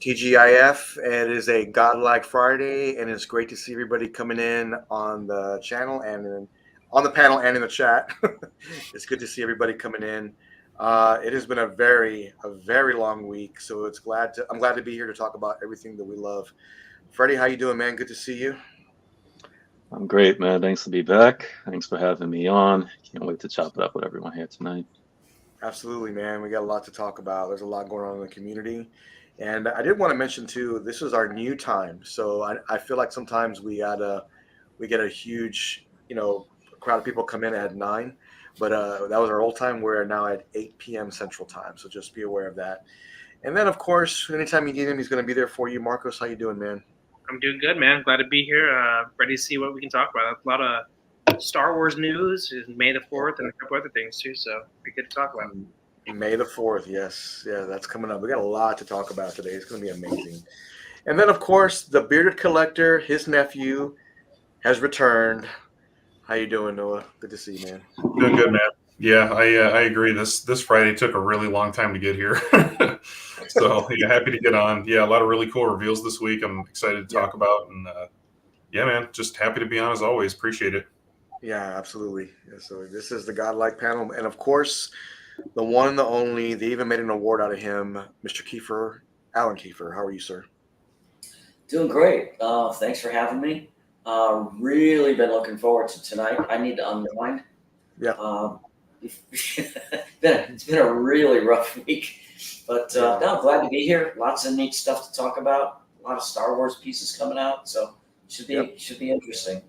TGIF. It is a Godlike Friday, and it's great to see everybody coming in on the channel and on the panel and in the chat. It's good to see everybody coming in. It has been a very long week, so I'm glad to be here to talk about everything that we love. Freddie, how you doing, man? Good to see you. I'm great, man. Thanks to be back. Thanks for having me on. Can't wait to chop it up with everyone here tonight. Absolutely, man. We got a lot to talk about. There's a lot going on in the community. And I did want to mention too, this is our new time. So I feel like sometimes we get a huge, crowd of people come in at 9, but that was our old time. We're now at 8 p.m. Central Time. So just be aware of that. And then of course, anytime you need him, he's going to be there for you. Marcos, how you doing, man? I'm doing good, man. Glad to be here. Ready to see what we can talk about. A lot of Star Wars news, May the 4th, and a couple other things too. So be good to talk about. May the 4th, yes. Yeah, that's coming up. We got a lot to talk about today. It's going to be amazing. And then, of course, the bearded collector, his nephew, has returned. How you doing, Noah? Good to see you, man. Doing good, man. Yeah, I agree. This Friday took a really long time to get here. So, yeah, happy to get on. Yeah, a lot of really cool reveals this week I'm excited to talk about. And, yeah, man, just happy to be on as always. Appreciate it. Yeah, absolutely. Yeah, so this is the Godlike panel. And, of course, the one and the only, they even made an award out of him, Mr. Kiefer, Alan Kiefer. How are you, sir? Doing great. Thanks for having me. Really been looking forward to tonight. I need to unwind. Yeah. It's been a really rough week, but no, I'm glad to be here. Lots of neat stuff to talk about. A lot of Star Wars pieces coming out, so should be interesting.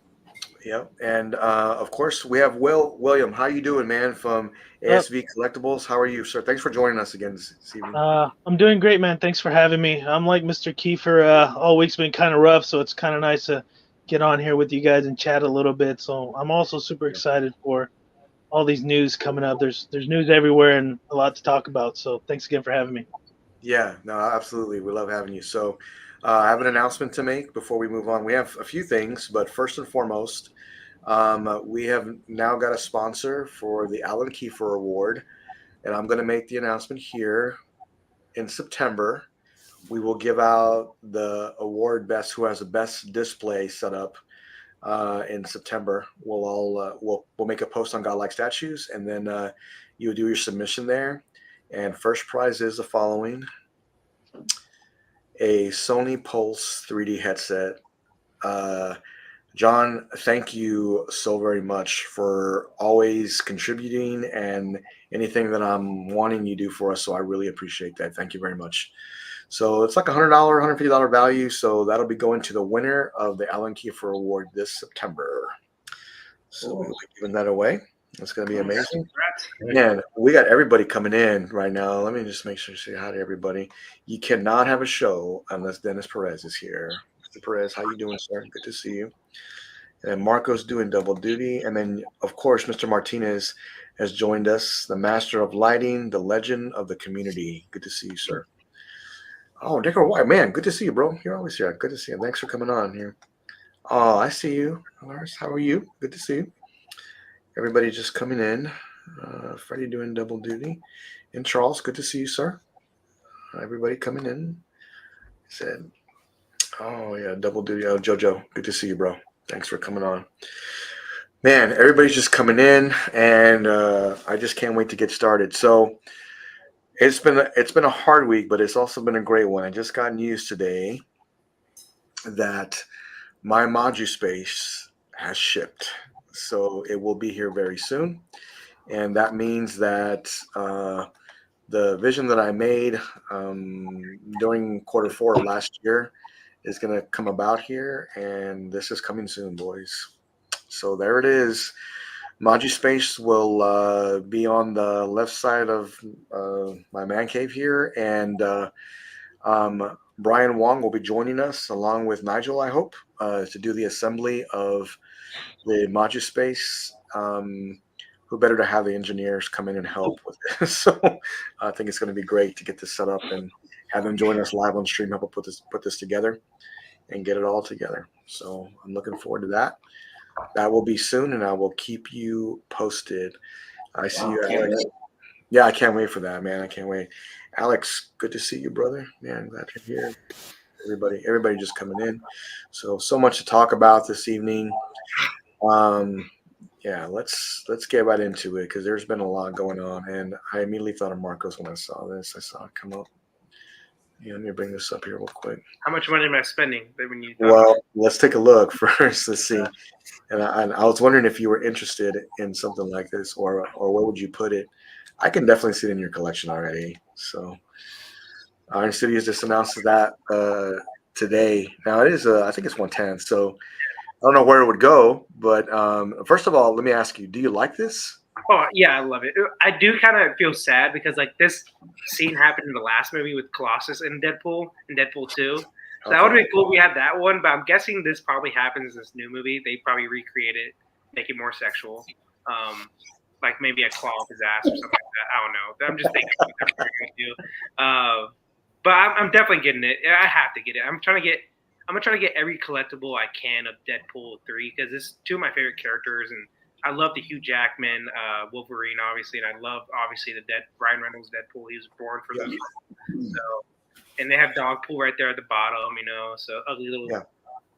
Yep. And of course, we have William. How you doing, man? From ASV Collectibles. How are you, sir? Thanks for joining us again this evening. I'm doing great, man. Thanks for having me. I'm like Mr. Kiefer. All week's been kind of rough, so it's kind of nice to get on here with you guys and chat a little bit. So I'm also super excited for all these news coming up. There's news everywhere and a lot to talk about. So thanks again for having me. Yeah, no, absolutely. We love having you. So I have an announcement to make before we move on. We have a few things, but first and foremost, we have now got a sponsor for the Alan Kiefer Award, and I'm going to make the announcement here. In September, we will give out the award who has the best display set up. In September, we'll make a post on Godlike Statues, and then you do your submission there. And first prize is the following: a Sony Pulse 3D headset. John, thank you so very much for always contributing and anything that I'm wanting you to do for us. So I really appreciate that. Thank you very much. So it's like $100, $150 value. So that'll be going to the winner of the Alan Kiefer Award this September. So we'll be giving that away. It's going to be amazing. Man, we got everybody coming in right now. Let me just make sure to say hi to everybody. You cannot have a show unless Dennis Perez is here. Mr. Perez, how you doing, sir? Good to see you. And Marco's doing double duty. And then, of course, Mr. Martinez has joined us, the master of lighting, the legend of the community. Good to see you, sir. Oh, Decker White, man, good to see you, bro. You're always here. Good to see you. Thanks for coming on here. Oh, I see you, Lars. How are you? Good to see you. Everybody just coming in. Freddie doing double duty. And Charles, good to see you, sir. Everybody coming in. Said, oh, yeah, double duty. Oh, Jojo, good to see you, bro. Thanks for coming on. Man, everybody's just coming in, and I just can't wait to get started. So it's been a hard week, but it's also been a great one. I just got news today that my Maju Space has shipped. So it will be here very soon. And that means that the vision that I made during Q4 of last year is going to come about here. And this is coming soon, boys. So there it is. Maju Space will be on the left side of my man cave here. And Brian Wong will be joining us along with Nigel, I hope, to do the assembly of the Maju Space. Who better to have the engineers come in and help with this? So I think it's going to be great to get this set up and have them join us live on stream, help put this together and get it all together. So I'm looking forward to that. That will be soon, and I will keep you posted. I see you, Alex. Yeah, I can't wait for that, man. I can't wait. Alex, good to see you, brother. Man, glad you're here. Everybody just coming in. So much to talk about this evening. Yeah, let's get right into it because there's been a lot going on, and I immediately thought of Marcos when I saw this. I saw it come up. Yeah, let me bring this up here real quick. How much money am I spending? When you Well, let's take a look first. Let's see. And I was wondering if you were interested in something like this, or where would you put it? I can definitely see it in your collection already. So, Iron Studios just announced that today. Now it is, I think it's 110. So I don't know where it would go, but first of all, let me ask you: do you like this? Oh yeah, I love it. I do kind of feel sad because like this scene happened in the last movie with Colossus and Deadpool 2. So that would have been cool if we had that one, but I'm guessing this probably happens in this new movie. They probably recreate it, make it more sexual. Like maybe a claw up his ass or something like that. I don't know. I'm just thinking what they're going to do. But I'm definitely getting it. I have to get it. I'm gonna try to get every collectible I can of Deadpool 3 because it's two of my favorite characters, and I love the Hugh Jackman Wolverine, obviously, and I love obviously the Ryan Reynolds Deadpool. He was born for this. So, and they have Dogpool right there at the bottom, so ugly little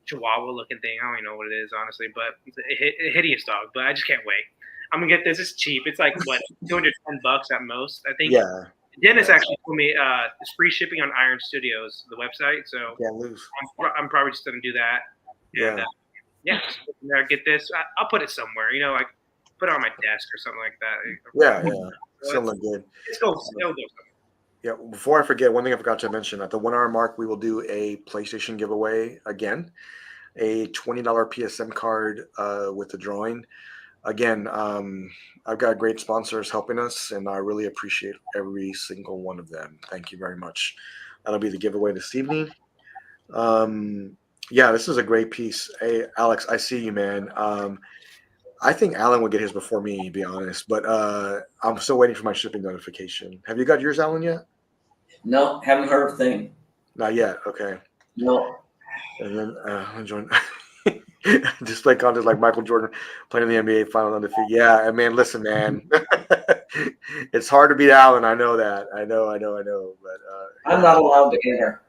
Chihuahua looking thing. I don't even know what it is honestly, but it's a hideous dog. But I just can't wait. I'm gonna get this. It's cheap. It's like what $210 at most, I think. Yeah. Dennis actually told me it's free shipping on Iron Studios, the website. So Can't lose. I'm probably just gonna do that. And, get this. I'll put it somewhere. Like put it on my desk or something like that. Yeah. Something good. It'll go somewhere. Yeah. Before I forget, one thing I forgot to mention: at the 1 hour mark, we will do a PlayStation giveaway again, a $20 PSM card with the drawing. Again, I've got great sponsors helping us, and I really appreciate every single one of them. Thank you very much. That'll be the giveaway this evening. Yeah, this is a great piece. Hey, Alex, I see you, man. I think Alan would get his before me, to be honest, but I'm still waiting for my shipping notification. Have you got yours, Alan, yet? No, haven't heard a thing. Not yet. Okay. No. And then I joined. Display contest like Michael Jordan playing in the NBA Final undefeated. Yeah, I mean, listen, man, it's hard to beat Allen. I know that. I know. But I'm not allowed to enter.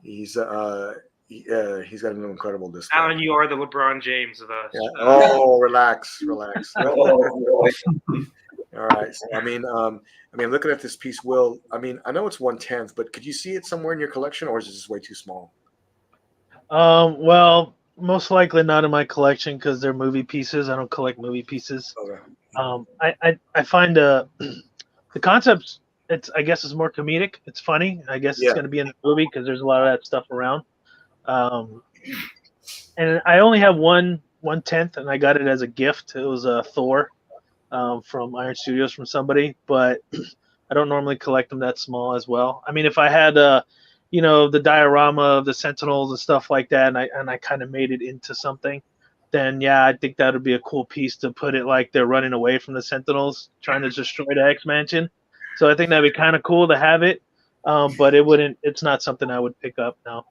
He's got an incredible display. Alan, you are the LeBron James of us. Yeah. Oh, relax. Oh, All right. So, I mean, looking at this piece, Will. I mean, I know it's 1/10, but could you see it somewhere in your collection, or is it just way too small? Well, most likely not in my collection because they're movie pieces. I don't collect movie pieces. Okay. I find the concept. I guess it's more comedic. It's funny. I guess it's going to be in the movie because there's a lot of that stuff around. And I only have 1/10, and I got it as a gift. It was a Thor from Iron Studios from somebody, but I don't normally collect them that small as well. I mean, if I had the diorama of the Sentinels and stuff like that, and I kind of made it into something, then yeah, I think that would be a cool piece to put it like they're running away from the Sentinels, trying to destroy the X-Mansion. So I think that'd be kind of cool to have it, but it's not something I would pick up now.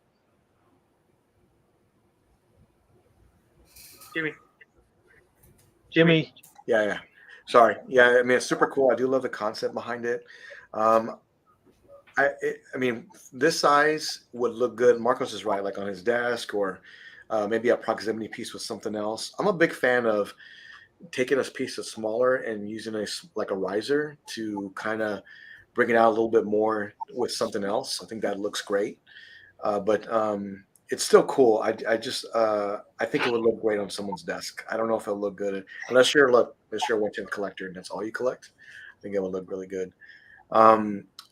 Jimmy. Yeah. Sorry. Yeah, I mean, it's super cool. I do love the concept behind it. I mean, this size would look good. Marcos is right, like on his desk or maybe a proximity piece with something else. I'm a big fan of taking a piece that's smaller and using like a riser to kind of bring it out a little bit more with something else. I think that looks great. But it's still cool. I think it would look great on someone's desk. I don't know if it'll look good unless you're a 1/10 collector and that's all you collect. I think it would look really good.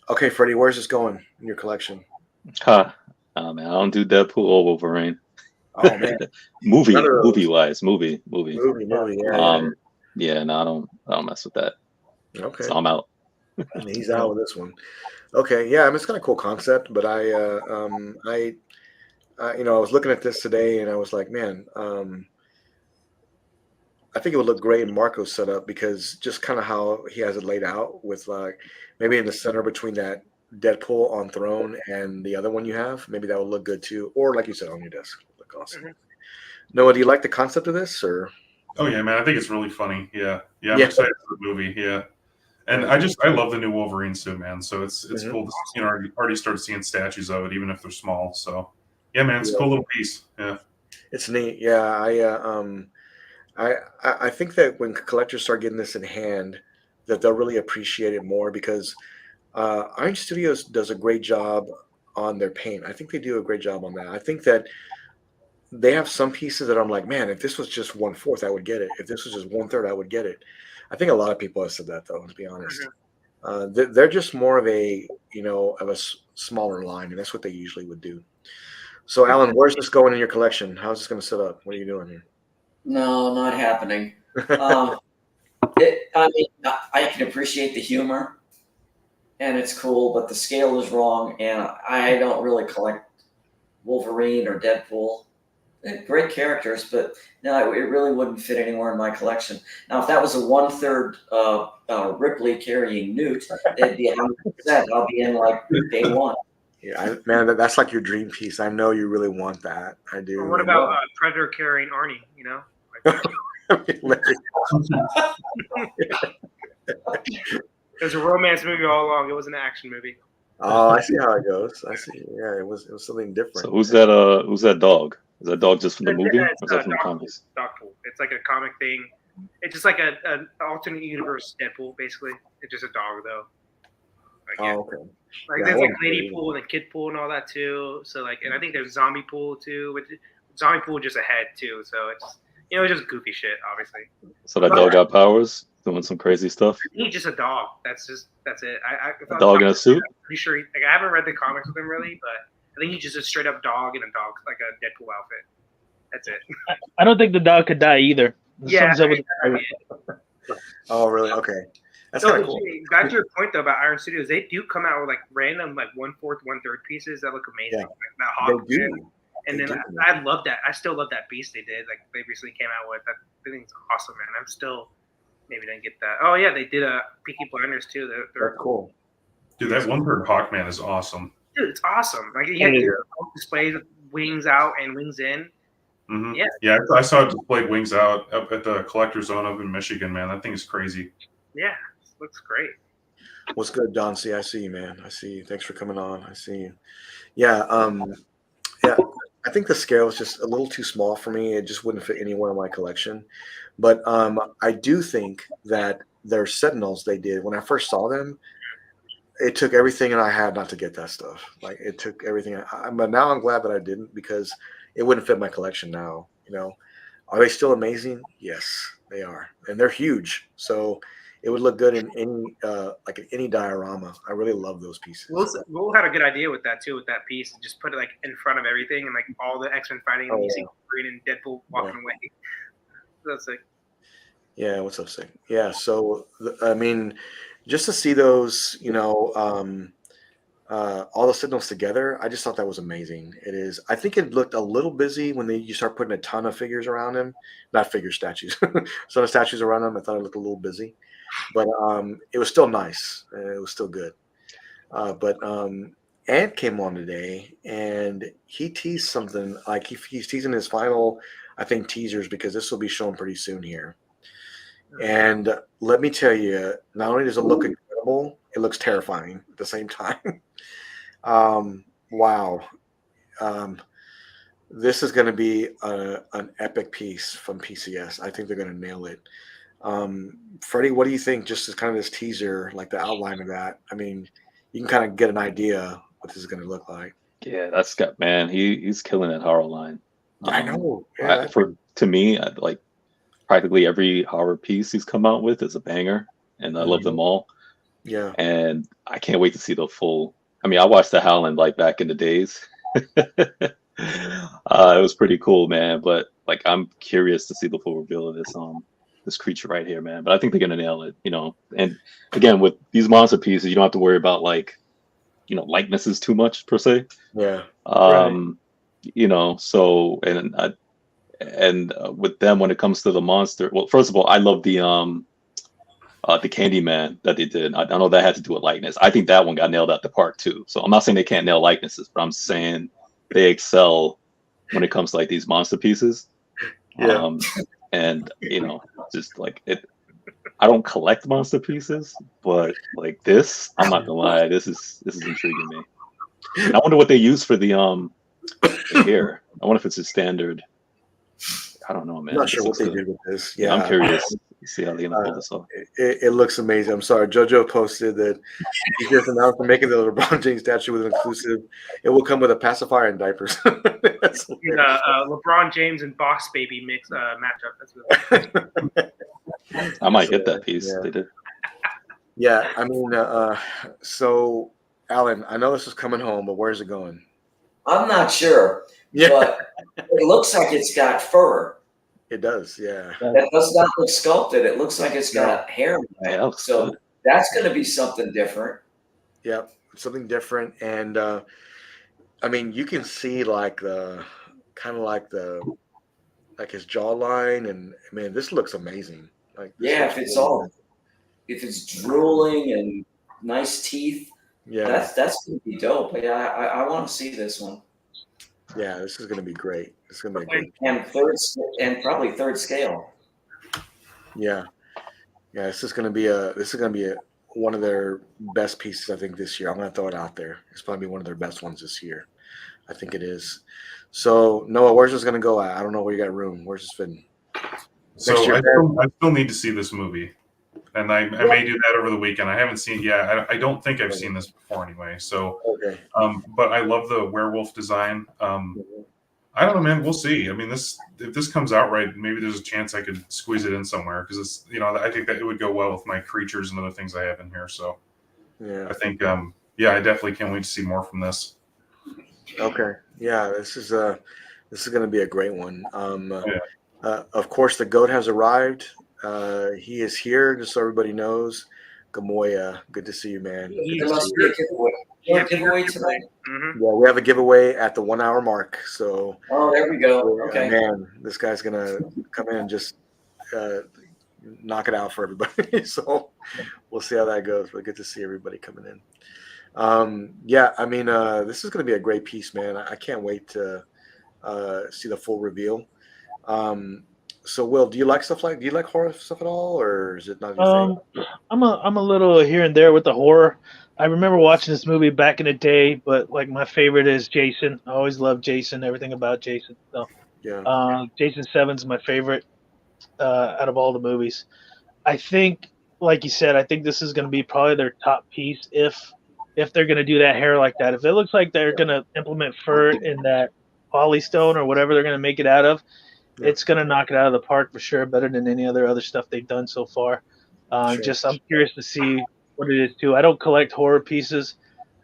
Okay, Freddie, where's this going in your collection? Oh man, I don't do Deadpool or Wolverine. Oh man, movie yeah. Yeah, no, I don't mess with that. Okay, so I'm out. He's out with this one. Okay, yeah, I mean it's kind of cool concept, but I was looking at this today and I was like, man, I think it would look great in Marco's setup because just kind of how he has it laid out with like maybe in the center between that Deadpool on throne and the other one you have, maybe that would look good too. Or like you said, on your desk, look awesome. Mm-hmm. Noah, do you like the concept of this or? Oh yeah, man, I think it's really funny. Yeah, I'm excited for the movie. Yeah, And I love the new Wolverine suit, man. So it's Mhm. cool to already start seeing statues of it, even if they're small. So yeah, man, it's a Yeah. cool little piece. Yeah. It's neat. Yeah, I think that when collectors start getting this in hand, that they'll really appreciate it more because Iron Studios does a great job on their paint. I think they do a great job on that. I think that they have some pieces that I'm like, man, if this was just 1/4, I would get it. If this was just 1/3, I would get it. I think a lot of people have said that though, to be honest. They're just more of a smaller line, and that's what they usually would do. So, Alan, where's this going in your collection? How's this going to set up? What are you doing here? No, not happening. I mean, I can appreciate the humor, and it's cool, but the scale is wrong, and I don't really collect Wolverine or Deadpool. They're great characters, but no, it really wouldn't fit anywhere in my collection. Now, if that was a 1/3 Ripley carrying Newt, they'd be 100%. I'll be in like day one. Yeah, man, that's like your dream piece. I know you really want that. I do. Or what about Predator carrying Arnie? You know, it was a romance movie all along. It was an action movie. Oh, I see how it goes. I see. Yeah, it was something different. So who's that dog? Is that dog just from the movie? Or It's is that from the comics? Deadpool. It's like a comic thing. It's just like an alternate universe Deadpool, basically. It's just a dog, though. Like, yeah. Oh, okay. Like Yeah, there's I like wouldn't Lady believe Pool and Kid Pool and all that too. So like, and I think there's Zombie Pool too. With Zombie Pool just ahead too. So it's it's just goofy shit, obviously. So that dog got powers, doing some crazy stuff. He's just a dog. That's it. A dog in a suit. I'm pretty sure. I haven't read the comics with him really, but I think he's just a straight up dog in a dog like a Deadpool outfit. That's it. I don't think the dog could die either. Yeah. Something's up with Oh, really? Okay. That's So kind of cool. back to your point though about Iron Studios, they do come out with like random like 1/4, 1/3 pieces that look amazing. Yeah. Like that Hawk They Man. do. And They then do. I love that. I still love that beast they did. Like they recently came out with. I think it's awesome, man. I'm still maybe didn't get that. Oh yeah, they did a Peaky Blinders too. They're That's cool. Dude, that 1/3 Hawkman is awesome. dude, it's awesome. Like you get your displays with wings out and wings in. Mm-hmm. Yeah. Yeah, I saw it displayed wings out up at the Collector Zone up in Michigan, man. That thing is crazy. Yeah, it looks great. What's good, Don C? I see you, man. I see you. Thanks for coming on. I see you. Yeah. Yeah. I think the scale is just a little too small for me. It just wouldn't fit anywhere in my collection. But I do think that their Sentinels they did when I first saw them. It took everything that I had not to get that stuff. Like it took everything. But now I'm glad that I didn't because it wouldn't fit my collection now. Are they still amazing? Yes, they are, and they're huge. So it would look good in any diorama. I really love those pieces. Will had a good idea with that too, with that piece. Just put it like in front of everything and like all the X-Men fighting and you see Green and Deadpool walking away. That's like. Yeah, what's up, Sig? Yeah, so I mean, just to see those, all the Sentinels together, I just thought that was amazing. It is. I think it looked a little busy when you start putting a ton of figures around him, not figure statues, some of statues around him. I thought it looked a little busy, but it was still nice. It was still good. But Ant came on today and he teased something like he's teasing his final, I think, teasers because this will be shown pretty soon here. And let me tell you, not only does it look incredible, it looks terrifying at the same time. Wow. This is going to be an epic piece from PCS. I think they're going to nail it. Freddie, what do you think? Just as kind of this teaser, like the outline of that. I mean, you can kind of get an idea what this is going to look like. Yeah, that's got man. He's killing that horror line. I know. Yeah. To me, like practically every horror piece he's come out with is a banger, and I love them all. Yeah. And I can't wait to see the full. I mean, I watched The Howling like back in the days. It was pretty cool, man. But like, I'm curious to see the full reveal of this creature right here, man. But I think they're gonna nail it, And again, with these monster pieces, you don't have to worry about likenesses too much per se. Yeah. So and with them when it comes to the monster, well, first of all, I love the Candyman that they did. I know that had to do with likeness. I think that one got nailed out the park too. So I'm not saying they can't nail likenesses, but I'm saying they excel when it comes to like these monster pieces. Yeah. And just like it, I don't collect monster pieces, but like this, I'm not gonna lie, this is intriguing me. And I wonder what they use for the hair. I wonder if it's a standard. I don't know, I'm man. not This sure what looks they good. did with this. Yeah, I'm Yeah, curious to see how they're gonna pull this off. it looks amazing. I'm sorry, JoJo posted that he just announced making the LeBron James statue with an exclusive. It will come with a pacifier and diapers. That's hilarious. LeBron James and Boss Baby mix matchup. That's good. I might get that piece. Yeah. They did. Yeah, I mean, so Alan, I know this is coming home, but where's it going? I'm not sure, Yeah, but it looks like it's got fur. it does. Yeah, That does not look sculpted. It looks like it's got hair. Yeah, that looks So good. that's going to be something different. yeah, something different, and I mean, you can see like the kind of like his jawline, and man, this looks amazing. Like, this Yeah, looks if it's really all, good. if it's drooling and nice teeth, Yeah, that's going to be dope. Yeah, I want to see this one. yeah, this is gonna be great. It's gonna be a great. And probably third scale. Yeah, yeah, this is gonna be one of their best pieces, I think, this year. I'm gonna throw it out there. It's probably one of their best ones this year. I think it is. So Noah, where's this gonna go at? I don't know where you got room. Where's this fitting? So Next year, I still need to see this movie, and I may do that over the weekend. I haven't seen. Yeah, I don't think I've seen this before anyway. So, Okay. but I love the werewolf design. I don't know, man. We'll see. I mean, if this comes out right, maybe there's a chance I could squeeze it in somewhere because it's I think that it would go well with my creatures and other things I have in here. So Yeah. I think yeah, I definitely can't wait to see more from this. Okay. Yeah, this is going to be a great one. Of course, the goat has arrived. He is here, just so everybody knows. Gamoya, good to see you, man. There must be a giveaway. Yeah, Giveaway tonight? Mm-hmm. Yeah, we have a giveaway at the 1 hour mark. So, Oh, there we go. Okay. man, this guy's gonna come in and just knock it out for everybody. So we'll see how that goes. But good to see everybody coming in. Yeah, I mean, this is gonna be a great piece, man. I can't wait to see the full reveal. So, Will, do you like horror stuff at all, or is it not your thing? I'm a little here and there with the horror. I remember watching this movie back in the day, but like my favorite is Jason. I always loved Jason, everything about Jason. So, Yeah. Jason 7's my favorite out of all the movies. I think, like you said, I think this is going to be probably their top piece if they're going to do that hair like that. If it looks like they're going to implement fur in that polystone or whatever they're going to make it out of, it's going to knock it out of the park for sure, better than any other stuff they've done so far. I'm curious to see what it is too. I don't collect horror pieces,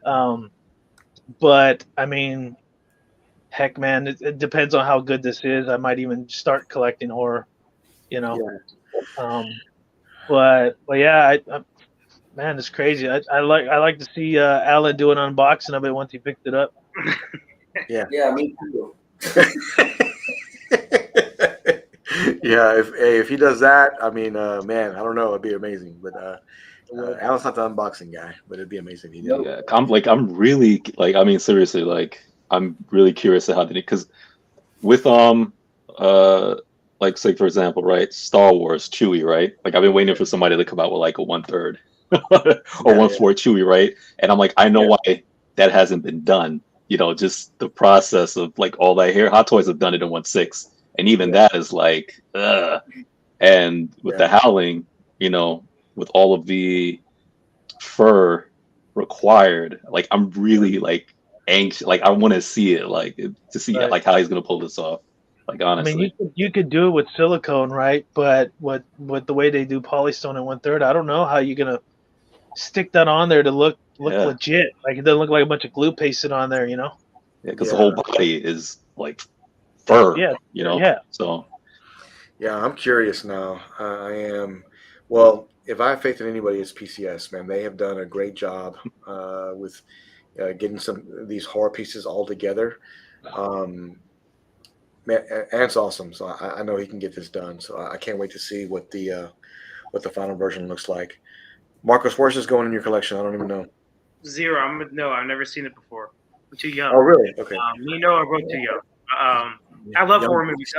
but I mean, heck, man, it depends on how good this is. I might even start collecting horror, Yeah. But yeah, man, it's crazy. I like to see Alan do an unboxing of it once he picked it up. Yeah. Yeah, me too. Yeah, if he does that, I mean, man, I don't know, it'd be amazing. But Alan's not the unboxing guy, but it'd be amazing if he did. Yeah, I'm really like, I mean, seriously, like, I'm really curious to how they did, because with like, say for example, right, Star Wars Chewie, right? Like, I've been waiting for somebody to come out with like a 1/3 or 1/4 Chewie, right? And I'm like, I know why that hasn't been done. Just the process of like all that hair. Hot Toys have done it in 1/6, and even that is like, ugh. And with the Howling, with all of the fur required, like, I'm really like anxious. Like, I want to see it, like, to see like how he's gonna pull this off. Like, honestly, I mean, you could do it with silicone, right? But with the way they do polystone in 1/3, I don't know how you're gonna stick that on there to look legit. Like, it doesn't look like a bunch of glue pasted on there, Yeah, because the whole body is like fur. So yeah, I'm curious now. I am. Well, if I have faith in anybody, it's PCS, man. They have done a great job with getting some of these horror pieces all together. Man, Ant's awesome, so I know he can get this done. So I can't wait to see what the final version looks like. Marcos, where's this going in your collection? I don't even know. 0. I've never seen it before. I'm too young. Oh, really? Okay. Me and Noah are both too young. I love horror movies.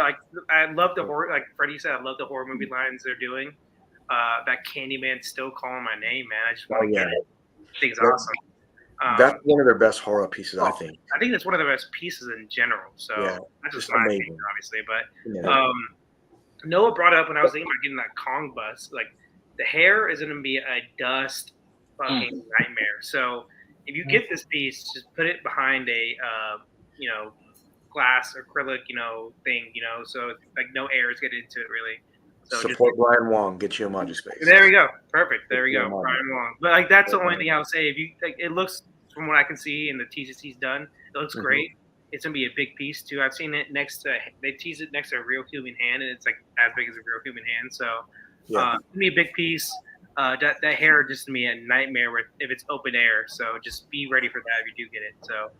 I love the horror. Like Freddie said, I love the horror movie lines they're doing. that Candyman still calling my name, man. I just Oh want to yeah, get it. I think it's That- awesome. that's one of their best horror pieces, I think. I think that's one of the best pieces in general. So Yeah, not just just my amazing. opinion, obviously, but Yeah. Noah brought up when I was thinking about getting that Kong bus, like the hair is going to be a dust fucking nightmare. So if you get this piece, just put it behind a glass acrylic thing, so like no air is getting into it really. So Support Brian Wong. Get you a Magic Space. there we go, perfect. There we Yeah, go, Marvel. Brian Wong. But like that's the only thing I'll say. If you like, it looks from what I can see and the TCC's done, it looks great. It's gonna be a big piece too. I've seen it next to they tease it next to a real human hand, and it's like as big as a real human hand. So it's gonna be a big piece. That hair just gonna be a nightmare if it's open air. So just be ready for that if you do get it. So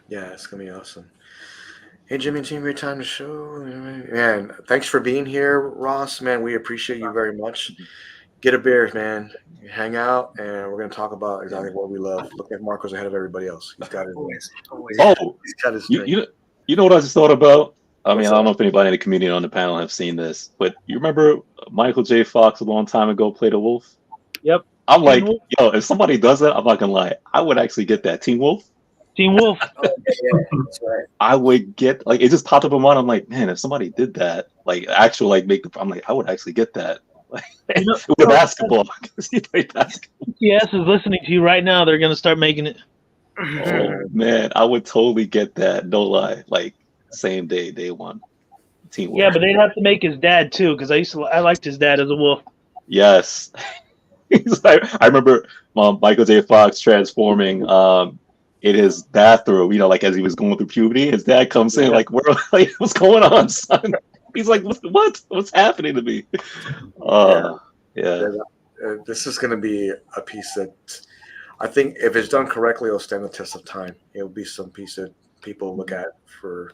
Yeah, it's gonna be awesome. Hey Jimmy and team, great time to show. Man, thanks for being here, Ross. Man, we appreciate you very much. Get a beer, man. Hang out, and we're gonna talk about exactly what we love. Look at Marco's ahead of everybody else. He's got his. always. Oh, He's got his drink. you know what I just thought about? I mean, What's I don't that? know if anybody in the community on the panel have seen this, but you remember Michael J. Fox a long time ago played a wolf? Yep. I'm like, Wolf. yo, if somebody does that, I'm not gonna lie, I would actually get that Teen Wolf. Team Wolf. That's right. I would get like it just popped up in my mind. I'm like, man, if somebody did that, like actual like make the, I'm like, I would actually get that. Like with basketball, because he played basketball. Yes is listening to you right now. They're gonna start making it. Oh man, I would totally get that. No lie, like same day one. Teen Wolf. Yeah, but they'd have to make his dad too, because I liked his dad as a wolf. Yes. He's like, I remember Michael J. Fox transforming in his bathroom, like as he was going through puberty. His dad comes in like, "Where, like, what's going on, son?" He's like, What's happening to me?" Yeah. This is gonna be a piece that I think if it's done correctly, it'll stand the test of time. It'll be some piece that people look at for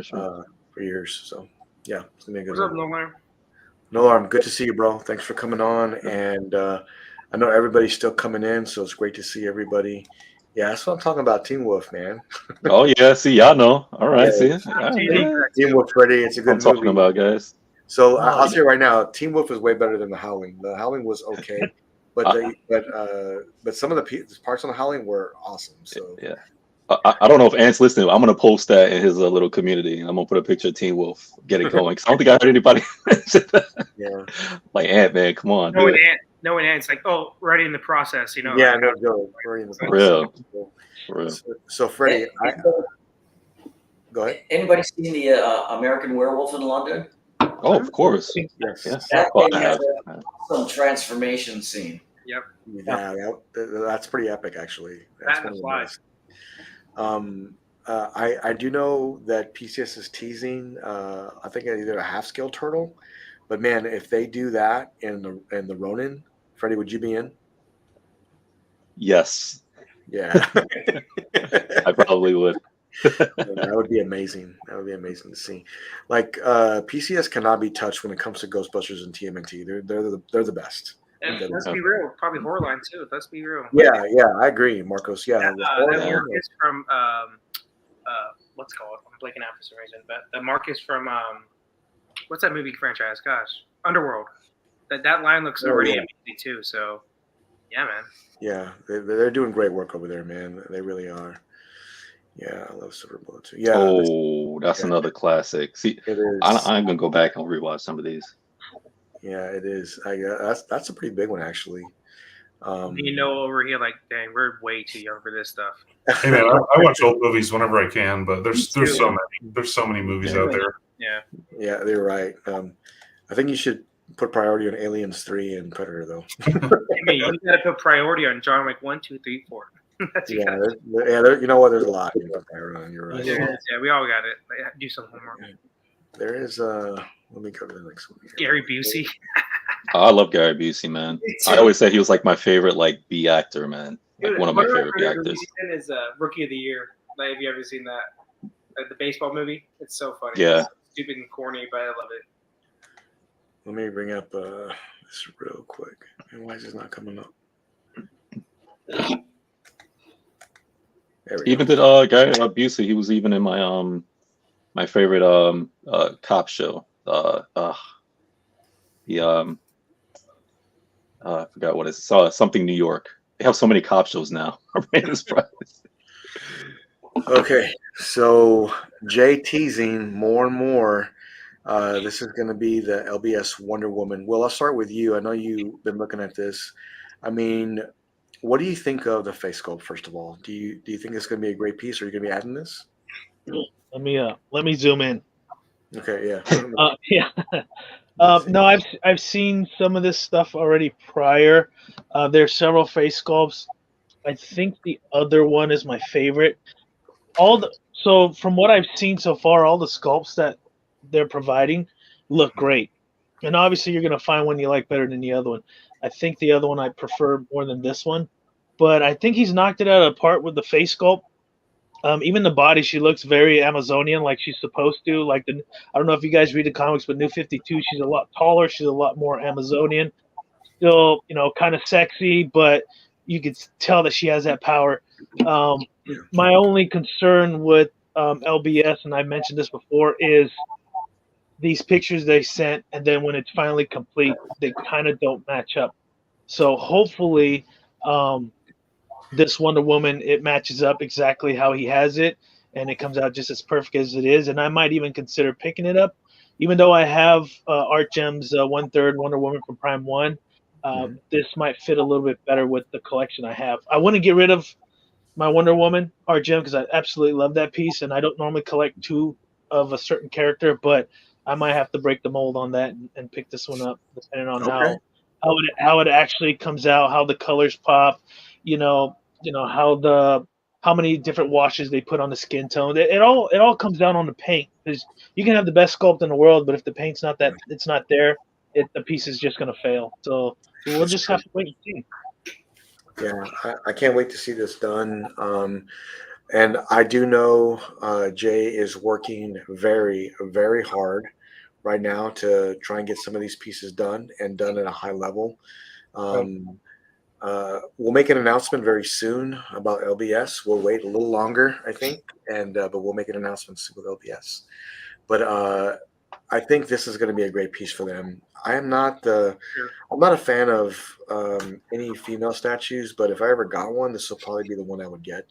sure. For years. So yeah, it's gonna be a good What's up, one. Nolan? Nolan, good to see you, bro. Thanks for coming on. And I know everybody's still coming in, so it's great to see everybody. Yeah, that's what I'm talking about. Team Wolf, man. Oh yeah, see, y'all know. All right, Yeah. see. All right, yeah. Team Wolf, Freddy. It's a What I'm good talking movie. about, guys. So I'll say right now, Team Wolf is way better than The Howling. The Howling was okay, but some of the parts on The Howling were awesome. So Yeah. I don't know if Ant's listening. I'm gonna post that in his little community. I'm gonna put a picture of Teen Wolf. Get it going. 'Cause I don't think I heard anybody. yeah, Like Ant, man, come on. Knowing Ant, it's like, oh, already in the process, yeah, like, no joke. We're in the For real. process. For real. So Freddie, go ahead. Anybody seen the American Werewolf in London? Oh, of course. Yes. Yeah. That Well, thing I has have. some transformation scene. Yep. Yeah, that's pretty epic, actually. That's That and one the of the best. I do know that PCS is teasing. I think either a half scale turtle, but man, if they do that in the Ronin, Freddie, would you be in? Yes, Yeah, I probably would. that would be amazing. That would be amazing to see. Like PCS cannot be touched when it comes to Ghostbusters and TMNT. They're the best. And let's be real, probably Horrorline too. Let's be real. Yeah, I agree, Marcos. Yeah, That Horrorline, Marcus from what's it called? I'm blanking out for some reason, but the Marcus from what's that movie franchise? Gosh, Underworld. That line looks already amazing too. So yeah, man. Yeah, they're doing great work over there, man. They really are. Yeah, I love Silver Bullet too. Yeah. Oh, that's another classic. See, It is. I'm gonna go back and rewatch some of these. Yeah, it is. That's a pretty big one, actually. Over here, like, dang, we're way too young for this stuff. Hey man, I watch old movies whenever I can, but there's so many movies out there. Yeah. Yeah, they're right. I think you should put priority on Aliens 3 and Predator, though. You gotta put priority on John Wick 1, 2, 3, 4. That's You know what? There's a lot. You're right. Yeah, we all got it. Do some homework. There is let me go to the next one. Gary Busey. I love Gary Busey, man. I always say he was like my favorite like B actor, man. Like one of my favorite B actors. Is Rookie of the Year. Like, have you ever seen that? Like the baseball movie? It's so funny. Yeah. It's stupid and corny, but I love it. Let me bring up this real quick. And why is this not coming up? There we Even go. did Gary Busey. He was even in my my favorite cop show. The I forgot what it's something New York. They have so many cop shows now. Around this price. Okay, so Jay teasing more and more. This is going to be the LBS Wonder Woman. Well, I'll start with you. I know you've been looking at this. I mean, what do you think of the face sculpt? First of all, do you think it's going to be a great piece? Or are you going to be adding this? Let me zoom in. Okay, yeah. Yeah. No, I've seen some of this stuff already prior. There's several face sculpts. I think the other one is my favorite. So from what I've seen so far, all the sculpts that they're providing look great. And obviously you're gonna find one you like better than the other one. I think the other one I prefer more than this one. But I think he's knocked it out of the park with the face sculpt. Even the body, she looks very Amazonian, like she's supposed to. I don't know if you guys read the comics, but New 52, she's a lot taller. She's a lot more Amazonian. Still, kind of sexy, but you could tell that she has that power. My only concern with LBS, and I mentioned this before, is these pictures they sent, and then when it's finally complete, they kind of don't match up. So hopefully, this Wonder Woman, it matches up exactly how he has it, and it comes out just as perfect as it is. And I might even consider picking it up, even though I have Art Gem's 1/3 Wonder Woman from Prime One. This might fit a little bit better with the collection I have. I wouldn't get rid of my Wonder Woman Art Gem because I absolutely love that piece, and I don't normally collect two of a certain character, but I might have to break the mold on that and pick this one up, depending on Okay. how it actually comes out, how the colors pop, how many different washes they put on the skin tone. It all comes down on the paint, because you can have the best sculpt in the world, but if the paint's not that, it's not there, the piece is just gonna fail. So we'll just have to wait and see. Yeah, I can't wait to see this done. And I do know Jay is working very, very hard right now to try and get some of these pieces done and done at a high level. We'll make an announcement very soon about LBS. We'll wait a little longer, I think, and but we'll make an announcement soon with LBS. But I think this is going to be a great piece for them. I'm not a fan of any female statues, but if I ever got one, this will probably be the one I would get.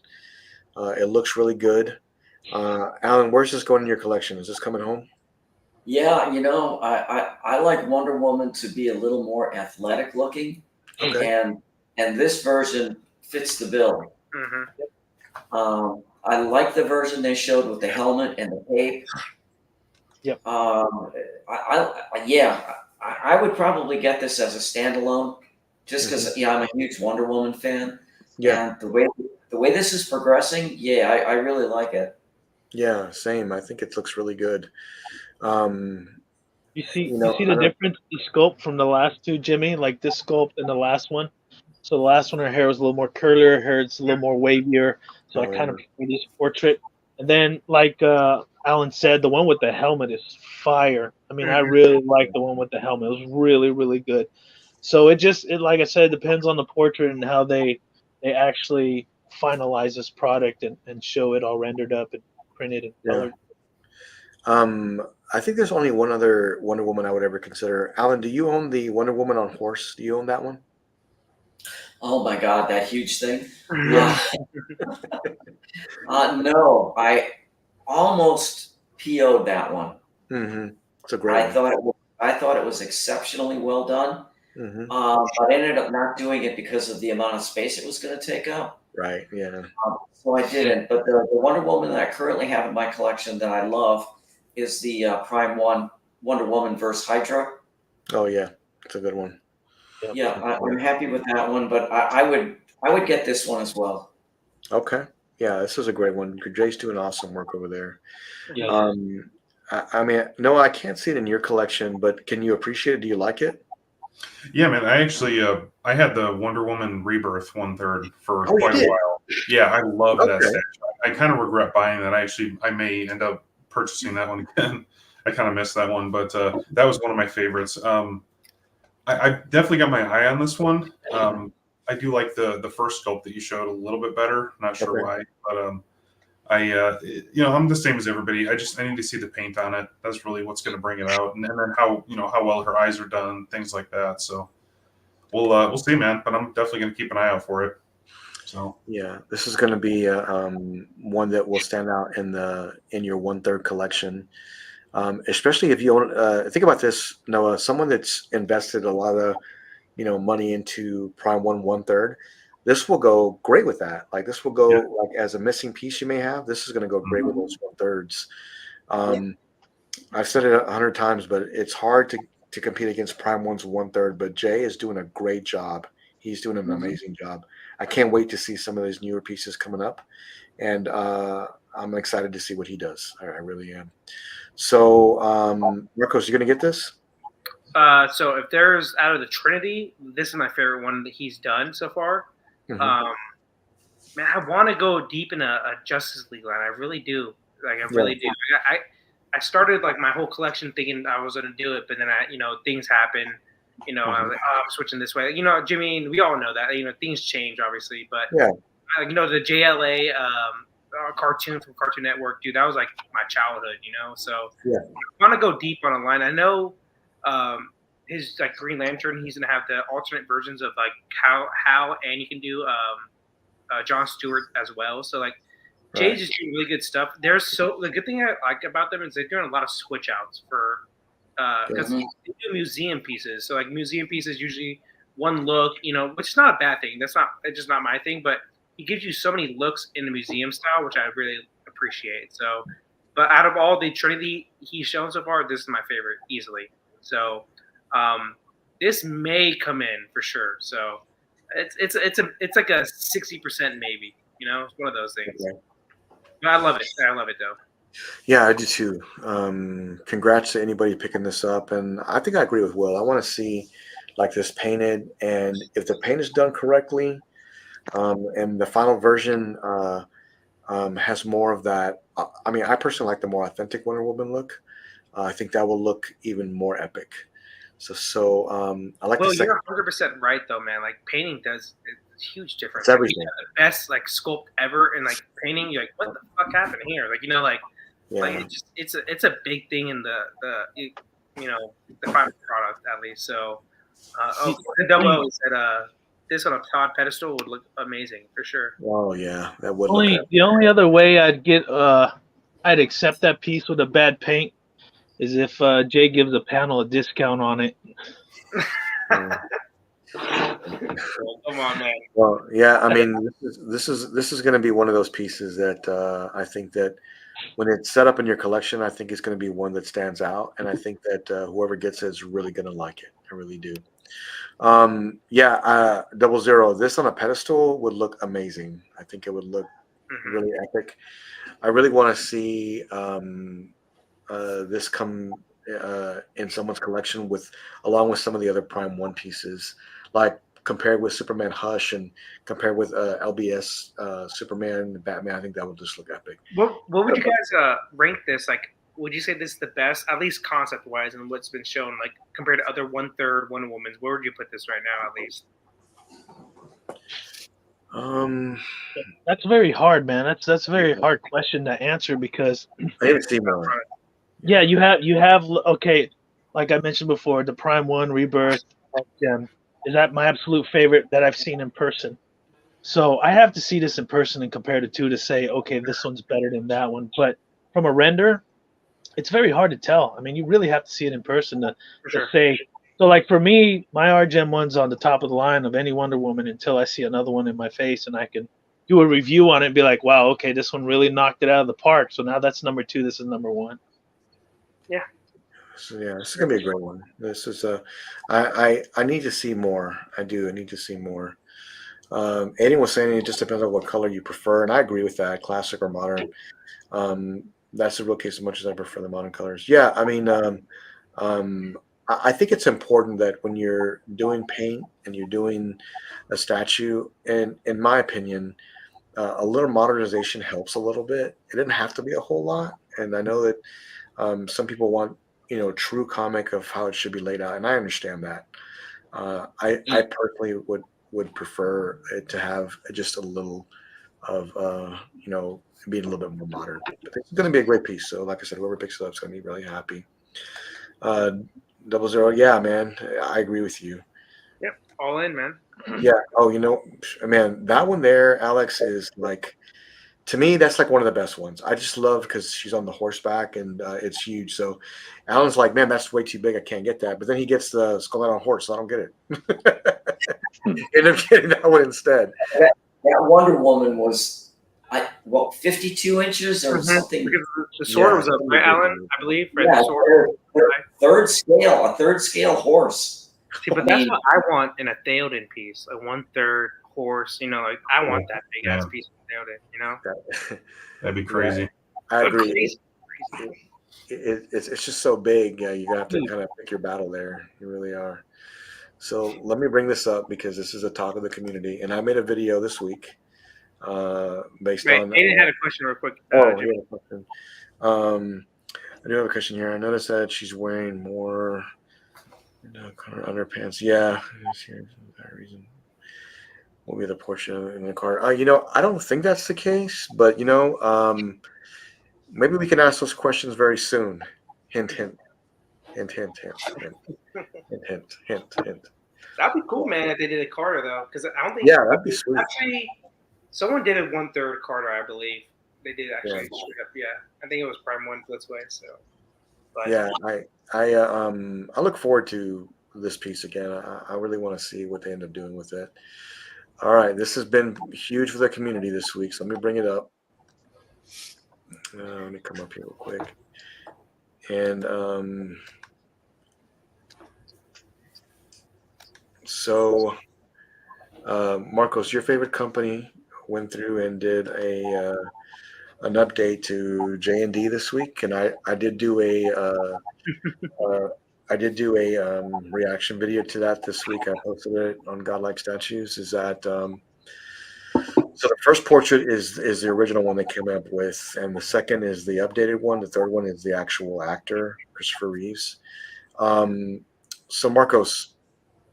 It looks really good. Alan, where's this going in your collection? Is this coming home? Yeah, I like Wonder Woman to be a little more athletic looking, Okay. and this version fits the bill. I like the version they showed with the helmet and the cape. Yep. I would probably get this as a standalone, just because I'm a huge Wonder Woman fan. Yeah. And the way this is progressing, I really like it. Yeah, same. I think it looks really good. You see the difference in the sculpt from the last two, Jimmy? Like this sculpt and the last one. So the last one, her hair was a little more curlier, her hair is a little more wavier. So I kind of prefer this portrait. And then, like Alan said, the one with the helmet is fire. I mean, I really like the one with the helmet. It was really, really good. So it like I said, depends on the portrait and how they actually finalize this product and show it all rendered up and printed and colored. I think there's only one other Wonder Woman I would ever consider. Alan, do you own the Wonder Woman on horse? Do you own that one? Oh my God, that huge thing! Yeah. No, I almost PO'd that one. It's a great one. I thought it was exceptionally well done. But I ended up not doing it because of the amount of space it was going to take up. Right. Yeah. So I didn't. But the Wonder Woman that I currently have in my collection that I love is the Prime One Wonder Woman vs. Hydra. Oh yeah, it's a good one. Yeah, I'm happy with that one, but I would get this one as well. Okay. Yeah, this is a great one. Jay's doing awesome work over there. Yeah. I mean, no, I can't see it in your collection, but can you appreciate it? Do you like it? Yeah, man. I actually I had the Wonder Woman Rebirth 1/3 for quite a while. Yeah, I love that statue. I kind of regret buying that. I may end up purchasing that one again. I kind of missed that one, but that was one of my favorites. I definitely got my eye on this one. I do like the first sculpt that you showed a little bit better. Not sure why, but I'm the same as everybody. I need to see the paint on it. That's really what's going to bring it out, and then how well her eyes are done, things like that. So we'll see, man. But I'm definitely going to keep an eye out for it. So yeah, this is going to be one that will stand out in your 1/3 collection, especially if you own. Think about this, Noah. Someone that's invested a lot of money into Prime 1/3. This will go great with that. Like this will go like as a missing piece you may have. This is going to go great with those 1/3s. I've said it 100 times, but it's hard to compete against Prime 1's 1/3. But Jay is doing a great job. He's doing an amazing job. I can't wait to see some of those newer pieces coming up, and I'm excited to see what he does. I really am. So, Marcos, you gonna get this? So if there's out of the Trinity, this is my favorite one that he's done so far. Man, I want to go deep in a Justice League line. I really do. Like I really do. I started like my whole collection thinking I was gonna do it, but then things happen. I was like, oh, I'm switching this way. Jimmy, we all know that. Things change obviously, but the JLA cartoon from Cartoon Network, dude, that was like my childhood. So I want to go deep on a line. I know. His like Green Lantern, he's gonna have the alternate versions of like how and you can do John Stewart as well. So like Jay's just doing really good stuff. The good thing I like about them is they're doing a lot of switch outs for because they do museum pieces. So like museum pieces usually one look, which is not a bad thing. It's just not my thing, but he gives you so many looks in the museum style, which I really appreciate. So, but out of all the Trinity he's shown so far, this is my favorite easily. So, this may come in for sure. So, it's like a 60% maybe. It's one of those things. Okay. But I love it. I love it though. Yeah, I do too. Congrats to anybody picking this up, and I think I agree with Will. I want to see like this painted, and if the paint is done correctly, and the final version has more of that. I mean, I personally like the more authentic Wonder Woman look. I think that will look even more epic. So I like. Well, you're 100% right, though, man. Like painting does a huge difference. It's everything. Like, the best like sculpt ever, and like painting, you're like, what the fuck happened here? Like like it's a big thing in the final product at least. So, the double said this on a Todd pedestal would look amazing for sure. Oh yeah, that would. The only other way I'd accept that piece with a bad paint is if Jay gives a panel a discount on it. Come on, man. Well, yeah, I mean, this is going to be one of those pieces that I think that when it's set up in your collection, I think it's going to be one that stands out, and I think that whoever gets it is really going to like it. I really do. 00. This on a pedestal would look amazing. I think it would look really epic. I really want to see this come in someone's collection along with some of the other Prime 1 pieces, like compared with Superman Hush and compared with LBS Superman, Batman. I think that would just look epic. What would you guys rank this? Like, would you say this is the best, at least concept wise, and what's been shown, like compared to other 1/3 Wonder Woman's? Where would you put this right now, at least? That's very hard, man. That's a very hard question to answer because I haven't seen more. Yeah, you have okay, like I mentioned before, the Prime 1 Rebirth is that my absolute favorite that I've seen in person. So I have to see this in person and compare the two to say, okay, this one's better than that one. But from a render, it's very hard to tell. I mean, you really have to see it in person to say. So, like for me, my RGM one's on the top of the line of any Wonder Woman until I see another one in my face and I can do a review on it and be like, wow, okay, this one really knocked it out of the park. So now that's number 2. This is number 1. Yeah. So yeah, this is gonna be a great one. This is I need to see more. I do. I need to see more. Aiden was saying it just depends on what color you prefer, and I agree with that, classic or modern. That's the real case as much as I prefer the modern colors. Yeah, I mean, I think it's important that when you're doing paint and you're doing a statue, and in my opinion, a little modernization helps a little bit. It didn't have to be a whole lot, and I know that some people want true comic of how it should be laid out, and I understand that. I personally would prefer it to have just a little being a little bit more modern. But it's going to be a great piece. So, like I said, whoever picks it up is going to be really happy. 00, yeah, man, I agree with you. Yep, all in, man. Yeah. Oh, man, that one there, Alex, is like, to me, that's like one of the best ones. I just love because she's on the horseback and it's huge. So Alan's like, man, that's way too big. I can't get that. But then he gets the skull on horse, so I don't get it. End up getting that one instead. That Wonder Woman was, 52 inches or something. Because the sword was up, right, Alan? I believe. Right, Yeah, the sword. a third scale horse. See, but that's what I want in a Theoden piece, a 1/3 horse. Like I want that big ass piece of Theoden. That'd be crazy. Yeah, I agree. It's just so big. You're gonna have to kind of pick your battle there. You really are. So let me bring this up because this is a talk of the community, and I made a video this week based on. Aiden had a question real quick. He had a question. I do have a question here. I noticed that she's wearing more color underpants. Yeah, here's that reason. Will be the portion in the card. I don't think that's the case, but maybe we can ask those questions very soon. Hint, hint, hint, hint, hint, hint, hint, hint, hint, hint. That'd be cool, man, if they did a Carter though, because I don't think. Yeah, that'd be sweet. Actually, someone did a 1/3 Carter, I believe. They did actually. Yeah, I think it was Prime 1 Blitzway. So. But, yeah, I look forward to this piece again. I really want to see what they end up doing with it. All right, this has been huge for the community this week, so let me bring it up. Let me come up here real quick. And so, Marcos, your favorite company went through and did an update to J&D this week, and I did do a reaction video to that this week. I posted it on Godlike Statues. Is that so? The first portrait is the original one they came up with, and the second is the updated one. The third one is the actual actor, Christopher Reeves. So, Marcos,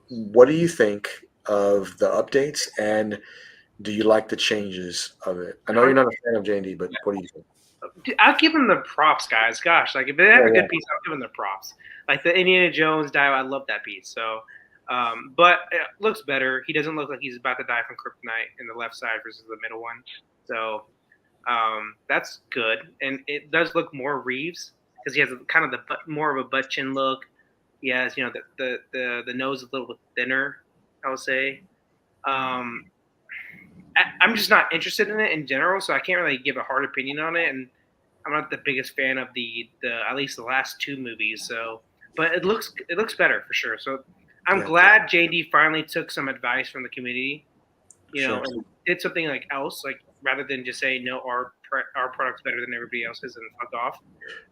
what do you think of the updates, and do you like the changes of it? I know you're not a fan of J&D, but what do you think? I'll give them the props, guys. Gosh, like if they have a good piece, I'll give them the props. Like the Indiana Jones dive, I love that piece. So, but it looks better. He doesn't look like he's about to die from kryptonite in the left side versus the middle one. So, that's good. And it does look more Reeves because he has kind of more of a butt chin look. He has, the nose a little bit thinner, I would say. I'm just not interested in it in general, so I can't really give a hard opinion on it. And I'm not the biggest fan of the at least the last two movies. So, but it looks better for sure. So I'm glad J&D finally took some advice from the community, and did something like else, like rather than just say no, our product's better than everybody else's and fuck off.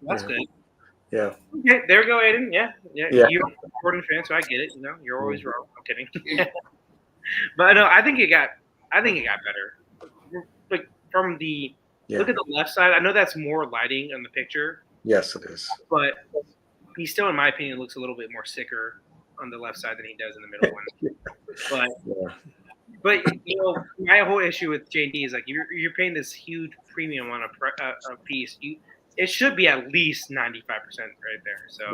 That's good. Yeah. Okay, there we go, Aiden. Yeah. You're a Jordan fan, so I get it. You're always wrong. I'm kidding. But no, I think it got better. Like from the look at the left side. I know that's more lighting on the picture. Yes, it is. But he still, in my opinion, looks a little bit more sicker on the left side than he does in the middle one. But my whole issue with J&D is like you're paying this huge premium on a piece. It should be at least 95% right there. So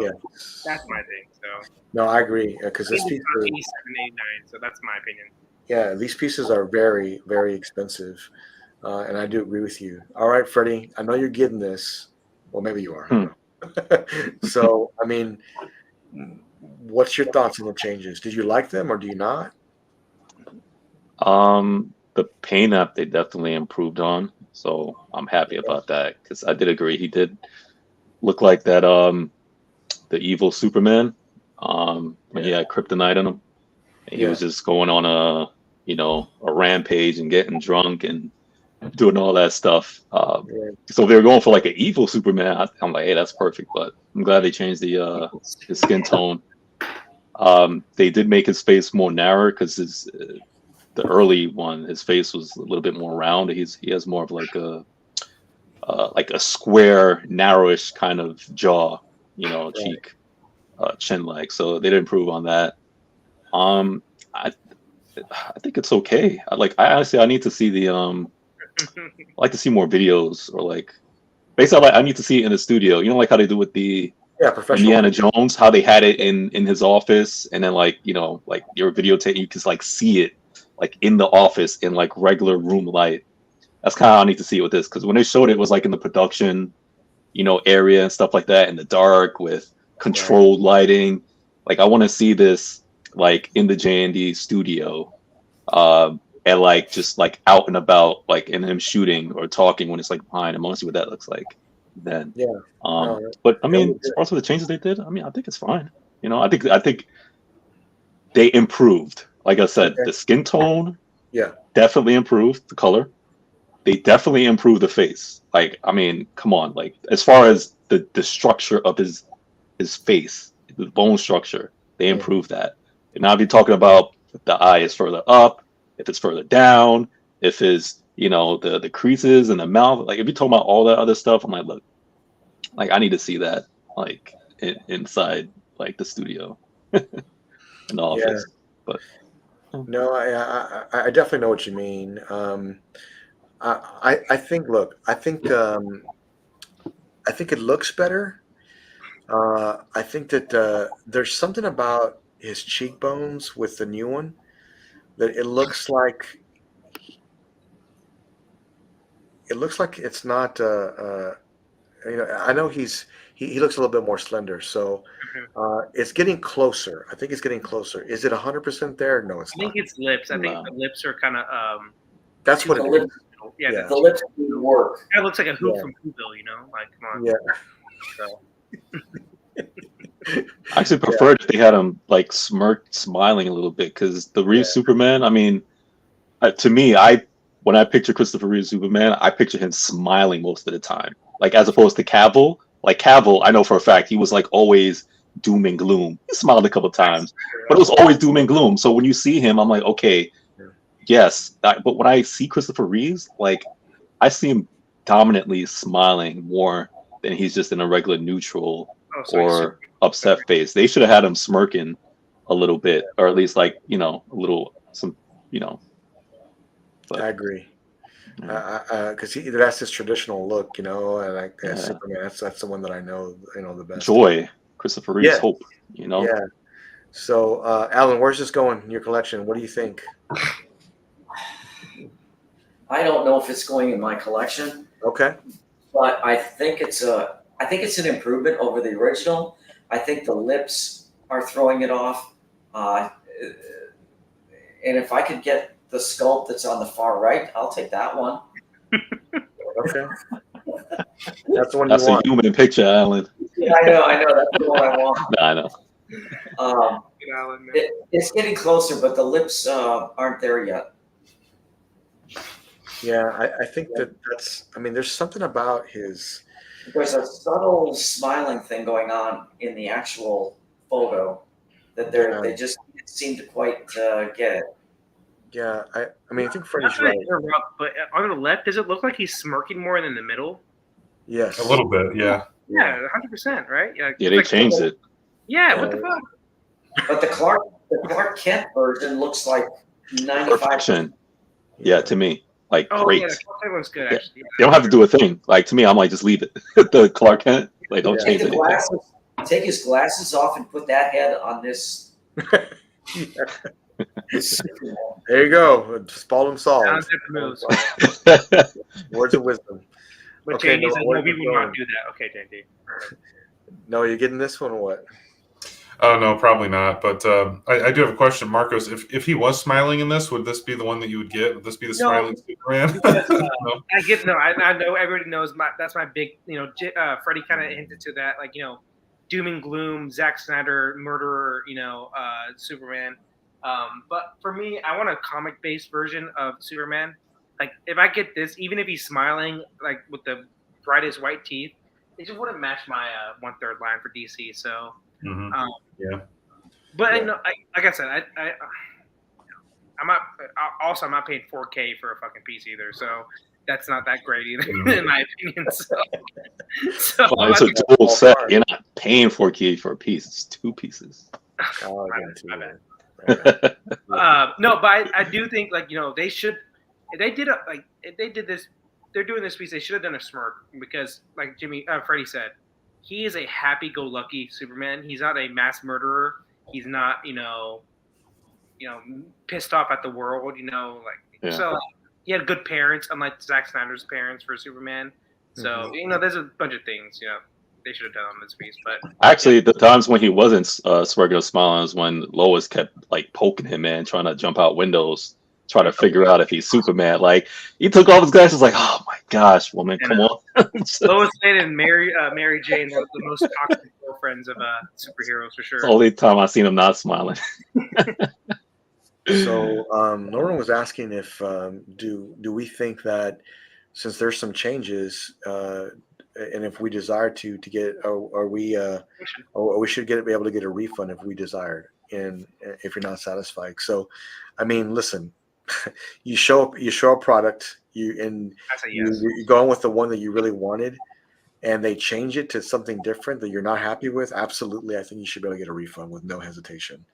that's my thing. So no, I agree because this piece is 87, 89. So that's my opinion. Yeah, these pieces are very, very expensive, and I do agree with you. All right, Freddie, I know you're getting this. Well, maybe you are. So, I mean, what's your thoughts on the changes? Did you like them or do you not? The paint app they definitely improved on, so I'm happy about that because I did agree he did look like that. The evil Superman, when he had kryptonite on him. He was just going on a rampage and getting drunk and doing all that stuff. So they were going for like an evil Superman. I'm like, hey, that's perfect. But I'm glad they changed the his skin tone. They did make his face more narrow because the early one, his face was a little bit more round. He has more of like a square, narrowish kind of jaw, cheek, chin like. So they did improve on that. I think it's okay. I honestly need to see the like to see more videos or like basically I need to see it in the studio. You know, like how they do with the professional. Indiana Jones, how they had it in his office, and then like like your videotape, you can like see it like in the office in like regular room light. That's kind of how I need to see it with this, because when they showed it, it was like in the production, area and stuff like that in the dark with controlled lighting. Like I want to see this like in the J&D studio, and like just like out and about, like in him shooting or talking when it's like behind him. I want to see what that looks like then. Yeah. But I mean, as far as the changes they did, I mean, I think it's fine. I think they improved. Like I said, the skin tone, definitely improved. The color, they definitely improved the face. Like, I mean, come on. Like, as far as the structure of his face, the bone structure, they improved that. And now, if you're talking about if the eye is further up, if it's further down, if it's the creases in the mouth, like if you're talking about all that other stuff, I'm like, look, like I need to see that like inside like the studio in the office. But no, I definitely know what you mean. I think I think it looks better. I think that there's something about his cheekbones with the new one that it looks like it's not. I know he looks a little bit more slender, so it's getting closer. I think it's getting closer. Is it 100% there? No, it's not. I think it's lips. I think the lips are kind of. That's what it is. Yeah, the lips do work. It looks like a hoop from Whoville, like come on. Yeah. So. I actually preferred if they had him like smiling a little bit, because the Reeve Superman, I mean, to me, when I picture Christopher Reeve Superman, I picture him smiling most of the time, like as opposed to Cavill. Like Cavill, I know for a fact he was like always doom and gloom. He smiled a couple times, but it was always doom and gloom. So when you see him, I'm like, okay, yes. But when I see Christopher Reeves, like I see him dominantly smiling more than he's just in a regular neutral or upset face. They should have had him smirking a little bit, or at least like a little some. But, I agree. Because that's his traditional look, and like Superman, that's the one that I know, the best. Joy, Christopher Reeve's hope, Yeah. So, Alan, where's this going in your collection? What do you think? I don't know if it's going in my collection. Okay. But I think it's an improvement over the original. I think the lips are throwing it off. And if I could get the sculpt that's on the far right, I'll take that one. Okay. That's the one that's you want. a human picture, Alan. Yeah, I know. That's the one I want. I know. It's getting closer, but the lips aren't there yet. Yeah, I think that's. I mean, there's something about his. There's a subtle smiling thing going on in the actual photo that they just can't seem to quite get it. Yeah, I mean, I think Freddie's right. But on the left, does it look like he's smirking more than the middle? Yes, a little bit. Yeah. Yeah, 100%. Right? Yeah, they changed it. Yeah. What the fuck? But the Clark Kent version looks like 95%. Yeah, to me, like great. Yeah, the Clark Kent one's good actually. Yeah. They don't have to do a thing. Like to me, I'm like, just leave it. The Clark Kent, like don't change it. Take his glasses off and put that head on this. There you go. Just problem solved. Words of wisdom. But okay, JD said, no, we will not do that. Okay, JD. No, you're getting this one or what? Oh, no, probably not. But I do have a question, Marcos. If he was smiling in this, would this be the one that you would get? Would this be the smiling Superman? No. I know everybody knows that's my big, Freddie kind of hinted to that, like, doom and gloom, Zack Snyder, murderer, Superman. But for me, I want a comic-based version of Superman. Like, if I get this, even if he's smiling, like, with the brightest white teeth, it just wouldn't match my 1/3 line for DC. So, yeah. But like I said, I'm not paying $4K for a fucking piece either. So that's not that great either, in my opinion. So it's a dual set. You're not paying $4K for a piece. It's 2 pieces. My bad. No, but I do think, like, they should, if they did this, they're doing this piece. They should have done a smirk because, like Freddie said, he is a happy-go-lucky Superman. He's not a mass murderer. He's not, pissed off at the world. So he had good parents, unlike Zack Snyder's parents for Superman. So there's a bunch of things they should have done on this piece. But actually, the times when he wasn't smirking or smiling is when Lois kept like poking him, man, trying to jump out windows, trying to figure out if he's Superman. Like he took off his glasses, like, oh my gosh, woman, come on. Lois Lane and Mary Jane are the most toxic girlfriends of superheroes for sure. It's the only time I've seen him not smiling. So Lauren was asking if do we think that since there's some changes and if we desire to get or we should be able to get a refund if we desire and if you're not satisfied. So I mean, listen, you show a product you're going with the one that you really wanted and they change it to something different that you're not happy with. Absolutely, I think you should be able to get a refund with no hesitation.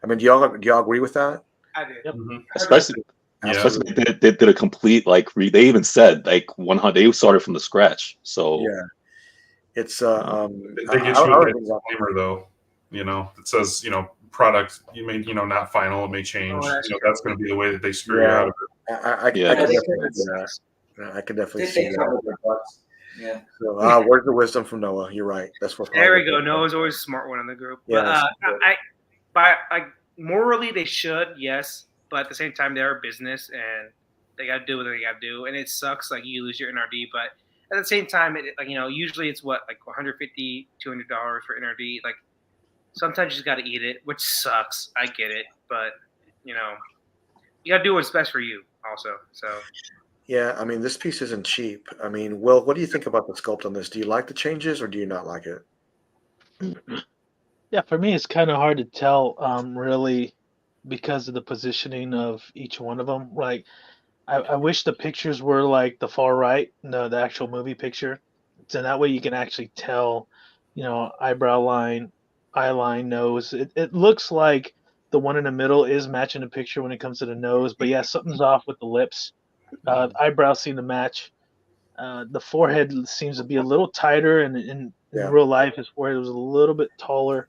I mean, do y'all agree with that? I do. Yep. Especially they did a complete they even said like 100 they started from the scratch. So yeah, it's they get you a disclaimer though. It says product you may not final, it may change. That's going to be the way that they screw you out of it. I can definitely see that. I can definitely see that. Yeah. So, words of wisdom from Noah. You're right. That's what. There we go. Noah's always a smart one in the group. Yeah, but morally they should, yes, but at the same time they're a business and they got to do what they got to do, and it sucks like you lose your NRD, but at the same time usually it's what like $150, $200 for NRD. Like sometimes you just got to eat it, which sucks. I get it, but you got to do what's best for you also. So. Yeah, I mean, this piece isn't cheap. I mean, Will, what do you think about the sculpt on this? Do you like the changes or do you not like it? Yeah, for me, it's kind of hard to tell, really, because of the positioning of each one of them. Like, I wish the pictures were like the far right, the actual movie picture. So that way you can actually tell, eyebrow line, eye line, nose. It looks like the one in the middle is matching the picture when it comes to the nose, but yeah, something's off with the lips. Eyebrows seem to match. The forehead seems to be a little tighter, and in real life, his forehead was a little bit taller.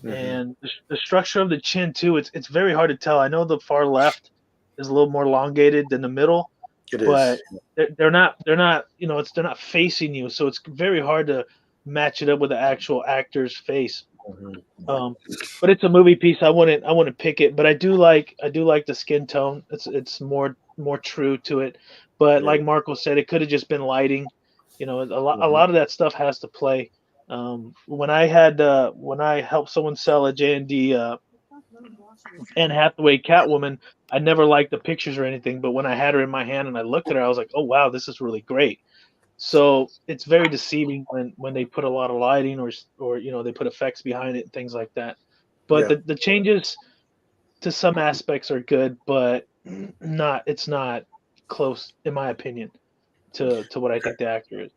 Mm-hmm. And the structure of the chin too, it's very hard to tell. I know the far left is a little more elongated than the middle, but they're not they're not facing you, so it's very hard to match it up with the actual actor's face. Mm-hmm. But it's a movie piece. I wouldn't pick it, but I do like the skin tone. It's more true to it. But like Marco said, it could have just been lighting. A lot of that stuff has to play. When I helped someone sell a J&D Anne Hathaway Catwoman, I never liked the pictures or anything, but when I had her in my hand and I looked at her, I was like, oh wow, this is really great. So it's very deceiving when they put a lot of lighting or they put effects behind it and things like that. But the changes to some aspects are good, but it's not close, in my opinion, to what I think the actor is.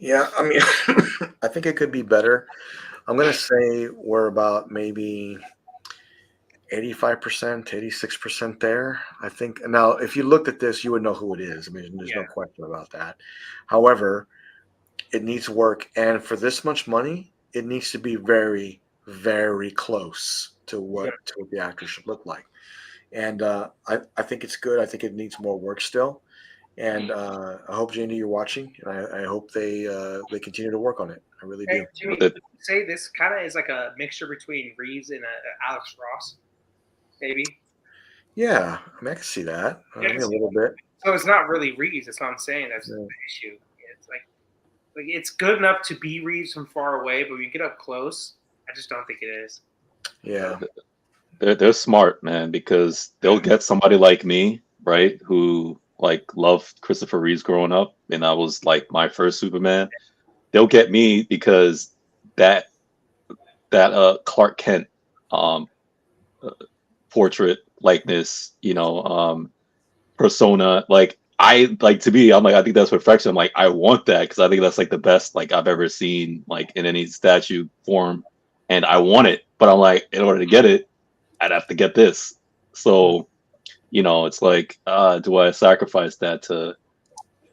Yeah, I mean, I think it could be better. I'm going to say we're about maybe 85%, 86% there. I think now, if you looked at this, you would know who it is. I mean, there's no question about that. However, it needs work, and for this much money, it needs to be very, very close to what the actor should look like. And I think it's good. I think it needs more work still. And I hope, Janie, you're watching, and I hope they continue to work on it. I really do. Jimmy, would you say this kind of is like a mixture between Reeves and Alex Ross, maybe? Yeah, I mean, I can see that. Maybe a little bit. So it's not really Reeves. That's what I'm saying. That's the issue. It's like it's good enough to be Reeves from far away, but when you get up close, I just don't think it is. Yeah. They're smart, man, because they'll get somebody like me, right, who loved Christopher Reeves growing up, and I was like my first Superman. They'll get me because that Clark Kent portrait likeness, persona, to me, I'm like, I think that's perfection. I'm like, I want that because I think that's like the best I've ever seen in any statue form, and I want it. But I'm like, in order to get it, I'd have to get this. So it's like, do I sacrifice that to,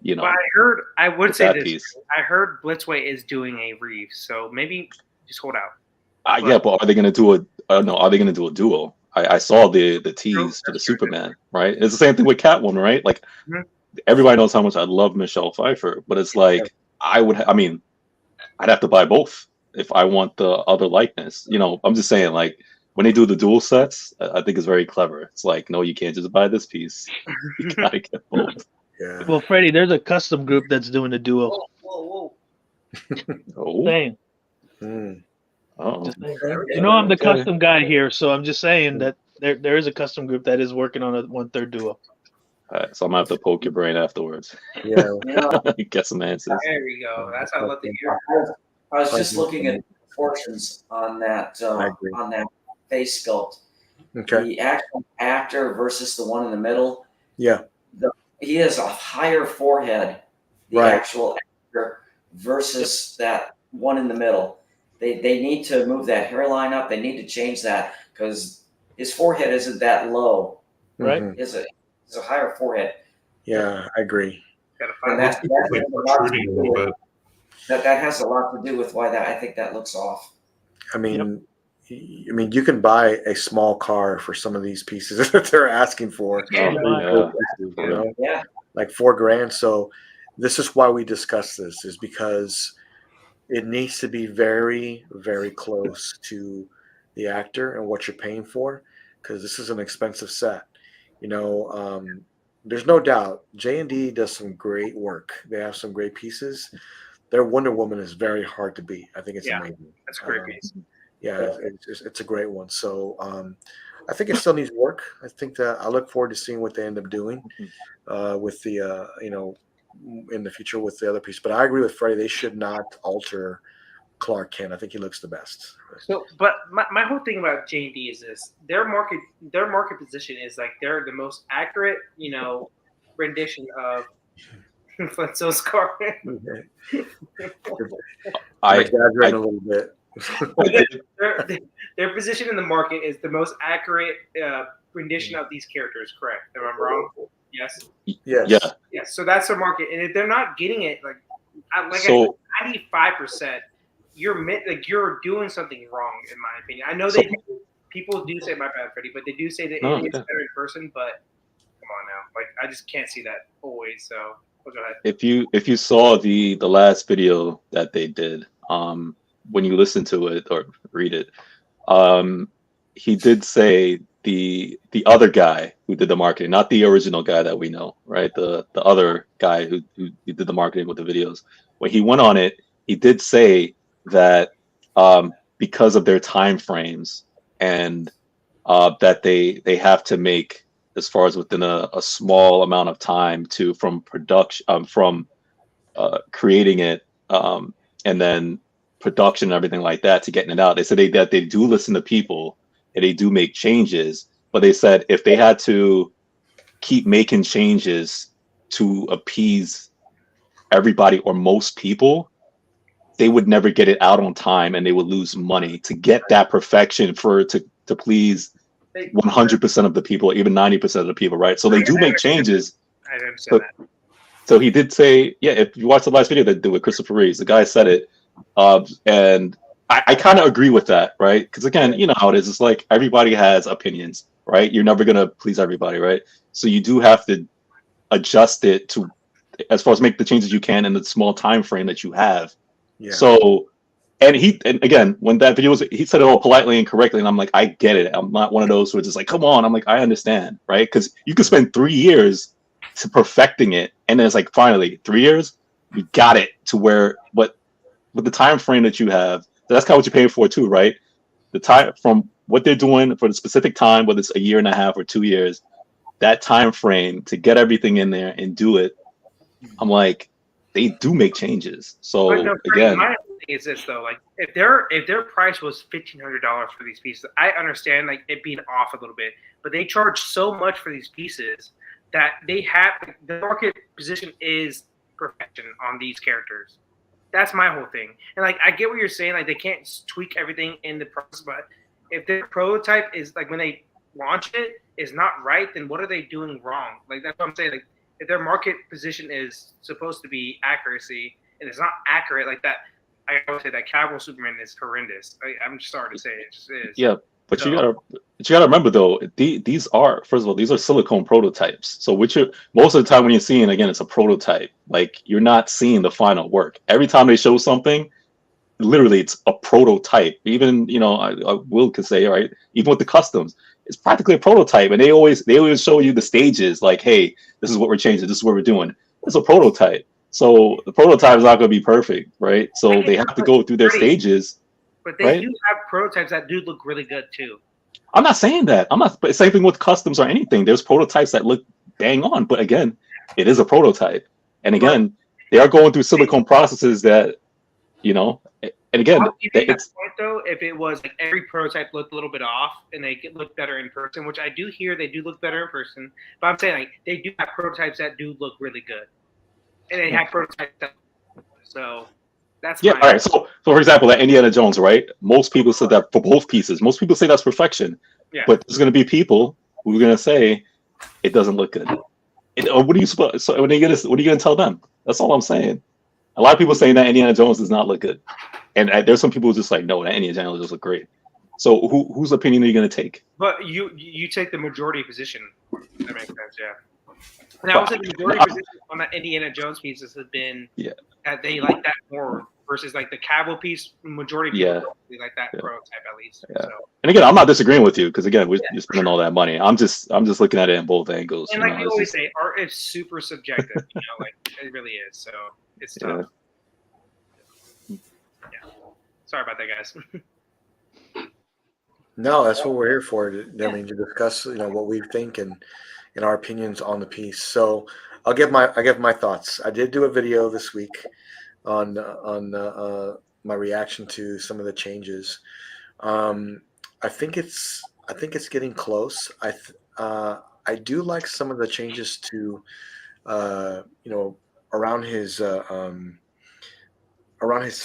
But I would say that this. piece? I heard Blitzway is doing a Reeves, so maybe just hold out. Yeah, but are they going to do no, are they going to do a duo? I saw the tease for the That's true. Superman, right? It's the same thing with Catwoman, right? Like, Mhm. everybody knows how much I love Michelle Pfeiffer, but it's like, I'd have to buy both if I want the other likeness. I'm just saying, like, when they do the dual sets, I think it's very clever. It's like, no, you can't just buy this piece. You gotta get both. Yeah. Well, Freddie, there's a custom group that's doing the duo. Whoa. Oh, Saying. Mm. oh, Just saying. Okay. You know, I'm the Okay. custom guy here, so I'm just saying that there is a custom group that is working on a 1/3 duo. All right, so I'm gonna have to poke your brain afterwards. Yeah. Get some answers. There we go. That's what I love to hear. I was just looking at proportions on that I agree. face sculpt. Okay. The actual actor versus the one in the middle. Yeah. He has a higher forehead. The Right. actual actor versus that one in the middle. They need to move that hairline up. They need to change that because his forehead isn't that low. Right. Mhm. It's a higher forehead. Yeah, I agree. Gotta And find that's Like protruding a little bit. that has a lot to do with why I think that looks off. I mean, you can buy a small car for some of these pieces that they're asking for. Oh, yeah. You know, Yeah. like $4,000. So this is why we discuss this, is because it needs to be very, very close to the actor and what you're paying for, because this is an expensive set. There's no doubt J&D does some great work. They have some great pieces. Their Wonder Woman is very hard to beat. I think it's Yeah. amazing. That's a great piece. Yeah, it's a great one. So I think it still needs work. I think that I look forward to seeing what they end up doing with the in the future with the other piece. But I agree with Freddie. They should not alter Clark Kent. I think he looks the best. So, but my whole thing about J&D is this: their market position is like they're the most accurate, rendition of Flintstone's car. I exaggerating a little bit. Their position in the market is the most accurate rendition of these characters. Correct? Am I wrong? Yes. Yes. Yeah. Yes. So that's their market, and if they're not getting it, like So 95%, you're doing something wrong, in my opinion. I know people do say my bad, Freddie, but they do say that it is better in person. But come on now, like I just can't see that always. So go ahead. if you saw the last video that they did, when you listen to it or read it, he did say the other guy who did the marketing, not the original guy that we know, right? The other guy who did the marketing with the videos. When he went on it, he did say that because of their time frames and that they have to make, as far as within a small amount of time from production, from creating it, and then production and everything like that to getting it out. They said that they do listen to people and they do make changes, but they said if they had to keep making changes to appease everybody or most people, they would never get it out on time and they would lose money to get that perfection to please 100% of the people, even 90% of the people, right? So they do make changes. I understand that. So he did say, yeah, if you watch the last video they did with Christopher Reeves, the guy said it. And I kind of agree with that, right? Because again, you know how it is. It's like everybody has opinions, right? You're never going to please everybody, right? So you do have to adjust it to, as far as make the changes you can in the small time frame that you have. Yeah. So, and again, when that video was, he said it all politely and correctly, and I'm like, I get it. I'm not one of those who are just like, come on. I'm like, I understand, right? Because you could spend 3 years to perfecting it, and then it's like, finally, 3 years, we got it to where, but with the time frame that you have, that's kind of what you're paying for too, right? The time from what they're doing for the specific time, whether it's a year and a half or 2 years, that time frame to get everything in there and do it, I'm like, they do make changes. So But no, again, my thing is this though: like if their price was $1,500 for these pieces, I understand like it being off a little bit, but they charge so much for these pieces that they have the market position is perfection on these characters. That's my whole thing. And like I get what you're saying, like they can't tweak everything in the process, but if their prototype is like when they launch it is not right, then what are they doing wrong? Like that's what I'm saying. Like if their market position is supposed to be accuracy and it's not accurate like that, I always say that Cavill Superman is horrendous. I'm just sorry to say it just is. Yeah, but So- you gotta remember though, these are, first of all, these are silicone prototypes. So most of the time when you're seeing, again, it's a prototype. Like you're not seeing the final work. Every time they show something, literally it's a prototype. Even I Will could say, right, even with the customs, it's practically a prototype, and they always show you the stages. Like, hey, this is what we're changing. This is what we're doing. It's a prototype. So the prototype is not going to be perfect, right? So they have to go through their stages. But they right? do have prototypes that do look really good too. I'm not saying that. I'm not. But same thing with customs or anything. There's prototypes that look bang on, but again, it is a prototype. And again, they are going through silicone processes that, and again, I'll give you that it's point though. If it was like every prototype looked a little bit off and they look better in person, which I do hear they do look better in person, but I'm saying like they do have prototypes that do look really good, and they have prototypes that. So that's yeah. All right. So for example, that Indiana Jones, right? Most people said that for both pieces. Most people say that's perfection. Yeah. But there's going to be people who are going to say it doesn't look good. What are you supposed? So what are you going to tell them? That's all I'm saying. A lot of people saying that Indiana Jones does not look good, and there's some people who just like, no, that Indiana Jones does look great. So whose opinion are you going to take? But you take the majority position. That makes sense, yeah. And I would say the majority position on that Indiana Jones pieces has been that they like that more versus like the Cavill piece. Majority of people really like that prototype at least. Yeah. So. And again, I'm not disagreeing with you because again, you're spending all that money. I'm just looking at it in both angles. And like we always say, art is super subjective. Like it really is. So it's tough. Yeah. Sorry about that, guys. No, that's what we're here for. I mean, to discuss, what we think and our opinions on the piece. So I give my thoughts. I did do a video this week on my reaction to some of the changes. I think it's getting close. I do like some of the changes to around his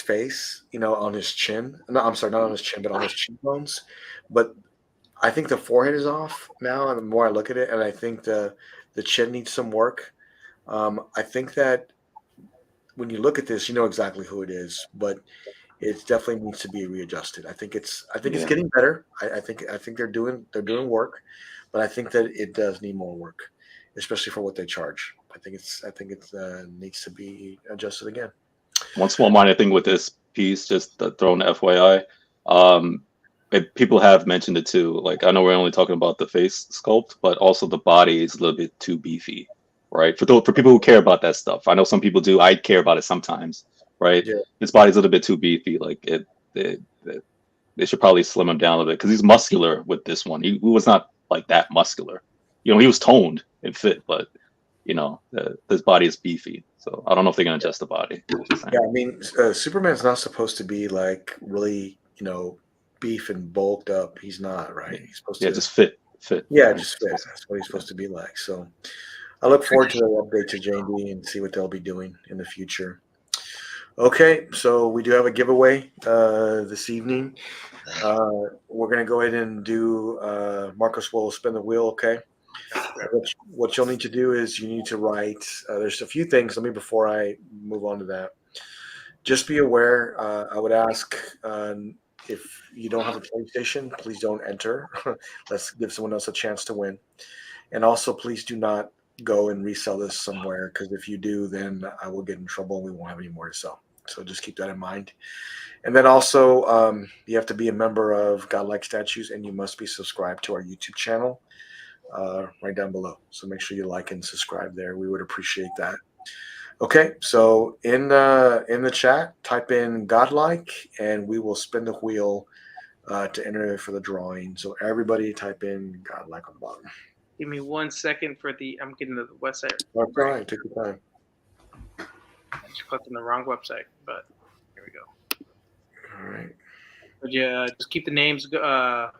face, on his chin. No, I'm sorry, not on his chin, but on his cheekbones. But I think the forehead is off now, and the more I look at it, and I think the chin needs some work. I think that when you look at this, you know exactly who it is, but it definitely needs to be readjusted. I think it's getting better. I think they're doing work, but I think that it does need more work, especially for what they charge. I think it needs to be adjusted again. One small minor thing with this piece, just throwing FYI, people have mentioned it too. Like I know we're only talking about the face sculpt, but also the body is a little bit too beefy, right? For people who care about that stuff, I know some people do. I care about it sometimes, right? Yeah. His body's a little bit too beefy. Like they should probably slim him down a little bit because he's muscular with this one. He was not like that muscular. He was toned and fit, but his body is beefy. So I don't know if they're gonna adjust the body. Yeah, I mean, Superman's not supposed to be like really, beef and bulked up. He's not, right? He's supposed to just fit. Yeah, just fit. That's what he's supposed to be like. So I look forward to the update to J&D and see what they'll be doing in the future. Okay, so we do have a giveaway this evening. We're gonna go ahead and do. Marcos will spin the wheel. Okay. What you'll need to do is you need to write. There's a few things. Let me before I move on to that. Just be aware. I would ask if you don't have a PlayStation, please don't enter. Let's give someone else a chance to win. And also, please do not go and resell this somewhere because if you do, then I will get in trouble and we won't have any more to sell. So just keep that in mind. And then also, you have to be a member of Godlike Statues and you must be subscribed to our YouTube channel. Right down below. So make sure you like and subscribe there. We would appreciate that. Okay, so in the chat, type in Godlike and we will spin the wheel to enter for the drawing. So everybody type in Godlike on the bottom. Give me 1 second I'm getting to the website. All right, take your time. I just clicked on the wrong website, but here we go. All right. But yeah, just keep the names. FBJ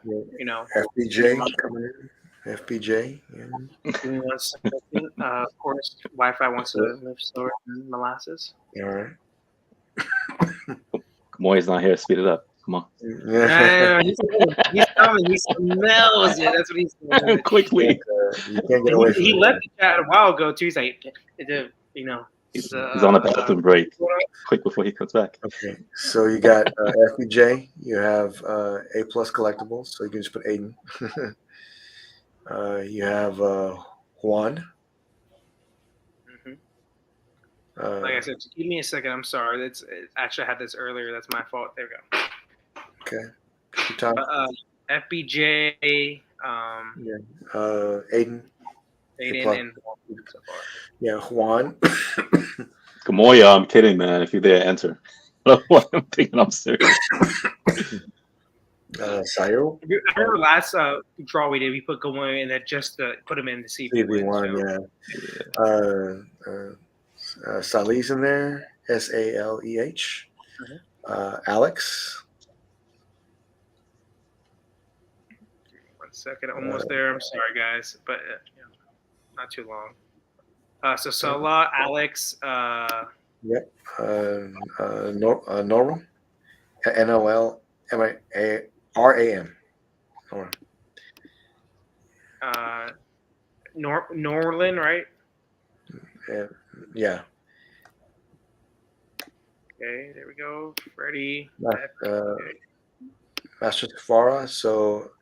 coming in. FPJ. Of course, Wi-Fi wants to move slower than molasses. All right. Moy's not here. Speed it up. Come on. He's coming. He smells it. That's what he's saying. Quickly. You can't get away from He it. left the chat a while ago too. He's like, you know, He's on a bathroom break. Quick before he comes back. Okay, so you got FBJ. You have A+ Collectibles, so you can just put Aiden. You have Juan. Mhm. Uh, Like I said, just give me a second. I'm sorry. Actually, I had this earlier. That's my fault. There we go. okay. Your time. FBJ, Aiden. Aiden, and so far. Yeah, Juan. Gamoya, I'm kidding, man. If you're there, enter. I'm thinking I'm serious. Sayo. I remember last draw we did, we put Gamoya in that just to put him in to see if he wins. CB1, yeah. Salih's in there. SALEH. Alex. 1 second, almost there. I'm sorry, guys, but not too long. So Salah, Alex. Yep. Norm. NOLMARAM. Norlin, right? Yeah. Okay, there we go. Freddie. Master Safara. So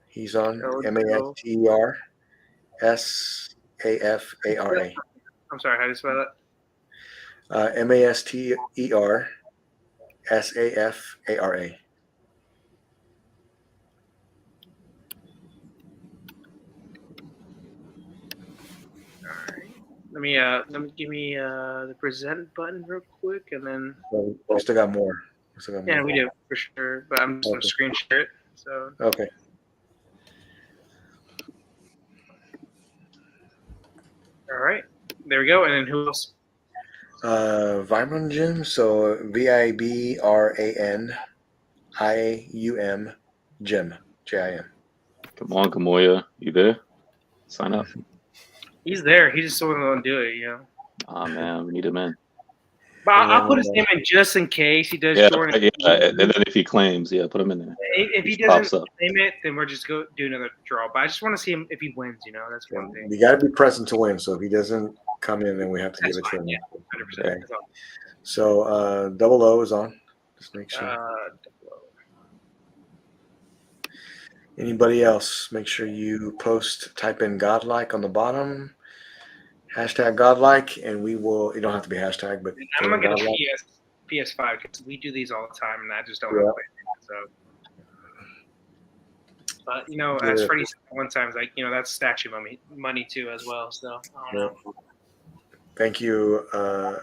he's on MASTER SAFARA. I'm sorry, how do you spell that? MASTER SAFARA. Let me give me the present button real quick, and then We still got more. yeah, we do for sure. But I'm just gonna screen share it. So Okay. all right, there we go. And then who else? Vibram Gym. So VIBRANIUM Gym. JIM. Come on, Gamoya. You there? Sign up. He's there. He just wasn't gonna do it, Ah, man, we need him in. But I'll put his name in just in case he does join. And then if he claims, put him in there. If he doesn't claim it, then we're just go do another draw. But I just want to see him if he wins. That's one thing. You got to be present to win. So if he doesn't come in, then we have to give it to him. Yeah, 100%. Okay. So Double O is on. Just make sure. Anybody else? Make sure you type in Godlike on the bottom. Hashtag Godlike, and we will. You don't have to be hashtag, but I'm gonna get a PS5 because we do these all the time, and I just don't have it. So, but as Freddie said one time, like that's statue money too as well. So I don't know. Thank you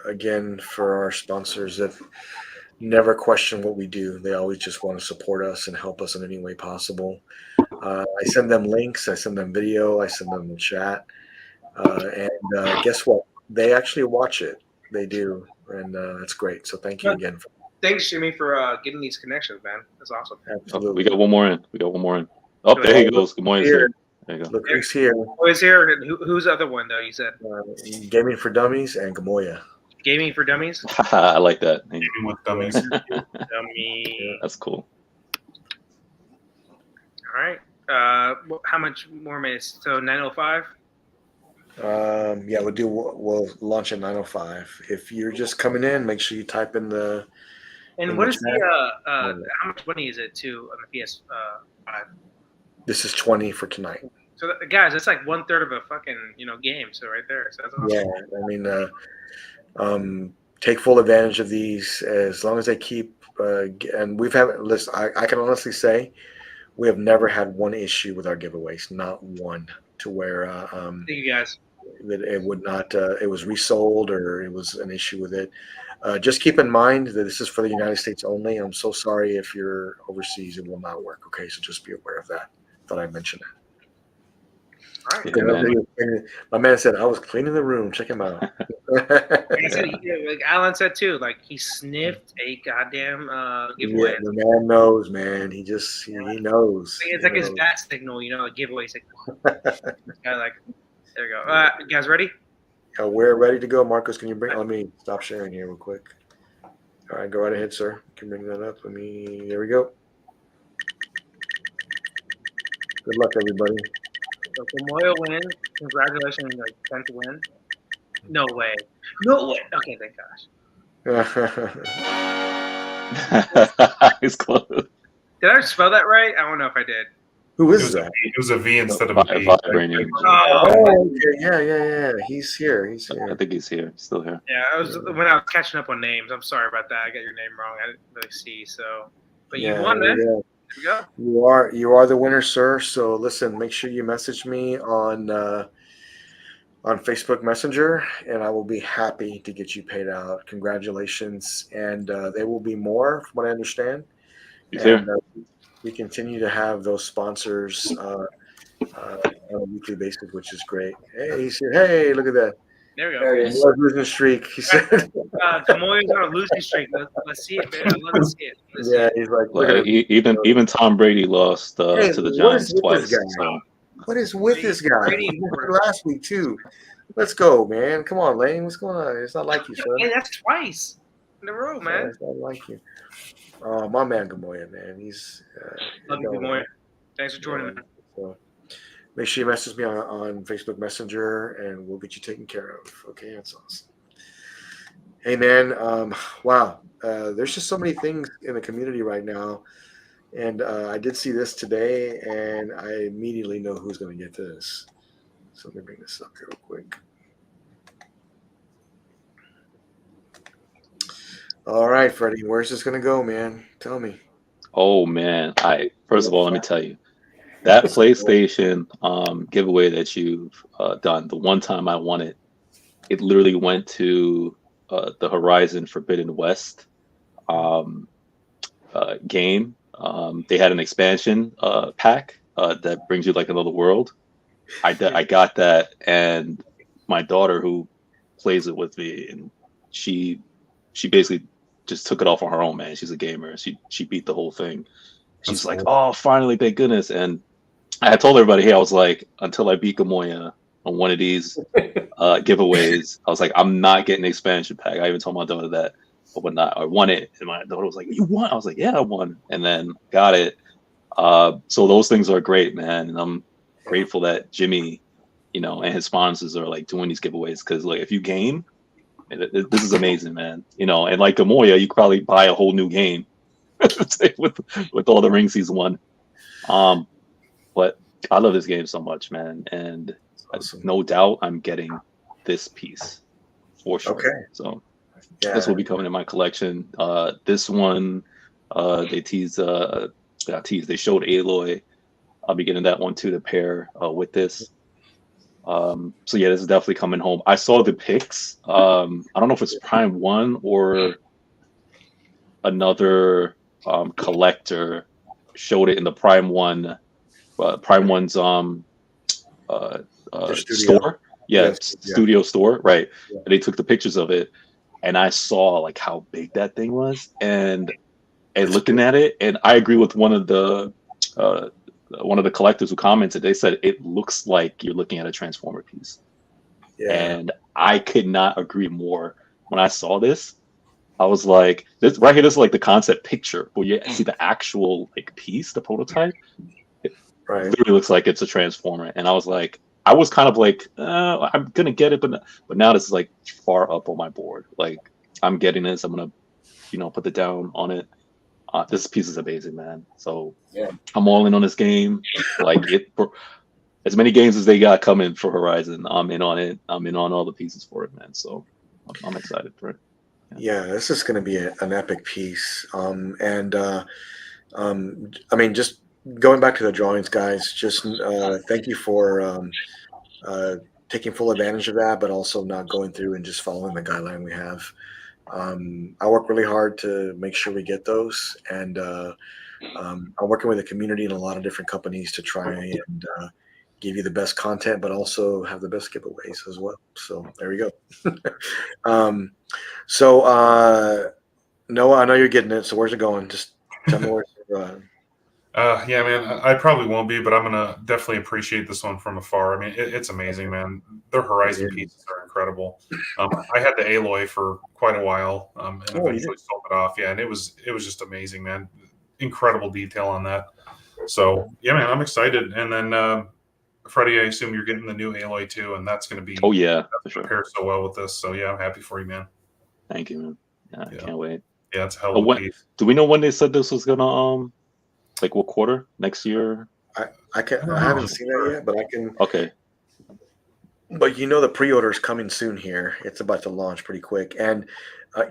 again for our sponsors that never question what we do. They always just want to support us and help us in any way possible. I send them links. I send them video. I send them the chat. And guess what? They actually watch it. They do. And that's great. So thank you again. Thanks, Jimmy, for getting these connections, man. That's awesome. Absolutely. Oh, we got one more in. Oh, there he goes. Good morning, sir. There you go. Look who's here. Who is here? Who's the other one, though, you said? Gaming for Dummies and Gamoya. Gaming for Dummies? I like that. Gaming with Dummies. Dummy. That's cool. All right. How much more minutes? So 9:05? Yeah, we'll launch at 9:05. If you're just coming in, make sure you type in the. And what is the how much money is it too on the PS5? This is 20 for tonight. So guys, that's like 1/3 of a fucking game. So right there. So that's awesome. Yeah, I mean, take full advantage of these as long as they keep. And we've had. Listen, I can honestly say, we have never had one issue with our giveaways. Not one. To where Thank you guys. That it would not it was resold or it was an issue with it. Just keep in mind that this is for the United States only. I'm so sorry if you're overseas, it will not work. Okay, so just be aware of that. Thought I mentioned that. All right. My man said I was cleaning the room. Check him out. Like I said, like Alan said too, like he sniffed a goddamn giveaway. Yeah, the man knows, man. He knows. It's like his bat signal, a giveaway signal. Like, there we go. You guys ready? We're ready to go. Marcos, can you let me stop sharing here real quick. All right, go right ahead, sir. You can bring that up. There we go. Good luck, everybody. So Moya wins. Congratulations on your 10th win. No way. No way. Okay, thank gosh. It's close. Did I spell that right? I don't know if I did. Who It is was that? it was a V instead of a B. Vibranium. Oh, Oh, okay. Yeah. He's here. I think he's here, still here. yeah. I was when I was catching up on names. I'm sorry about that. I got your name wrong. I didn't really see. So, but you won, man. Yeah. There we go. You are the winner, sir. So listen, make sure you message me on Facebook Messenger, and I will be happy to get you paid out. Congratulations, and there will be more, from what I understand. He's And here. we continue to have those sponsors on a weekly basis, which is great. Hey, he's here. Hey, look at that. There we go. There he is. Losing streak. He said. Moya's on a losing streak. Let's see it, man. I'd love to see it. Let's see Yeah, it. he's like, look at Like, him. even Tom Brady lost Hey, to the what is Giants with twice. this guy? So What is with this guy? Brady He won last week too. Let's go, man. Come on, Lane. What's going on? It's not like you, son. Hey, that's twice in a row, man. It's not like you. My man Gamoya, man. He's Love you, Moya. Thanks for joining us. So make sure you message me on Facebook Messenger, and we'll get you taken care of. Okay, that's awesome. Hey, man. Wow. There's just so many things in the community right now, and I did see this today, and I immediately know who's going to get this. So let me bring this up here real quick. All right, Freddie, where's this going to go, man? Tell me. oh man, first of all, let me tell you that PlayStation giveaway that you've done. The one time I won it, it literally went to the Horizon Forbidden West game. They had an expansion pack that brings you like another world. I got that, and my daughter who plays it with me, and she basically just took it off on her own, man. She's a gamer. She beat the whole thing. She's That's like, cool. oh, finally, thank goodness. And I had told everybody, hey, I was like, until I beat Gamoya on one of these giveaways, I was like, I'm not getting the expansion pack. I even told my daughter that, but when I won it, and my daughter was like, you won? I was like, yeah, I won. And then got it. So those things are great, man. And I'm grateful that Jimmy, and his sponsors are like doing these giveaways, because like if you game, this is amazing, man. And like Gamoya, you could probably buy a whole new game with all the rings he's won. But I love this game so much, man, and Awesome. no doubt I'm getting this piece for sure. Okay. So Yeah. this will be coming in my collection. This one, they teased. They showed Aloy. I'll be getting that one too to pair with this. So yeah, this is definitely coming home. I saw the pics. I don't know if it's Prime One or another collector showed it in the Prime One. Prime One's studio. store. Yeah, Yes, yeah. studio store, right. Yeah. And they took the pictures of it, and I saw like how big that thing was, and looking at it, and I agree with one of the collectors who commented. They said it looks like you're looking at a Transformer piece. Yeah. And I could not agree more. When I saw this, I was like, this right here, this is like the concept picture, but you see the actual like piece, the prototype. It Right. literally looks like it's a Transformer. And I was like, I was kind of like, I'm gonna get it, but now this is like far up on my board. Like I'm getting this. I'm gonna, put the down on it. This piece is amazing, man. So Yeah. I'm all in on this game. Like as many games as they got coming for Horizon, I'm in on it. I'm in on all the pieces for it, man. So I'm excited for it. Yeah, this is going to be an epic piece. I mean, just going back to the drawings, guys. Just thank you for taking full advantage of that, but also not going through and just following the guideline we have. I work really hard to make sure we get those, and I'm working with the community and a lot of different companies to try and give you the best content, but also have the best giveaways as well. So there we go. Noah, I know you're getting it. So where's it going? Just tell me where it's going. Yeah, man, I probably won't be, but I'm gonna definitely appreciate this one from afar. I mean, it's amazing, man. Their Horizon pieces are incredible. I had the Aloy for quite a while, and you eventually sold it off. Yeah, and it was just amazing, man. Incredible detail on that. So yeah, man, I'm excited. And then Freddie, I assume you're getting the new Aloy too, and that's going to be Oh yeah, for sure. pair so well with this. So yeah, I'm happy for you, man. Thank you, man. Yeah, I can't wait. Yeah, it's a hell of a piece. Do we know when they said this was gonna like what quarter next year? I haven't seen that yet, but I can. Okay. But the pre-order is coming soon here. It's about to launch pretty quick. And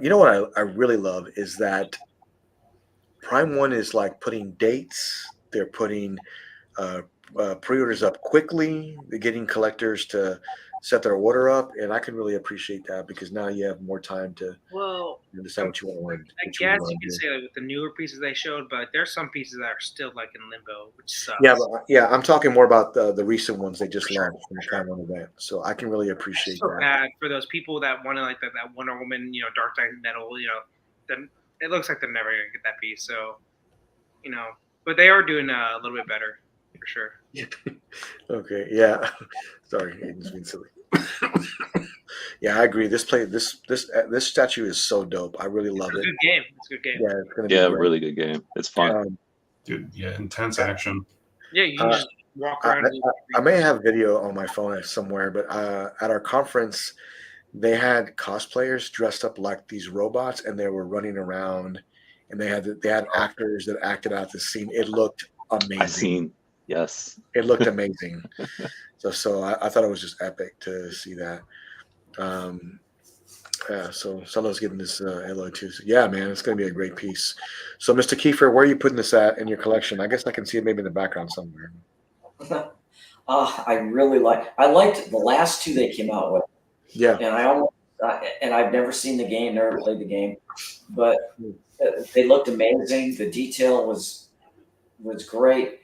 you know what I really love is that Prime One is like putting dates. They're putting pre-orders up quickly. They're getting collectors to set their order up, and I can really appreciate that because now you have more time to decide what you want to. I guess you can say like with the newer pieces they showed, but there's some pieces that are still like in limbo, which sucks. Yeah, I'm talking more about the recent ones they just launched from the Prime One event. So I can really appreciate so that. Bad for those people that want to like that Wonder Woman, Dark Knight Metal, then it looks like they're never gonna get that piece. So, but they are doing a little bit better for sure. Okay, yeah. Sorry, Aiden's being silly. Yeah, I agree. This statue is so dope. I really love it. It's a good game. It's a good game. Yeah, it's gonna be great. Really good game. It's fun. Dude, yeah, intense action. Yeah, you can just walk around. I may have video on my phone somewhere, but at our conference, they had cosplayers dressed up like these robots, and they were running around, and they had actors that acted out the scene. It looked amazing. Yes. It looked amazing. So I thought it was just epic to see that. So Solo's getting this Aloy too. So yeah, man, it's going to be a great piece. So Mr. Kiefer, where are you putting this at in your collection? I guess I can see it maybe in the background somewhere. I liked the last two they came out with. Yeah. And I've never seen the game, never played the game, but they looked amazing. The detail was great.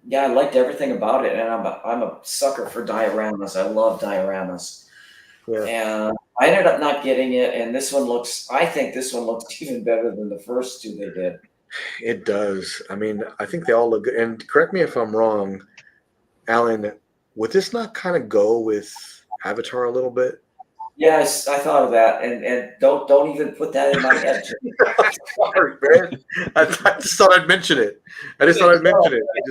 Yeah, I liked everything about it, and I'm a sucker for dioramas. I love dioramas. Yeah. And I ended up not getting it, and I think this one looks even better than the first two they did. It does. I mean, I think they all look good. And correct me if I'm wrong, Alan, would this not kind of go with Avatar a little bit? Yes, I thought of that, and don't even put that in my head. Sorry, man. I just thought I'd mention it.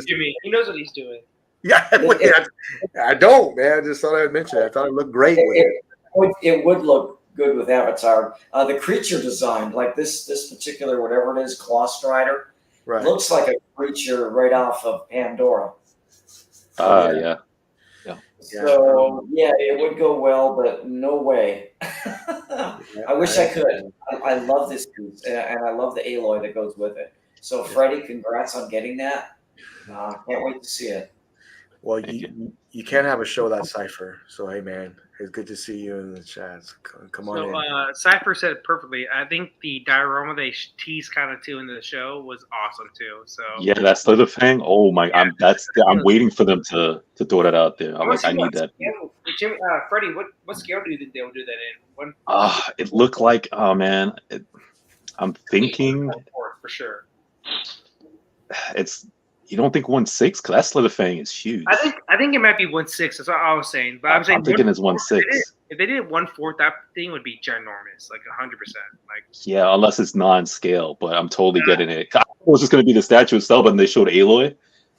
Jimmy, he knows what he's doing. Yeah, I don't, man. I just thought I'd mention it. I thought it looked great with it. It would look good with Avatar. The creature design, like this particular whatever it is, Claw Strider, looks like a creature right off of Pandora. Yeah. So yeah, it would go well, but no way. I wish I could. I love this piece, and I love the Aloy that goes with it. So Freddie, congrats on getting that. Can't wait to see it. Well, you can't have a show without Cypher. So hey, man, it's good to see you in the chat. So come on in. Cypher said it perfectly. I think the diorama they teased kind of too in the show was awesome too. So yeah, that's the thing. Oh my, I'm waiting for them to throw that out there. I'm like, I need that. Jimmy, Freddie, what scale do you think they'll do that in? It looked like, oh man, I'm thinking for sure. You don't think 1/6? Because that Slitherfang is huge. I think it might be 1/6. That's what I was saying. But I'm thinking it's 1/6. If they did 1/4, that thing would be ginormous, like 100%. Like yeah, unless it's non-scale. But I'm totally getting it. I was just gonna be the statue itself, and they showed Aloy,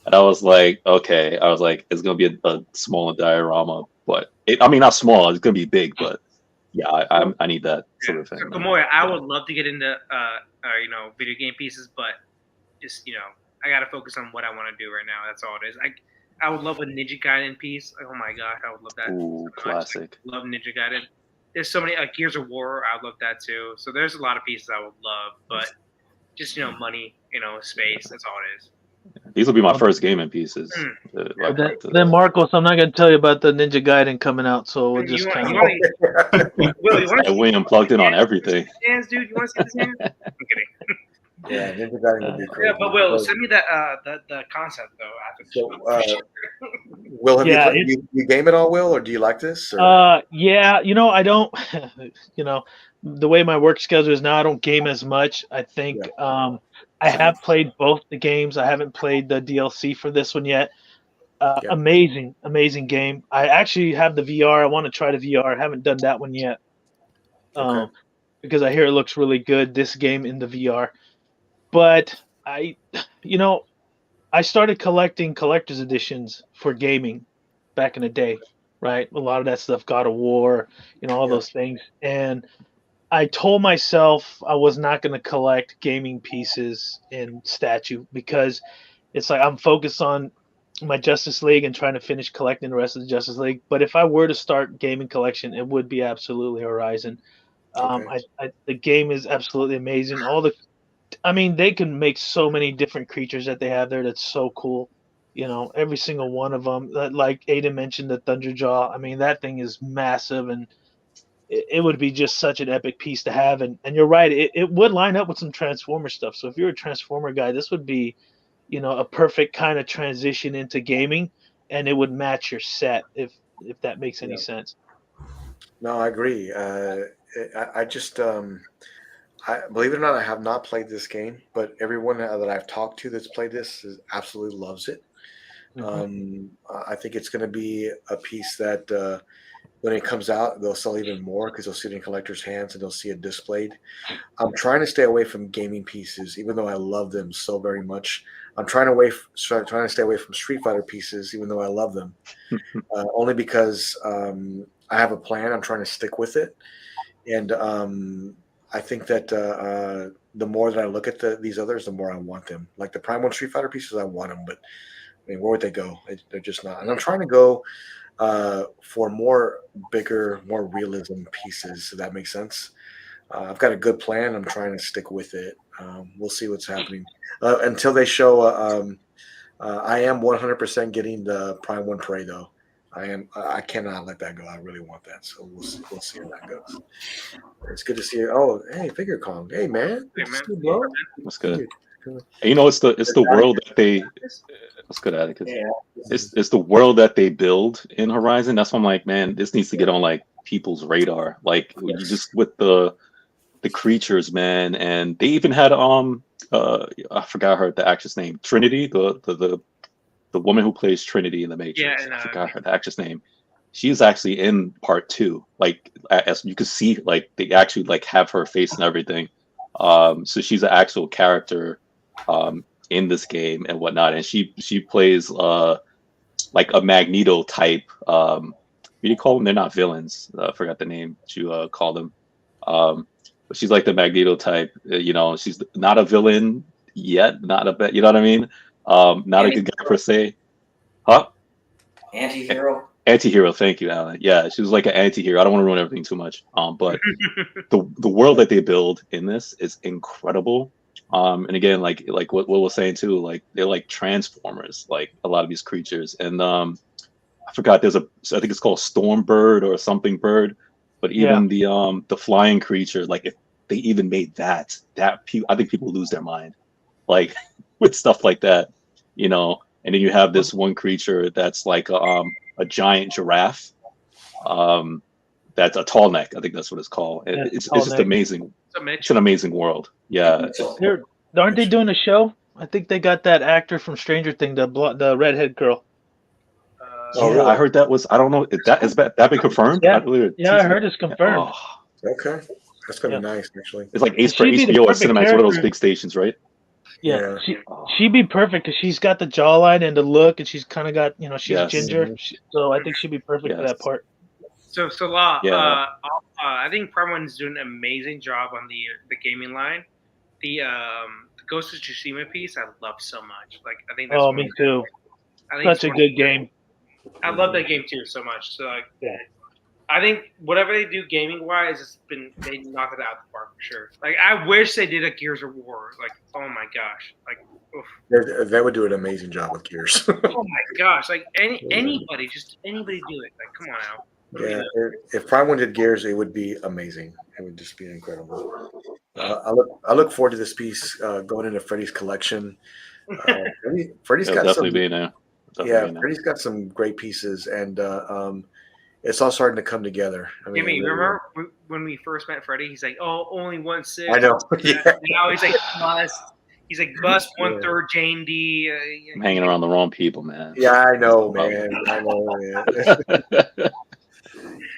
and I was like, okay. I was like, it's gonna be a smaller diorama, but not small. It's gonna be big, but yeah, I need that sort of thing. So Kamoya, I would love to get into video game pieces, but just I gotta focus on what I want to do right now. That's all it is. I would love a Ninja Gaiden piece. Oh my god, I would love that. Ooh, classic. Love Ninja Gaiden. There's so many Gears of War. I would love that too. So there's a lot of pieces I would love, but just money, space. That's all it is. These will be my first gaming pieces. Then Marcos, I'm not gonna tell you about the Ninja Gaiden coming out, so we'll just kind of. William plugged in on everything. Hands, dude. You want to see this hand? I'm kidding. Yeah, Ninja Gaiden would be crazy. Yeah, but Will, send me the concept though after the show. Will, have you game it all, Will, or do you like this? Or? Yeah, I don't. The way my work schedule is now, I don't game as much. I think I have played both the games. I haven't played the DLC for this one yet. Yeah. Amazing game. I actually have the VR. I want to try the VR. I haven't done that one yet. Okay. Because I hear it looks really good, this game in the VR. But I, you know, I started collecting collector's editions for gaming back in the day, right? A lot of that stuff, God of War, all Yeah. those things. And I told myself I was not going to collect gaming pieces in statue because it's like I'm focused on my Justice League and trying to finish collecting the rest of the Justice League. But if I were to start gaming collection, it would be absolutely Horizon. Okay. The game is absolutely amazing. I mean, they can make so many different creatures that they have there. That's so cool. Every single one of them. Like Aiden mentioned, the Thunderjaw. I mean, that thing is massive, and it would be just such an epic piece to have. And you're right, it would line up with some Transformer stuff. So if you're a Transformer guy, this would be, a perfect kind of transition into gaming, and it would match your set if that makes any Yeah. sense. No, I agree. I just I believe it or not, I have not played this game, but everyone that I've talked to that's played this absolutely loves it. I think it's going to be a piece that when it comes out, they'll sell even more because they'll see it in collectors' hands and they'll see it displayed. I'm trying to stay away from gaming pieces, even though I love them so very much. I'm trying to stay away from Street Fighter pieces, even though I love them, only because I have a plan. I'm trying to stick with it, and I think that the more that I look at these others, the more I want them. Like the Prime One Street Fighter pieces, I want them, but I mean, where would they go? They're just not. And I'm trying to go for more bigger, more realism pieces. So that makes sense. I've got a good plan. I'm trying to stick with it. We'll see what's happening until they show. I am 100% getting the Prime One Prey though. I am. I cannot let that go. I really want that. So we'll see. We'll see how that goes. It's good to see you. Oh, hey, Figure Kong. Hey, man. Hey, Good to man. see you, bro. That's good. Good. And it's the world that they. That's good, Atticus. Yeah. It's the world that they build in Horizon. That's why I'm like, man, this needs to get on like people's radar. Like you just with the creatures, man, and they even had I forgot the actress name, Trinity, the woman who plays Trinity in the Matrix. Yeah, and, I forgot the actress name. She is actually in part 2. Like as you can see, like they actually like have her face and everything. So she's an actual character in this game and whatnot, and she plays like a Magneto type. What do you call them? They're not villains. I forgot the name to call them. But she's like the Magneto type. She's not a villain yet. Not a you know what I mean? Not a good guy per se. Huh? Anti-hero. Anti-hero. Thank you, Alan. Yeah, she was like an anti-hero. I don't want to ruin everything too much. But the world that they build in this is incredible. And again, like what Will was saying too, like they're like Transformers, like a lot of these creatures. And I forgot I think it's called Stormbird or something bird. But even the flying creature, like if they even made that I think people lose their mind, like with stuff like that, And then you have this one creature that's like a giant giraffe. That's a tall neck. I think that's what it's called. It's just amazing. It's an amazing world. Yeah. Aren't they doing a show? I think they got that actor from Stranger Things, the redhead girl. Really? I heard that was. I don't know. Is that been confirmed? Yeah, I heard it's confirmed. Oh. Okay. That's going to be nice, actually. It's like HBO or Cinemax, one of those big stations, right? Yeah. She'd be perfect because she's got the jawline and the look, and she's kind of got, she's ginger. So I think she'd be perfect for that part. So I think Prime One's doing an amazing job on the gaming line. The Ghost of Tsushima piece I love so much. Like I think that's me too. Such a good game. I love that game too so much. So I think whatever they do gaming wise, they knocked it out of the park for sure. Like I wish they did a Gears of War. Like oh my gosh, like oof. They would do an amazing job with Gears. Oh my gosh, like anybody do it. Like come on out. Yeah, if Prime One did Gears, it would be amazing. It would just be incredible. I look forward to this piece going into Freddy's collection. Freddy's got some. Freddy's got some great pieces, and it's all starting to come together. I mean, remember when we first met Freddy? He's like, "Oh, only 1/6." I know. Yeah. Now he's like plus. He's like bust 1/3 J&D. I'm hanging around the wrong people, man. Yeah, I know, man. I know, man.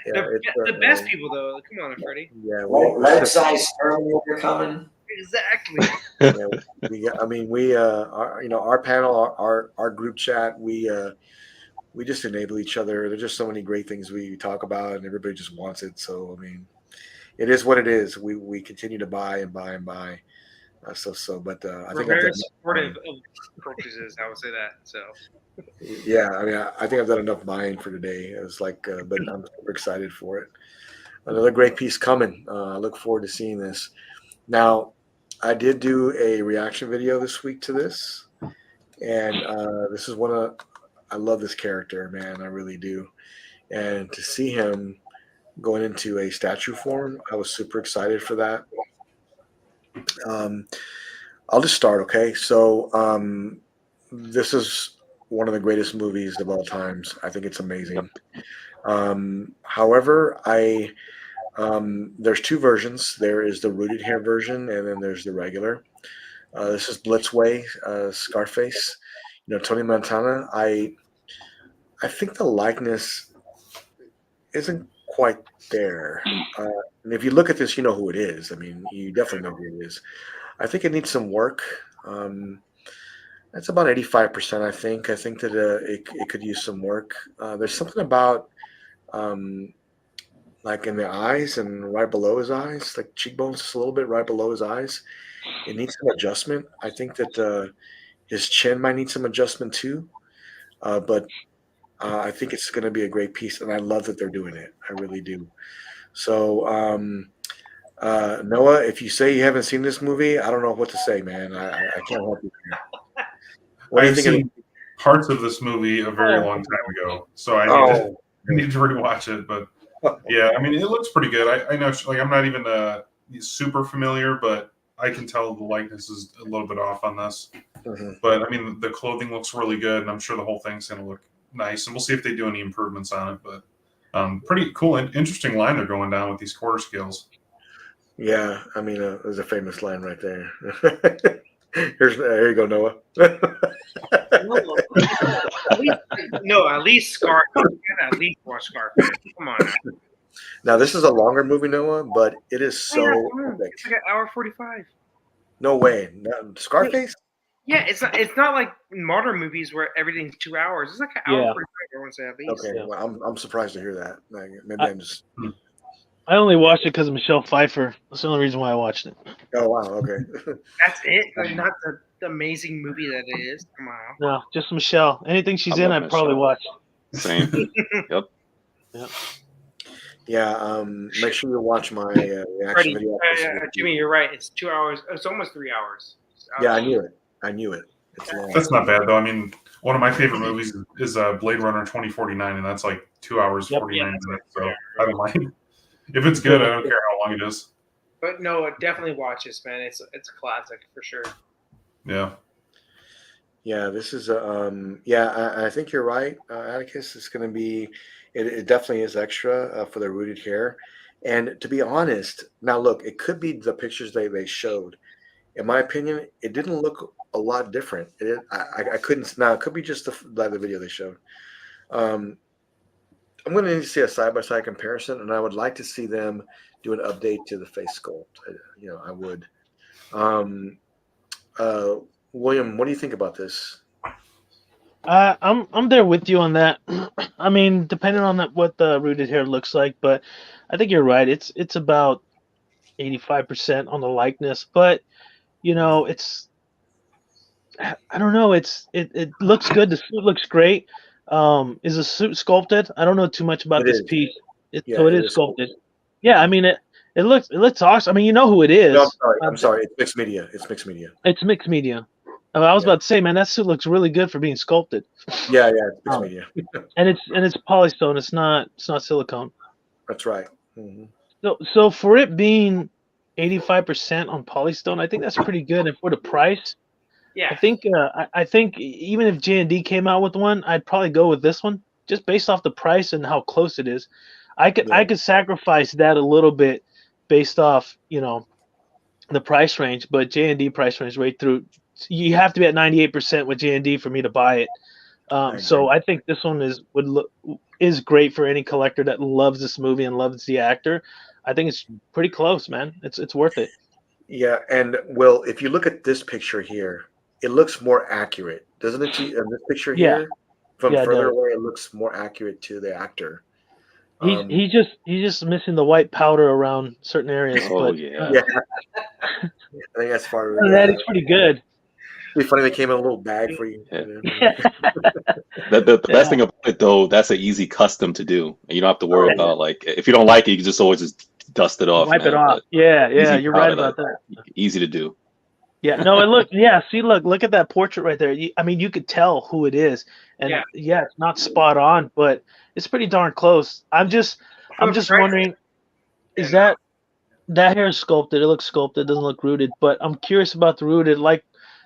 Yeah, The best people, though. Come on, Freddie. Yeah, Life size Terminator coming. Exactly. we our panel, our group chat, we just enable each other. There's just so many great things we talk about, and everybody just wants it. So I mean, it is what it is. We continue to buy and buy and buy. But I We're think very supportive of purchases. I would say that. So. Yeah, I mean, I think I've done enough buying for today. It's like, but I'm super excited for it. Another great piece coming. I look forward to seeing this. Now, I did do a reaction video this week to this, and this is I love this character, man. I really do. And to see him going into a statue form, I was super excited for that. I'll just start, okay? So this is one of the greatest movies of all times. I think it's amazing. However, there's two versions. There is the rooted hair version, and then there's the regular. This is Blitzway, Scarface. Tony Montana. I think the likeness isn't quite there. And if you look at this, you know who it is. I mean, you definitely know who it is. I think it needs some work. That's about 85%, I think. I think that it could use some work. There's something about like in the eyes and right below his eyes, like cheekbones just a little bit right below his eyes. It needs some adjustment. I think that his chin might need some adjustment too. But I think it's going to be a great piece, and I love that they're doing it. I really do. So, Noah, if you say you haven't seen this movie, I don't know what to say, man. I can't help you here. What do you I've think? seen parts of this movie a very long time ago, so I need to rewatch it. But yeah, I mean, it looks pretty good. I know, like, I'm not even super familiar, but I can tell the likeness is a little bit off on this. Mm-hmm. But I mean, the clothing looks really good, and I'm sure the whole thing's going to look nice. And we'll see if they do any improvements on it. But pretty cool and interesting line they're going down with these quarter scales. Yeah, I mean, there's a famous line right there. There you go, Noah. At least Scarface. At least watch Scarface. Come on. Now, this is a longer movie, Noah, but it is so epic. It's like an hour 45. No way. Scarface? Yeah, it's not like modern movies where everything's 2 hours. It's like an hour 45. I want to say at least. Okay, well, I'm surprised to hear that. Maybe I'm just. I only watched it because of Michelle Pfeiffer. That's the only reason why I watched it. Oh wow, okay. That's it. Like, not the amazing movie that it is. Come on. No, just Michelle. Anything she's in, I'd probably watch. Same. Yep. Yeah. Make sure you watch my reaction video. Jimmy, you're right. It's 2 hours. It's almost 3 hours. Yeah, I knew it. It's long. That's not bad though. I mean, one of my favorite movies is Blade Runner 2049, and that's like 2 hours 49 minutes. So I don't mind. If it's good, I don't care how long it is. But no, definitely watch this, man. It's a classic for sure. Yeah. Yeah, this is I think you're right, Atticus. It's going to be, it definitely is extra for the rooted hair. And to be honest, now look, it could be the pictures they showed. In my opinion, it didn't look a lot different. I couldn't. Now it could be just the video they showed. I'm going to need to see a side-by-side comparison, and I would like to see them do an update to the face sculpt. I would. William, what do you think about this? I'm there with you on that. I mean, depending on what the rooted hair looks like, but I think you're right. It's about 85% on the likeness, but it's, I don't know. It looks good. The suit looks great. Is the suit sculpted? I don't know too much about this piece. So it is sculpted. Yeah, I mean it looks awesome. I mean, you know who it is. No, I'm sorry. It's mixed media. It's mixed media. I was about to say, man, that suit looks really good for being sculpted. Yeah, it's mixed media. and it's polystone. It's not silicone. That's right. Mm-hmm. So for it being 85% on polystone, I think that's pretty good. And for the price, yeah, I think even if J&D came out with one, I'd probably go with this one just based off the price and how close it is. I could sacrifice that a little bit based off the price range, but J&D price range right through you have to be at 98% with J&D for me to buy it. So I think this one is great for any collector that loves this movie and loves the actor. I think it's pretty close, man. It's worth it. Yeah, and Will, if you look at this picture here, it looks more accurate, doesn't it? This picture Yeah. here, from Yeah, it further does. away, it looks more accurate to the actor. He's just missing the white powder around certain areas, Oh but yeah. Yeah, I think that's part of that it. is pretty good. It'd be funny they came in a little bag for you. Yeah. You know? The best thing about it though, that's an easy custom to do. And you don't have to worry about like if you don't like it, you can just always just dust it off. Wipe it man. off. But Yeah, easy you're powder, right about that. easy to do. Yeah, no, it look. Yeah, see, look at that portrait right there. I mean, you could tell who it is, and Yeah. it's not spot on, but it's pretty darn close. I'm just wondering, is that hair is sculpted? It looks sculpted, doesn't look rooted. But I'm curious about the rooted, like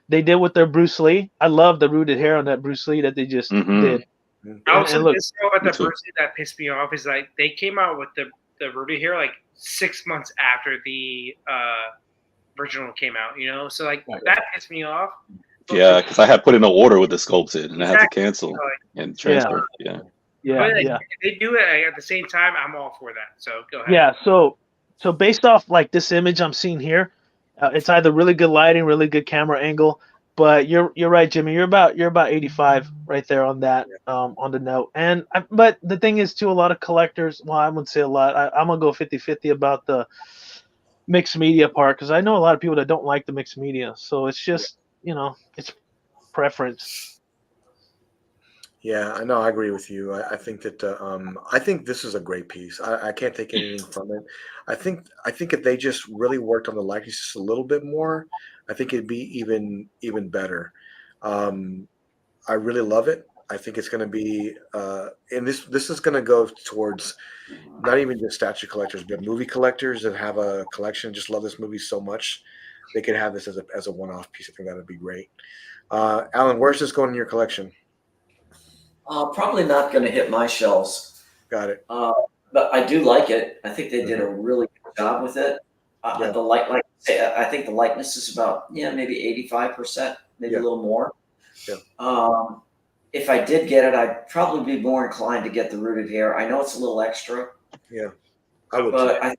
they did with their Bruce Lee. I love the rooted hair on that Bruce Lee that they just did. Also, look, this about me the too. Bruce Lee that pissed me off is like they came out with the rooted hair like 6 months after the original came out. You know, so like that pissed me off. Yeah, because I had put in an order with the sculpted and I had to Exactly. cancel Like, and transfer. Yeah. yeah, but like, yeah. if they do it at the same time, I'm all for that. So go ahead. Yeah, so based off like this image I'm seeing here, it's either really good lighting, really good camera angle. But you're right, Jimmy. You're about 85 right there on that on the note. And but the thing is, too, a lot of collectors. Well, I wouldn't say a lot. I'm gonna go 50-50 about the mixed media part because I know a lot of people that don't like the mixed media. So it's just it's preference. Yeah, I know. I agree with you. I think that I think this is a great piece. I can't take anything from it. I think if they just really worked on the likeness just a little bit more, I think it'd be even better. I really love it. I think it's going to be, and this is going to go towards not even just statue collectors, but movie collectors that have a collection. Just love this movie so much, they could have this as a one-off piece. I think that would be great. Alan, where's this going in your collection? Probably not going to hit my shelves, Got it. but I do like it. I think they did a really good job with it. Yeah. I think the likeness is about maybe 85%, maybe a little more. Yeah. If I did get it, I'd probably be more inclined to get the rooted hair. I know it's a little extra. Yeah, I would. But I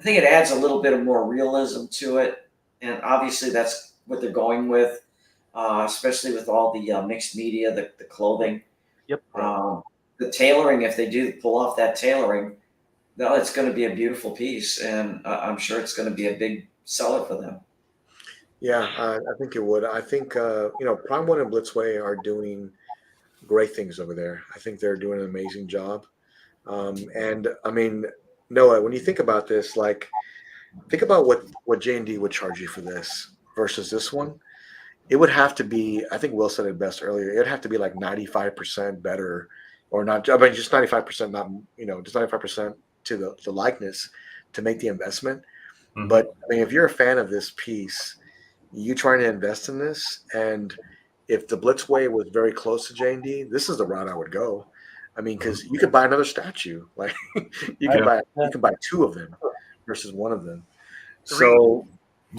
think it adds a little bit of more realism to it, and obviously that's what they're going with, especially with all the mixed media, the clothing. Yep. The tailoring, if they do pull off that tailoring, no, it's going to be a beautiful piece, and I'm sure it's going to be a big seller for them. Yeah, I think it would. I think Prime One and Blitzway are doing great things over there. I think they're doing an amazing job. And I mean, Noah, when you think about this, like, think about what J&D would charge you for this versus this one. It would have to be, I think Will said it best earlier, it'd have to be like 95% better, or not, I mean, just 95%, not, just 95% to the likeness to make the investment. Mm-hmm. But I mean, if you're a fan of this piece, you trying to invest in this, and if the Blitzway was very close to J&D, this is the route I would go. I mean, because you could buy another statue, like you can buy two of them versus one of them. So,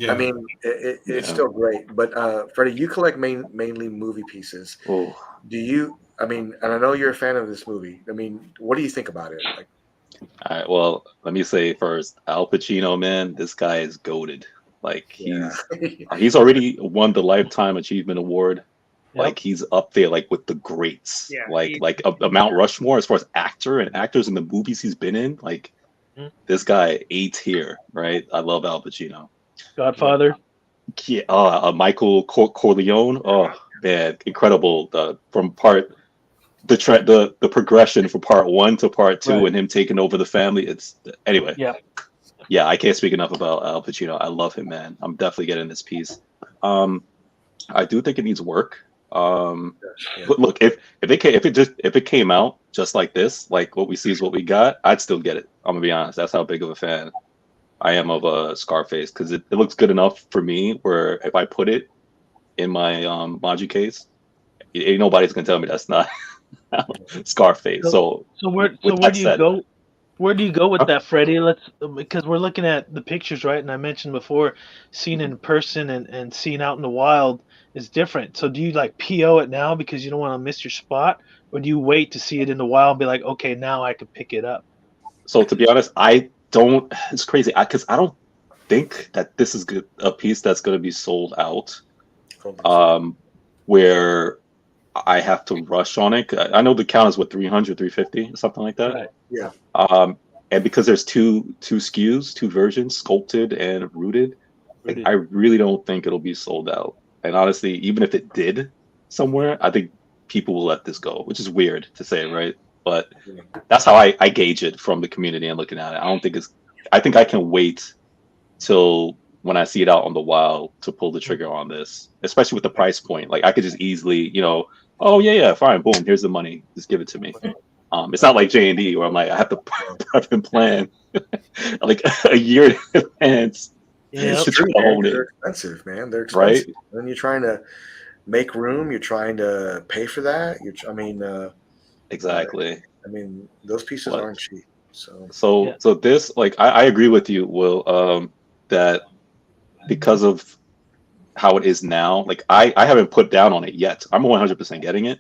I mean, it's still great. But Freddie, you collect mainly movie pieces. Oh. Do you? I mean, and I know you're a fan of this movie. I mean, what do you think about it? Like, all right. Well, let me say first, Al Pacino, man, this guy is goated. Like he's already won the Lifetime Achievement Award. Yep. Like he's up there, like with the greats. Yeah, like a Mount Rushmore as far as actors in the movies he's been in. Like this guy A tier, right? I love Al Pacino. Godfather. Yeah. Michael Corleone. Oh man, incredible. From the progression from part 1 to part 2 and him taking over the family. It's anyway. Yeah, I can't speak enough about Al Pacino. I love him, man. I'm definitely getting this piece. I do think it needs work. Look, if it came out just like this, like what we see is what we got, I'd still get it. I'm gonna be honest. That's how big of a fan I am of a Scarface, because it looks good enough for me. Where if I put it in my Magi case, ain't nobody's gonna tell me that's not Scarface. So where do you go? Where do you go with that, Freddie? Because we're looking at the pictures, right? And I mentioned before, seen in person and seen out in the wild. is different. So do you like PO it now because you don't want to miss your spot, or do you wait to see it in the wild and be like, okay, now I can pick it up? So to be honest, I don't. It's crazy because I don't think that this is a piece that's going to be sold out. Where I have to rush on it. I know the count is what 300, 350, something like that. Right. Yeah. And because there's two SKUs, two versions, sculpted and rooted, like, Rooted. I really don't think it'll be sold out. And honestly, even if it did somewhere, I think people will let this go, which is weird to say, right? But that's how I gauge it from the community and looking at it. I don't think it's. I think I can wait till when I see it out on the wild to pull the trigger on this, especially with the price point. Like I could just easily, oh yeah, fine, boom, here's the money, just give it to me. It's not like J&D where I'm like I have to prep and plan like a year in advance. Yeah, It's true, man. They're expensive, man. They're expensive. Right? When you're trying to make room, you're trying to pay for that. Exactly. Those pieces aren't cheap. So this, like, I agree with you, Will, that because of how it is now, like I haven't put down on it yet. I'm 100% getting it,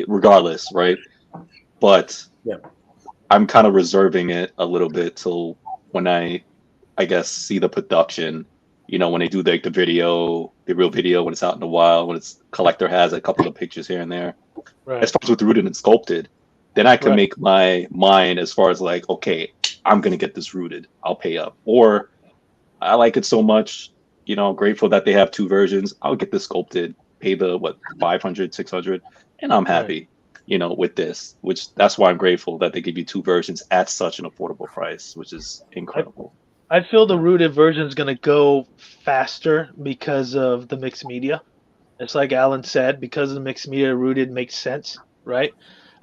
regardless, right? But I'm kind of reserving it a little bit till when I guess see the production. When they do the real video, when it's out in the wild, when it's collector has a couple of pictures here and there. Right. As far as with rooted and sculpted, then I can make my mind as far as like, okay, I'm gonna get this rooted. I'll pay up, or I like it so much, I'm grateful that they have two versions. I'll get the sculpted, pay the 500, 600, and I'm happy, with this. Which that's why I'm grateful that they give you two versions at such an affordable price, which is incredible. I feel the rooted version is going to go faster because of the mixed media. It's like Alan said, because of the mixed media, rooted makes sense, right?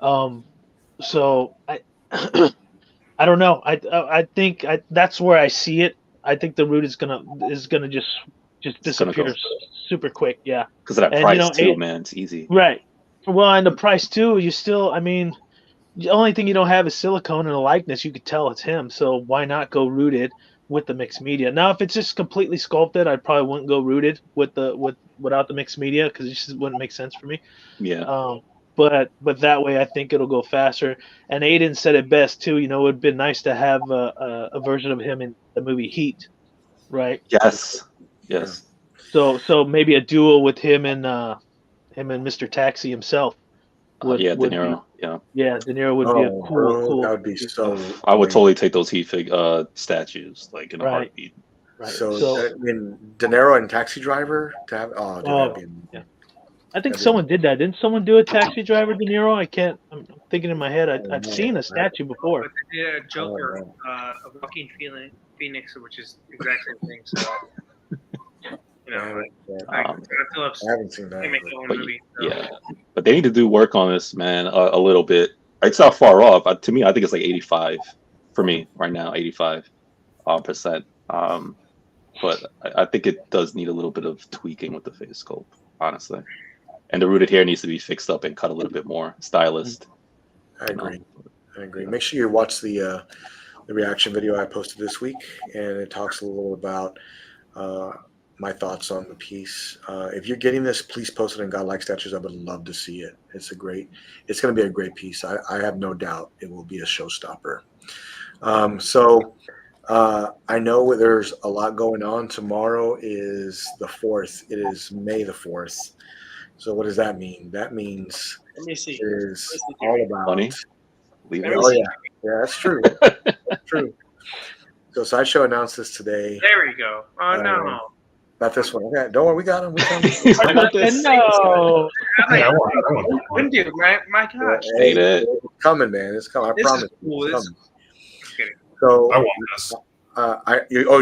So I I don't know. I think that's where I see it. I think the root is gonna just disappear super quick. Yeah, because of that price too, man. It's easy. Right. Well, and the price too. You still, the only thing you don't have is silicone and a likeness. You could tell it's him. So why not go rooted with the mixed media? Now, if it's just completely sculpted, I probably wouldn't go rooted without the mixed media because it just wouldn't make sense for me. Yeah. But that way, I think it'll go faster. And Aiden said it best too. It would have been nice to have a version of him in the movie Heat, right? Yes. So maybe a duel with him and Mr. Taxi himself. De Niro. Yeah, De Niro would be a cool. That would be so. I would totally take those Heat statues like in a heartbeat. Right. So De Niro and Taxi Driver to have. Yeah. I think someone did that. Didn't someone do a Taxi Driver De Niro? I'm thinking in my head. I've seen a statue before. Yeah, Joker, Joaquin Phoenix, which is the exact same thing. So, I haven't seen that. Yeah, but they need to do work on this, man, a little bit. It's not far off. To me, I think it's like 85 for me right now, 85%. But I think it does need a little bit of tweaking with the face sculpt, honestly. And the rooted hair needs to be fixed up and cut a little bit more. Stylist. I agree. Make sure you watch the reaction video I posted this week, and it talks a little about my thoughts on the piece. If you're getting this, please post it in Godlike Statues. I would love to see it. It's going to be a great piece. I have no doubt it will be a showstopper. I know there's a lot going on. Tomorrow is the 4th. It is May the 4th. So what does that mean? That means it is all about money. Yeah, that's true. That's true. So Sideshow announced this today. There we go. Oh no. Not this one. Okay, don't worry, we got him. No. Dude, my gosh. It's coming, man. It's coming. I promise. Cool. It's coming. So I want this.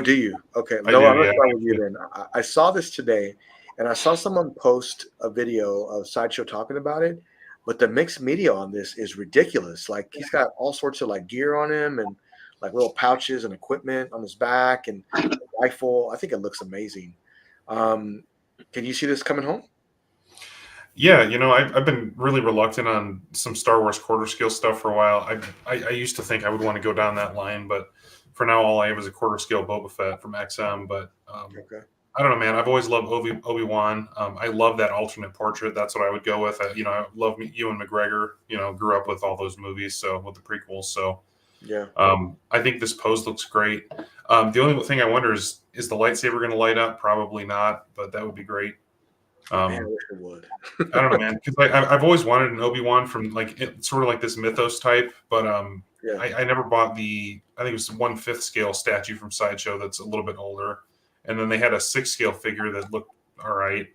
Do you? Okay. Let's start with you then. I saw this today, and I saw someone post a video of Sideshow talking about it, but the mixed media on this is ridiculous. Like he's got all sorts of like gear on him and like little pouches and equipment on his back and a rifle. I think it looks amazing. Can you see this coming home? Yeah, I've been really reluctant on some Star Wars quarter scale stuff for a while. I used to think I would want to go down that line, but for now, all I have is a quarter scale Boba Fett from XM. But I don't know, man. I've always loved Obi-Wan. I love that alternate portrait. That's what I would go with. I love Ewan McGregor. Grew up with all those movies, so with the prequels. So Yeah. I think this pose looks great. The only thing I wonder is the lightsaber going to light up? Probably not, but that would be great. Man, I wish it would. I don't know, man, because I've always wanted an Obi-Wan from sort of like this mythos type, but Yeah. I never bought I think it was the 1/5 scale statue from Sideshow that's a little bit older, and then they had a 6 scale figure that looked all right.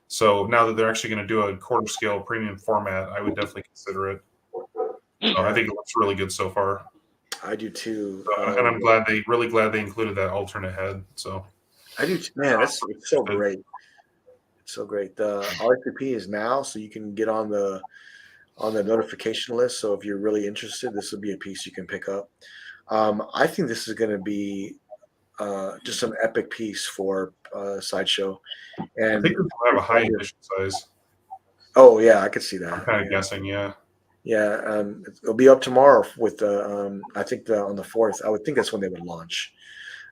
So now that they're actually going to do a quarter scale premium format, I would definitely consider it. So I think it looks really good so far. I do too. And I'm really glad they included that alternate head. So I do, man. It's so great. It's so great. The RSVP is now, so you can get on the notification list. So if you're really interested, this will be a piece you can pick up. I think this is going to be just an epic piece for Sideshow. And I think we'll have a high edition size. Oh yeah, I could see that. I'm kind of guessing, yeah. Yeah, it'll be up tomorrow with the I think on the 4th. I would think that's when they would launch.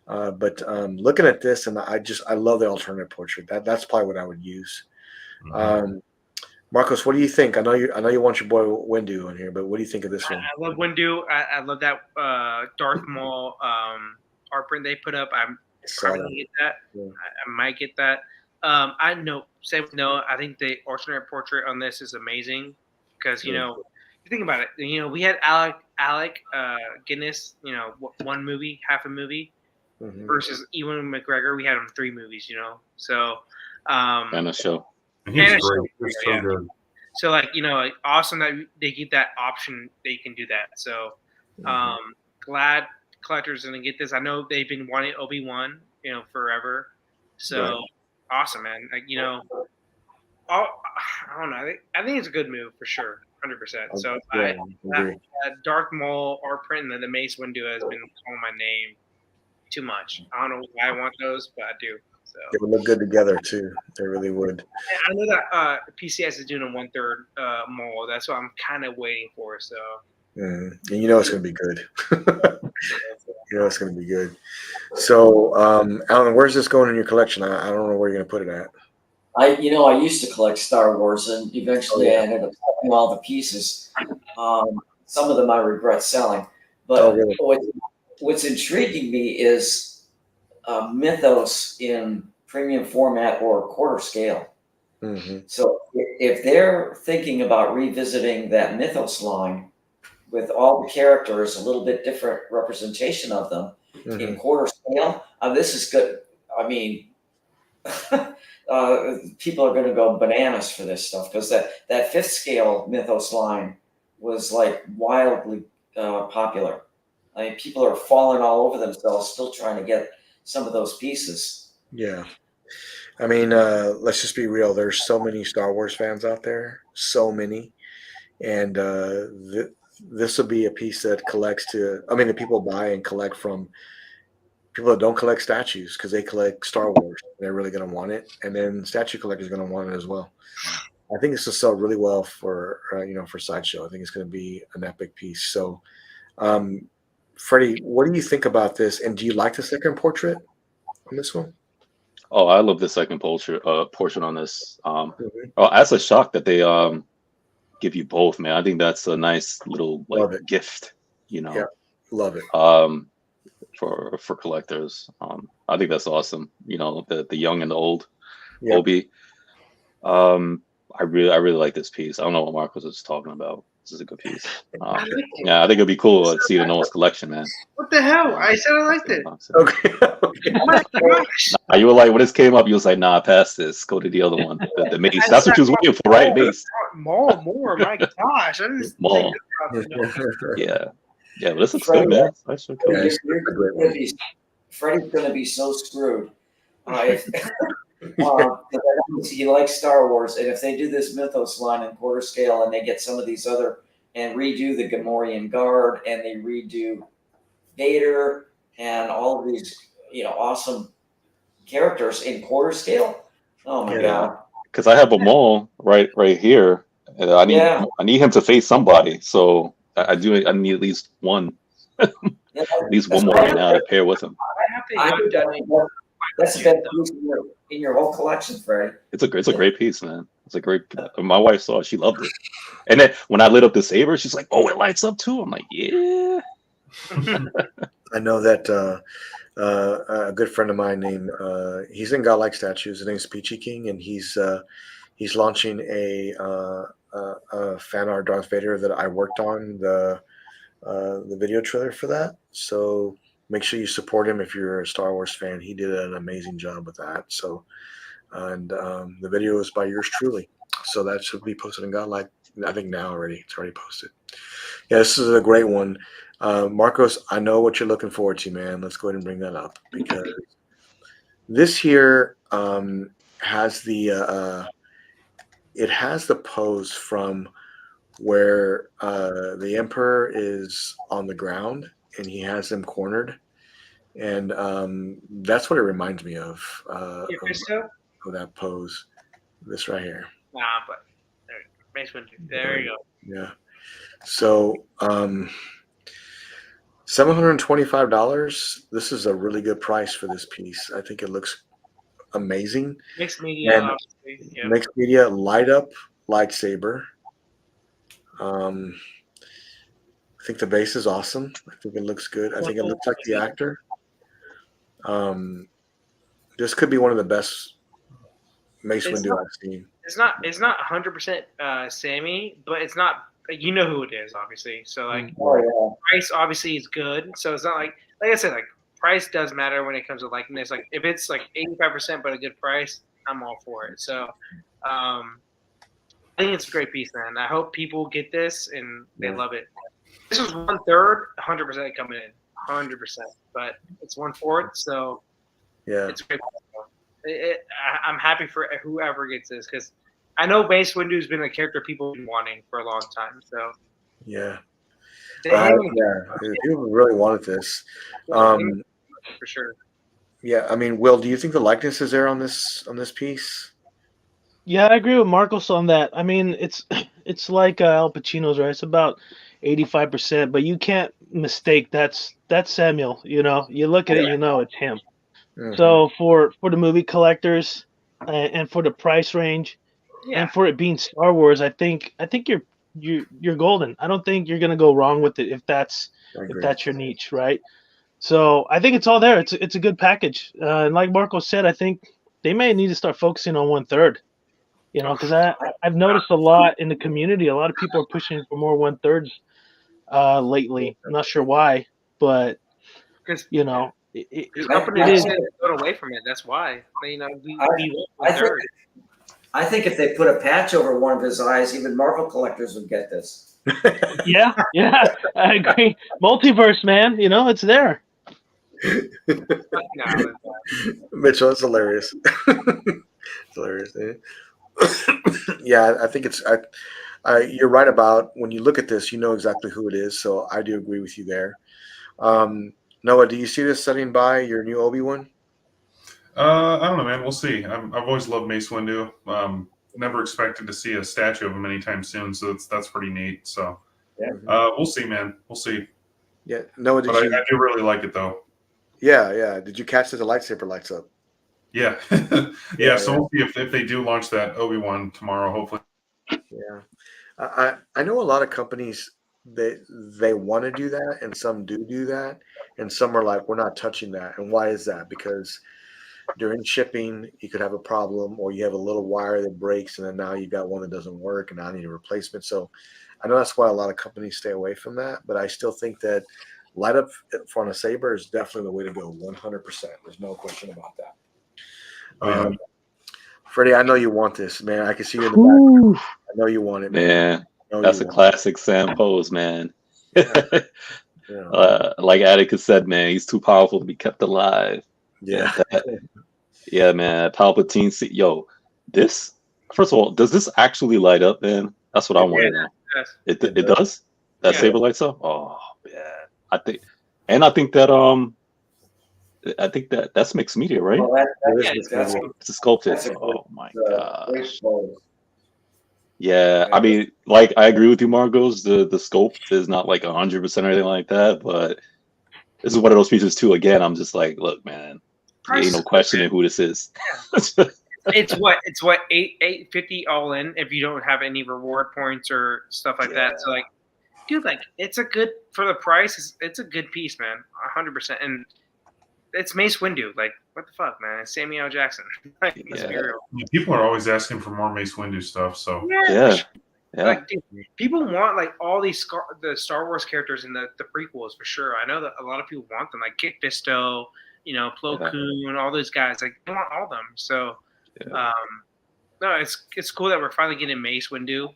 But looking at this, and I love the alternate portrait. That's probably what I would use. Mm-hmm. Marcos, what do you think? I know you want your boy Windu on here, but what do you think of this one? I love Windu. I love that Darth Maul art print they put up. I'm probably gonna get that. Yeah. I might get that. I know. Same with Noah. I think the alternate portrait on this is amazing because you think about it. We had Alec Guinness. One movie, half a movie. Mm-hmm. Versus Ewan McGregor, we had him 3 movies, so And a show. He's great. He's so good. So awesome that they give that option that you can do that. So glad collectors gonna get this. I know they've been wanting Obi-Wan, forever. So awesome, man. I don't know. I think it's a good move for sure, 100%. So that Darth Maul art print and the Mace Windu has been calling my name too much. I don't know why I want those, but I do. So they would look good together too. They really would. I know that PCS is doing a 1/3 mold. That's what I'm kind of waiting for. So and it's going to be good. It's going to be good. So Alan, where's this going in your collection? I don't know where you're going to put it at. I used to collect Star Wars, and eventually I ended up selling all the pieces. Some of them I regret selling, but really? What's intriguing me is mythos in premium format or quarter scale. Mm-hmm. So if they're thinking about revisiting that mythos line with all the characters, a little bit different representation of them in quarter scale, this is good. I mean, people are going to go bananas for this stuff because that 5th scale mythos line was like wildly popular. I mean, people are falling all over themselves, still trying to get some of those pieces. Yeah. I mean, let's just be real. There's so many Star Wars fans out there, so many. And this will be a piece that that people buy and collect from people that don't collect statues because they collect Star Wars. They're really going to want it. And then statue collectors are going to want it as well. I think this will sell really well for Sideshow. I think it's going to be an epic piece. So, Freddie, what do you think about this? And do you like the second portrait on this one? Oh, I love the second portrait on this. That's a shock that they give you both, man. I think that's a nice little gift, Yeah, love it. For collectors. I think that's awesome. The young and the old Obi. I really like this piece. I don't know what Marcos was talking about. This is a good piece. I think it'd be cool to see the Noah's collection, man. What the hell? I said I liked it. Okay. Oh my gosh. You were like, when this came up, you was like, nah, pass this. Go to the other one. The Mace. That's what you was waiting for, right? Mace. More. My gosh. I didn't Maul. Yeah, but this looks good, man. Freddie's going to be so screwed. He likes Star Wars, and if they do this mythos line in quarter scale and they get some of these other and redo the Gamorrean Guard and they redo Vader and all of these awesome characters in quarter scale, oh my god! Because I have a Maul right here, and I need him to face somebody. So I need at least one, at least one more right now to pair with him. I have to go That's the best piece in your whole collection, Freddie. It's a great piece, man. It's a great. My wife saw it, she loved it. And then when I lit up the saber, she's like, "Oh, it lights up too." I'm like, "Yeah." I know that a good friend of mine named he's in Godlike Statues. His name's Peachy King, and he's launching a fan art Darth Vader that I worked on the video trailer for that. So make sure you support him if you're a Star Wars fan. He did an amazing job with that. So and the video is by yours truly. So that should be posted in Godlike. I think now already. It's already posted. Yeah, this is a great one. Marcos, I know what you're looking forward to, man. Let's go ahead and bring that up because this here has the it has the pose from where the Emperor is on the ground and he has them cornered, and that's what it reminds me of that pose. This right here. Nah, but there you go. Yeah. So $725. This is a really good price for this piece. I think it looks amazing. Mixed media, and obviously. Yep. Mixed media light up lightsaber. I think the base is awesome. I think it looks good. I think it looks like the actor. This could be one of the best Mace Windu I've seen. It's not 100% Sammy, but it's not. You know who it is, obviously. So like, price obviously is good. So it's not like I said, like price does matter when it comes to likeness. Like if it's like 85% but a good price, I'm all for it. So I think it's a great piece, man. I hope people get this and they love it. This was 1/3, 100% coming in, 100%. But it's 1/4, so yeah, it's great. I'm happy for whoever gets this because I know Mace Windu's been a character people have been wanting for a long time. So yeah, people really wanted this, for sure. Yeah, I mean, Will, do you think the likeness is there on this piece? Yeah, I agree with Marcos on that. I mean, it's like Al Pacino's, right? It's about 85%, but you can't mistake that's Samuel. You know, you look at it, you know it's him. Mm-hmm. So for the movie collectors and for the price range, and for it being Star Wars, I think you're golden. I don't think you're gonna go wrong with it if that's your niche, right? So I think it's all there. It's a good package, and like Marcos said, I think they may need to start focusing on 1/3. You know, because I've noticed a lot in the community. A lot of people are pushing for more 1/3 lately. I'm not sure why, but you know, it is going away from it. That's why. You know, I think if they put a patch over one of his eyes, even Marvel collectors would get this. yeah, I agree. Multiverse, man. You know, it's there. Mitchell, that's hilarious. It's hilarious. Yeah, I think it's. You're right about when you look at this, you know exactly who it is. So I do agree with you there. Noah, do you see this setting by your new Obi-Wan? I don't know, man. We'll see. I've always loved Mace Windu. Never expected to see a statue of him anytime soon, so that's pretty neat. So we'll see, man. We'll see. Yeah, Noah, I do really like it though. Yeah. Did you catch that the lightsaber lights up? Yeah, So we'll see if they do launch that Obi-Wan tomorrow. Hopefully. Yeah, I know a lot of companies they want to do that, and some do that, and some are like, we're not touching that. And why is that? Because during shipping, you could have a problem, or you have a little wire that breaks, and then now you got one that doesn't work, and now I need a replacement. So I know that's why a lot of companies stay away from that. But I still think that light up on a saber is definitely the way to go. 100%. There's no question about that. Freddie, I know you want this, man. I can see you in the background. I know you want it, man. That's a classic Sam pose, man. Yeah. Like Atticus said, man, he's too powerful to be kept alive. Yeah. Yeah, man. Palpatine, yo, this, first of all, does this actually light up, man? That's what I want to know. It does? That saber lights up? Oh, man. I think that's mixed media, right? Well, it's a sculpted. Oh my gosh. Yeah, I mean, like I agree with you, Margos. The sculpt is not like 100% or anything like that, but this is one of those pieces too. Again, I'm just like, look, man, Ain't no questioning who this is. It's what $850 all in if you don't have any reward points or stuff like that. So like, dude, like it's a good for the price. It's a good piece, man. 100%. And it's Mace Windu. Like, what the fuck, man? It's Samuel L. Jackson. Like, let's be real. People are always asking for more Mace Windu stuff. So Yeah. Like, dude, people want like all these the Star Wars characters in the prequels for sure. I know that a lot of people want them, like Kit Fisto, Plo Koon, all those guys. Like, they want all of them. So, no, it's cool that we're finally getting Mace Windu.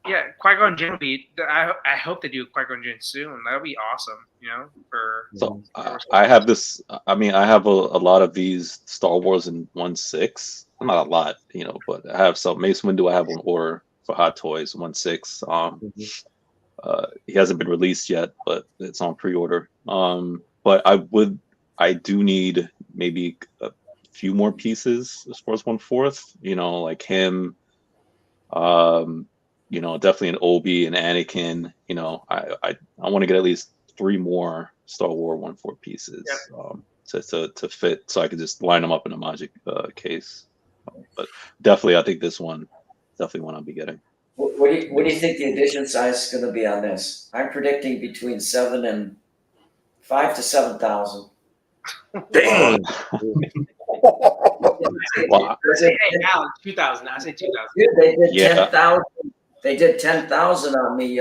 Yeah, Qui-Gon Jinn will be. I hope they do Qui-Gon Jinn soon. That would be awesome. So I have this. I mean, I have a lot of these Star Wars in 1/6. Not a lot, but I have some Mace Windu. I have on order for Hot Toys 1/6. He hasn't been released yet, but it's on pre-order. But I do need maybe a few more pieces as far as 1/4. Like him. Definitely an Obi and Anakin. I want to get at least 3 more Star Wars 1/4 pieces to fit, so I can just line them up in a Magic case. But definitely, I think this one, definitely one I'll be getting. What do you think the edition size is going to be on this? I'm predicting between 5 to 7,000. Dang. Wow. Hey, Alan, 2,000. I say 2,000. They did 10,000. They did 10,000 on the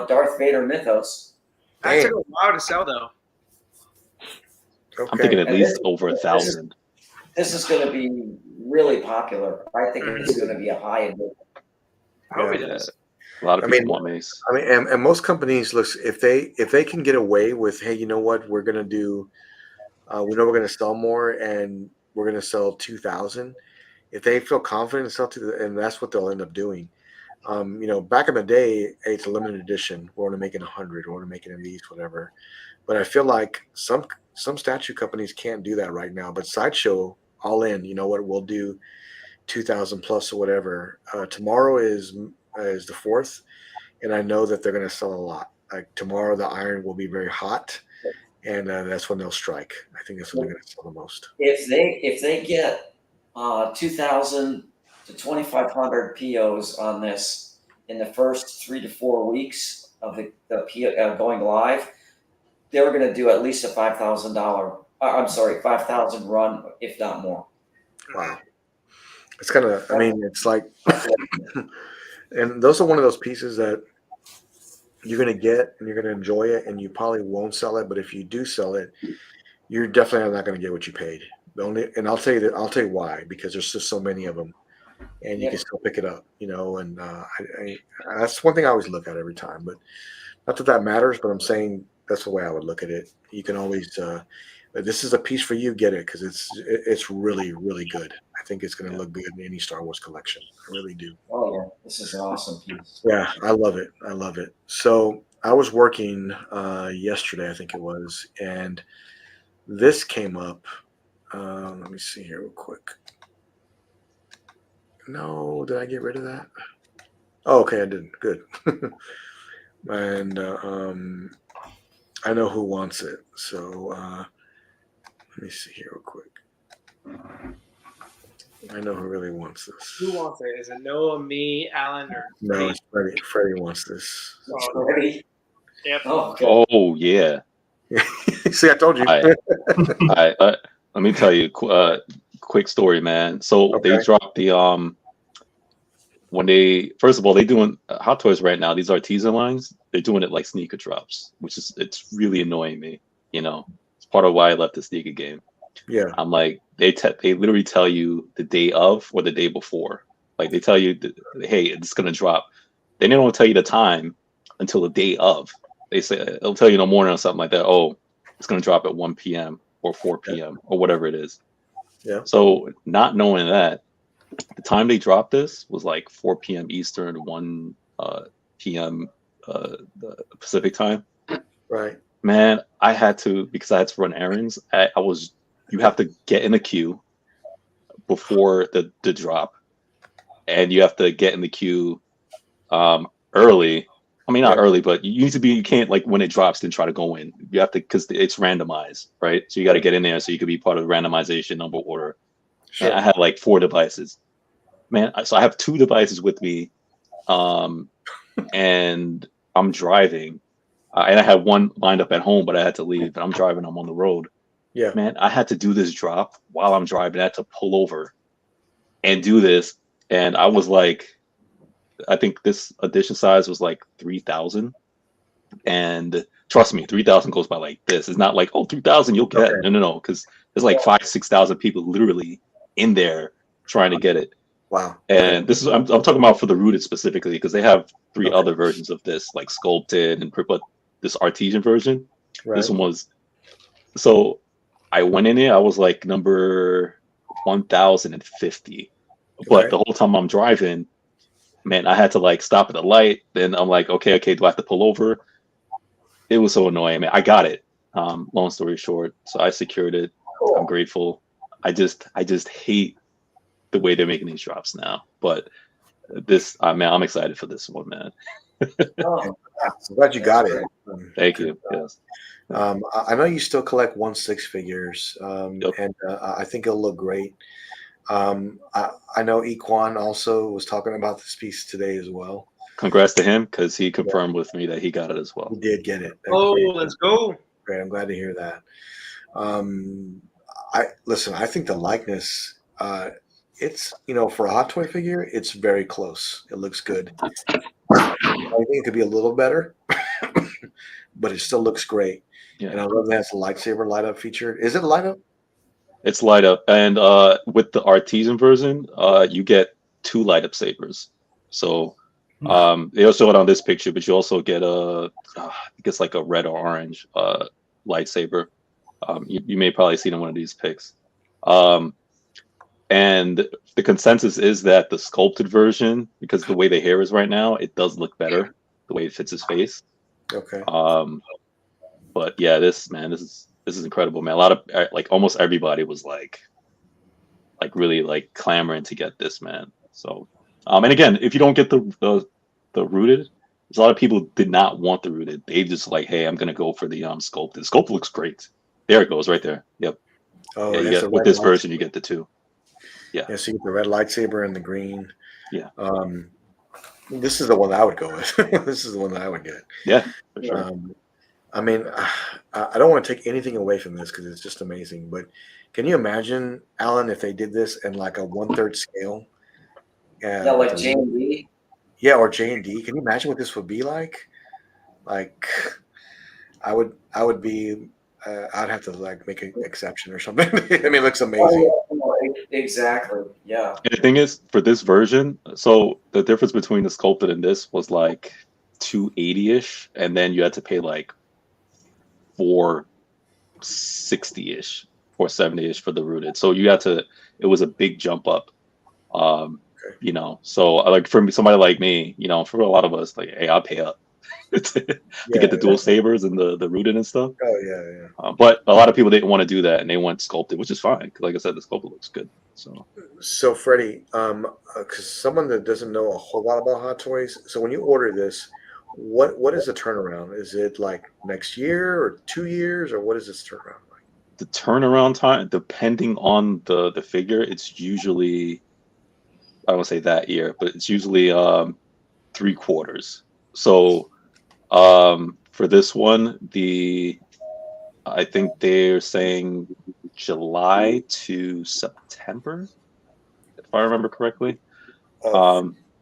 Darth Vader Mythos. That took a while to sell, though. Okay. I'm thinking at least over 1,000. This is going to be really popular. I think it's going to be a high edition. I hope it is. A lot of people want Mace. I mean, and most companies, look, if they can get away with, hey, you know what, we're gonna do, we know we're gonna sell more, and we're gonna sell 2,000. If they feel confident in sell and that's what they'll end up doing. Back in the day, hey, it's a limited edition. We're only making 100. We're only making at least whatever. But I feel like some statue companies can't do that right now. But Sideshow, all in, you know what, we'll do 2,000 plus or whatever. Tomorrow is the 4th, and I know that they're going to sell a lot. Like tomorrow, the iron will be very hot, and that's when they'll strike. I think that's when they're going to sell the most. If they get 2,000 to 2,500 POs on this in the first 3 to 4 weeks of the PO going live, they're going to do at least a $5,000 run, if not more. Wow. It's kind of, I mean, it's like, and those are one of those pieces that you're going to get and you're going to enjoy it, and you probably won't sell it. But if you do sell it, you're definitely not going to get what you paid. And I'll tell you why, because there's just so many of them, and you can still pick it up, and that's one thing I always look at every time. But not that matters, but I'm saying that's the way I would look at it. You can always, this is a piece for you, get it, because it's really, really good. I think it's going to look good in any Star Wars collection. I really do. Oh yeah, this is an awesome piece. Yeah, I love it. So I was working yesterday, I think it was, and this came up. Let me see here real quick. No, did I get rid of that? Oh, okay, I didn't. Good. And I know who wants it. So let me see here real quick. I know who really wants this. Who wants it? Is it Noah, me, Alan, or No, it's Freddie. Freddie wants this. Ready? Yep. Oh yeah. See, I told you. Let me tell you a quick story, man. So they dropped the first of all, they doing Hot Toys right now. These artisan lines, they're doing it like sneaker drops, which is, it's really annoying me. It's part of why I left the sneaker game. Yeah, I'm like, they literally tell you the day of or the day before. Like they tell you, hey, it's gonna drop. They don't tell you the time until the day of. They say they'll tell you in the morning or something like that. Oh, it's gonna drop at 1 p.m. or 4 p.m. or whatever it is. Yeah. So not knowing that, the time they dropped this was like 4 p.m. Eastern, 1 p.m. The Pacific time. right. Man, I had to, because I had to run errands. You have to get in a queue before the drop, and you have to get in the queue early I mean, not Yeah. early, but you need to be. You can't like when it drops, then try to go in. You have to because it's randomized, right? So you got to get in there so you could be part of the randomization number order. Sure. And I had like 4 devices, man. So I have 2 devices with me, and I'm driving, and I had one lined up at home, but I had to leave. And I'm driving. I'm on the road, Yeah. man. I had to do this drop while I'm driving. I had to pull over and do this, and I was like, I think this edition size was like 3,000. And trust me, 3,000 goes by like this. It's not like, oh, 3,000 you'll get. Okay. No. Because there's like 5,000-6,000 people literally in there trying to get it. Wow. And this is I'm talking about for the rooted specifically because they have 3 Okay. other versions of this, like sculpted and but this artesian version. Right. This one was so I went in there. I was like number 1,050, but Right. the whole time I'm driving, man, I had to like stop at the light. Then I'm like, okay, do I have to pull over? It was so annoying, man. I got it. Long story short, so I secured it. I'm grateful. I just hate the way they're making these drops now. But this, man, I'm excited for this one, man. Oh, I'm glad you got it. Thank you. Yes. I know you still collect 1/6 figures, Yep. and I think it'll look great. I know Equan also was talking about this piece today as well. Congrats to him because he confirmed with me that he got it as well. He did get it. Oh, let's go. Great. I'm glad to hear that. I think the likeness, it's for a Hot Toy figure, it's very close. It looks good. I think it could be a little better, but it still looks great. Yeah. And I love that it has the lightsaber light up feature. Is it light up? It's light up, and with the artisan version, you get 2 light up sabers. So they also show it on this picture, but you also get I think it's like a red or orange lightsaber. You may probably see it in one of these pics. And the consensus is that the sculpted version, because the way the hair is right now, it does look better the way it fits his face. Okay. But yeah, this is incredible, man. A lot of like almost everybody was like really like clamoring to get this, man. So and again, if you don't get the rooted, there's a lot of people did not want the rooted. They just like, hey, I'm gonna go for the sculpted. Sculpted looks great. There it goes, right there. Yep. Oh, Yeah, it you has get the with red this light- version, you get the 2. Yeah, so you get the red lightsaber and the green. Yeah. This is the one that I would go with. This is the one that I would get. Yeah, for sure. I mean, I don't want to take anything away from this because it's just amazing. But can you imagine, Alan, if they did this in like a 1/3 scale? yeah, like J&D. Yeah, or J&D. Can you imagine what this would be like? Like, I would be. I'd have to like make an exception or something. I mean, it looks amazing. Exactly. Yeah. And the thing is, for this version, so the difference between the sculpted and this was like 280-ish, and then you had to pay like 460-ish, 470-ish for the rooted. So you had to. It was a big jump up. So like for somebody like me, for a lot of us, like, hey, I'll pay up to get the dual sabers and the rooted and stuff. Oh yeah. But a lot of people didn't want to do that, and they went sculpted, which is fine. Because like I said, the sculpted looks good. So Freddie, because someone that doesn't know a whole lot about Hot Toys, so when you order this, what is the turnaround? Is it like next year or 2 years, or what is this turnaround like? The turnaround time, depending on the figure, it's usually, I don't say that year, but it's usually 3 quarters. So for this one, I think they're saying July to September, if I remember correctly.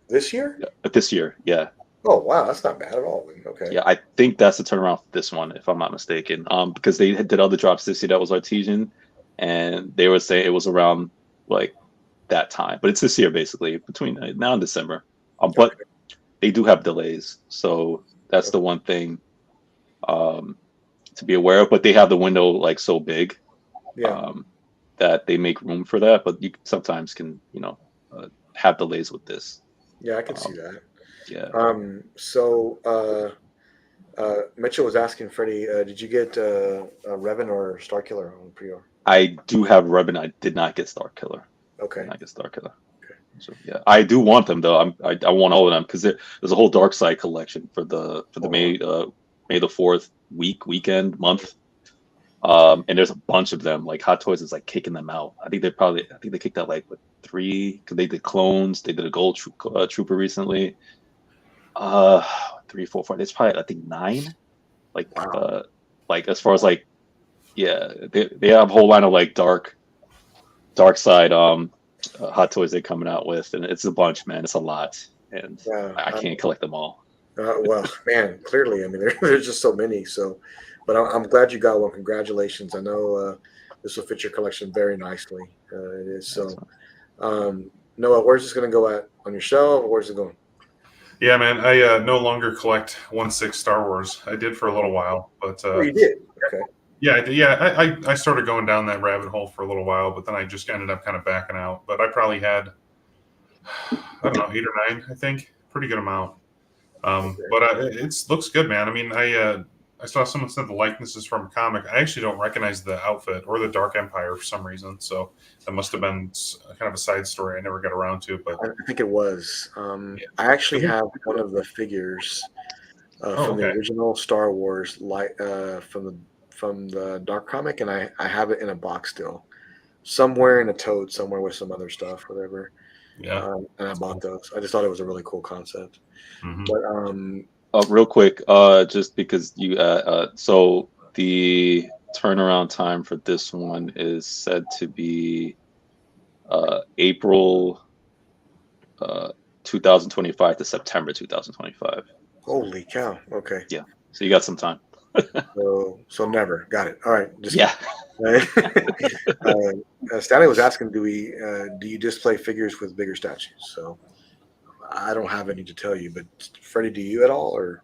This year? This year, yeah. Oh wow, that's not bad at all. Okay. Yeah, I think that's the turnaround for this one, if I'm not mistaken. Because they did other drops this year that was artesian, and they were saying it was around like that time. But it's this year basically, between now and December. But they do have delays, so that's the one thing to be aware of. But they have the window like so big, that they make room for that. But you sometimes can have delays with this. Yeah, I can see that. Yeah. So Mitchell was asking Freddie, did you get Revan or Starkiller on pre-order? I do have Revan. I did not get Starkiller. Okay. Did not get Starkiller. Okay. So yeah, I do want them though. I want all of them because there's a whole Dark Side collection for the May the 4th weekend month. And there's a bunch of them. Like Hot Toys is like kicking them out. I think they kicked out like what, 3 because they did clones. They did a Gold Trooper recently. 3, 4, 5. There's probably I think 9. Like Wow. like as far as like yeah, they have a whole line of like dark side Hot Toys they're coming out with, and it's a bunch, man. It's a lot, and Yeah, I can't collect them all. well, man, clearly, I mean, there's just so many. So, but I'm glad you got one. Congratulations. I know this will fit your collection very nicely. It is. So, Noah, where's this going to go at on your shelf? Or where's it going? Yeah, man. I no longer collect 1/6 Star Wars. I did for a little while, but Oh, you did. Okay. yeah. I started going down that rabbit hole for a little while, but then I just ended up kind of backing out. But I probably had, I don't know, 8 or 9. I think pretty good amount. But it looks good, man. I mean, I saw someone said the likeness is from a comic. I actually don't recognize the outfit or the Dark Empire for some reason. So that must have been kind of a side story I never got around to. But I think it was. I actually have one of the figures from the original Star Wars from the Dark comic, and I have it in a box still, somewhere in a tote, somewhere with some other stuff, whatever. Yeah. And I bought those. I just thought it was a really cool concept. Mm-hmm. But Real quick, just because you so the turnaround time for this one is said to be April 2025 to September 2025. holy cow! Okay. Yeah, so you got some time. So never got it. All right. Just Yeah. Stanley was asking, do you display figures with bigger statues? So I don't have any to tell you, but Freddie, do you at all? Or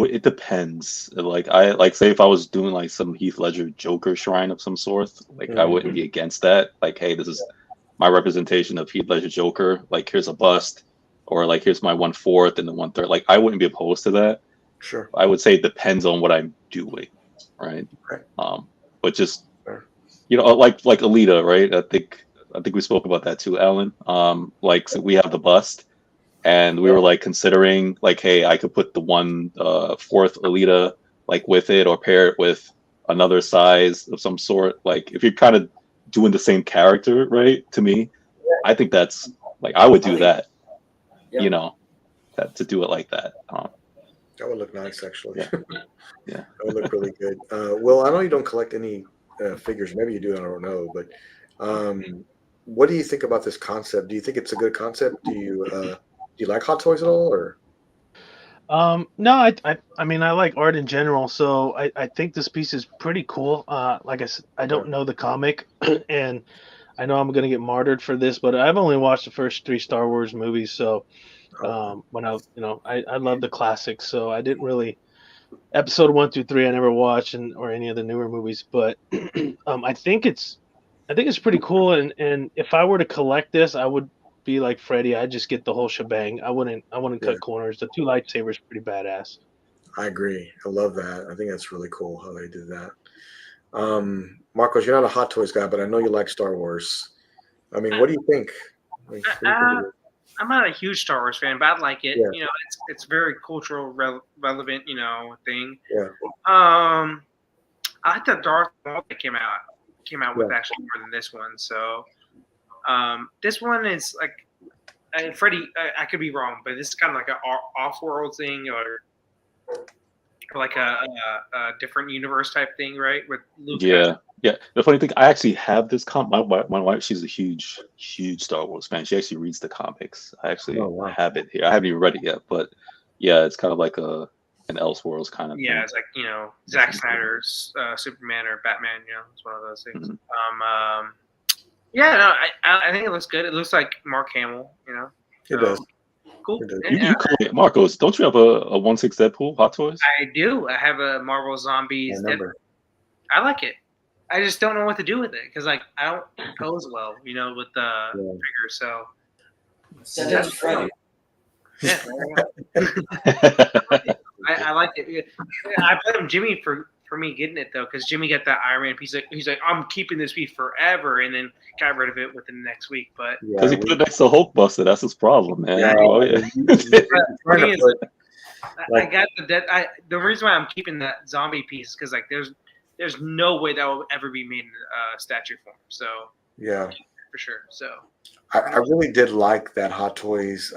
it depends. Like say if I was doing like some Heath Ledger Joker shrine of some sort, like I wouldn't be against that. Like, hey, this is my representation of Heath Ledger Joker. Like, here's a bust, or like here's my 1/4 and the 1/3. Like, I wouldn't be opposed to that. Sure. I would say it depends on what I'm doing, right? But just like Alita, right? I think we spoke about that too, Alan. Like so we have the bust, and we were like considering like, hey, I could put the 1/4 Alita like with it, or pair it with another size of some sort. Like if you're kind of doing the same character, right? To me, I think that's like I would do that. You know, to do it like that. That would look nice, actually. Yeah. That would look really good. Will, I know you don't collect any figures. Maybe you do. I don't know. But what do you think about this concept? Do you think it's a good concept? Do you like Hot Toys at all, or? No, I mean I like art in general, so I think this piece is pretty cool. Like I said, I don't know the comic, and I know I'm gonna get martyred for this, but I've only watched the first 3 Star Wars movies, so when I love the classics, so I didn't really episode 1 through 3 I never watched, or any of the newer movies, but I think it's pretty cool, and if I were to collect this, I would be like Freddie. I'd just get the whole shebang. I wouldn't cut corners. The 2 lightsabers pretty badass. I agree. I love that. I think that's really cool how they did that. Marcos, you're not a Hot Toys guy, but I know you like Star Wars. I mean, what do you think? I'm not a huge Star Wars fan, but I like it. Yeah. You know, it's very cultural relevant, you know, thing. Yeah. I like the Darth Maul that came out with actually more than this one. So this one is like Freddie. I could be wrong, but this is kind of like an off-world thing, or like a different universe type thing, right? With Luke. Yeah. The funny thing, I actually have this my wife. She's a huge Star Wars fan. She actually reads the comics. I actually have it here. I haven't even read it yet, but yeah, it's kind of like an Elseworlds kind of thing. It's like, you know, Zack Snyder's Superman or Batman. You know, it's one of those things. Mm-hmm. I think it looks good. It looks like Mark Hamill. You know, It does. Cool. You Marcos, don't you have a 1/6 Deadpool Hot Toys? I do. I have a Marvel Zombies. I like it. I just don't know what to do with it because like I don't pose well, you know, with the figure. So send it to Freddie. Yeah. I like it. I played him Jimmy for for me getting it though, because Jimmy got that Iron Man piece. He's like, I'm keeping this piece forever, and then got rid of it within the next week. But Because he put it next to Hulkbuster. That's his problem, man. Yeah, Oh, yeah. trying to put, I got the reason why I'm keeping that zombie piece is because like there's no way that will ever be made in statue form. So yeah, for sure. So I really did like that Hot Toys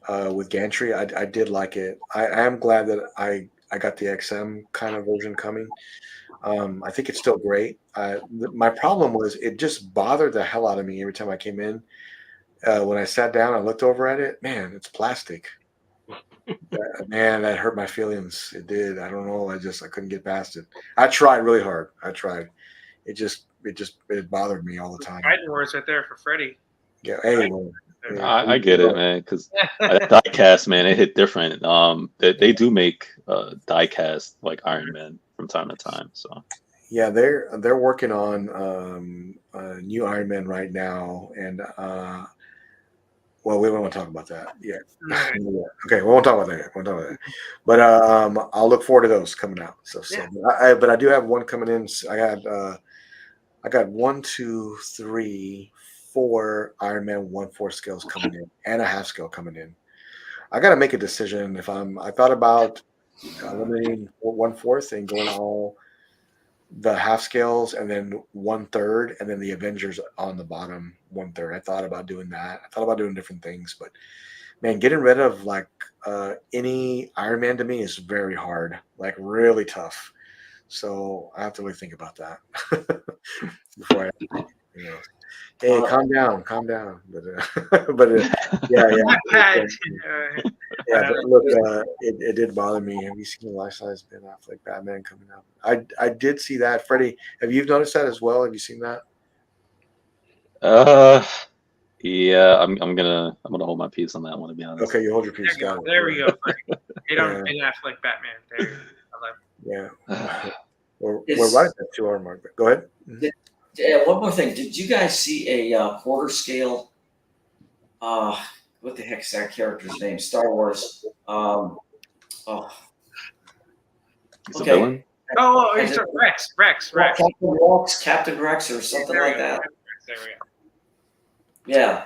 with Gantry. I did like it. I am glad that I got the XM kind of version coming. I think it's still great. My problem was it just bothered the hell out of me every time I came in. When I sat down, I looked over at it. Man, it's plastic. Man, that hurt my feelings. It did. I don't know. I couldn't get past it. I tried really hard. I tried. It bothered me all the time. Fighting words right there for Freddy. Yeah. Hey, well, I get it, man. Because diecast, man, it hit different. They do make diecast like Iron Man from time to time. So yeah, they're working on a new Iron Man right now, and well, we don't want to talk about that yet. Okay, we won't talk about that yet. We won't talk about that. But I'll look forward to those coming out. So but I do have one coming in. I got 1, 2, 3, 4 Iron Man 1/4 scales coming in, and a half scale coming in. I got to make a decision. I thought about eliminating 1/4 and going all the half scales, and then 1/3, and then the Avengers on the bottom 1/3. I thought about doing that. I thought about doing different things, but man, getting rid of like any Iron Man to me is very hard, like really tough. So I have to really think about that before hey, calm down. But yeah. Yeah, but look, it did bother me. Have you seen the life-size Ben Affleck Batman coming out? I did see that. Freddie, have you noticed that as well? Have you seen that? yeah, I'm gonna hold my peace on that one, to be honest. Okay, you hold your peace. There we go. They don't Ben Affleck Batman. There. Yeah. We're right at that 2 hour mark. Go ahead. Yeah, one more thing. Did you guys see a quarter scale? What the heck's that character's name? Star Wars. He's a villain? Oh, he's Rex. Captain Rex, or something like that. There we go. Yeah.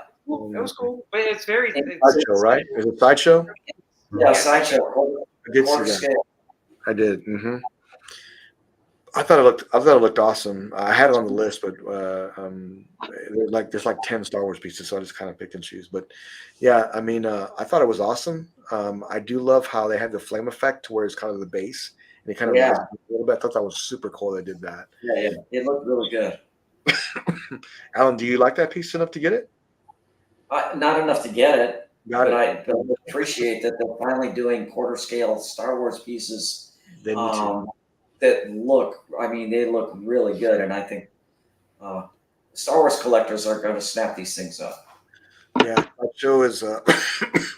It was cool, but it's very Sideshow, right? Is it Sideshow? Yeah, Sideshow. I did see that. Scale. I did. Mm-hmm. I thought it looked awesome. I had it on the list, but there's like 10 Star Wars pieces, so I just kind of picked and choose. But yeah, I mean, I thought it was awesome. I do love how they had the flame effect to where it's kind of the base, and it kind of a little bit. I thought that was super cool. They did that. Yeah, it looked really good. Alan, do you like that piece enough to get it? Not enough to get it. But I appreciate that they're finally doing quarter scale Star Wars pieces. They need to. That look, they look really good, and I think Star Wars collectors are going to snap these things up. Yeah,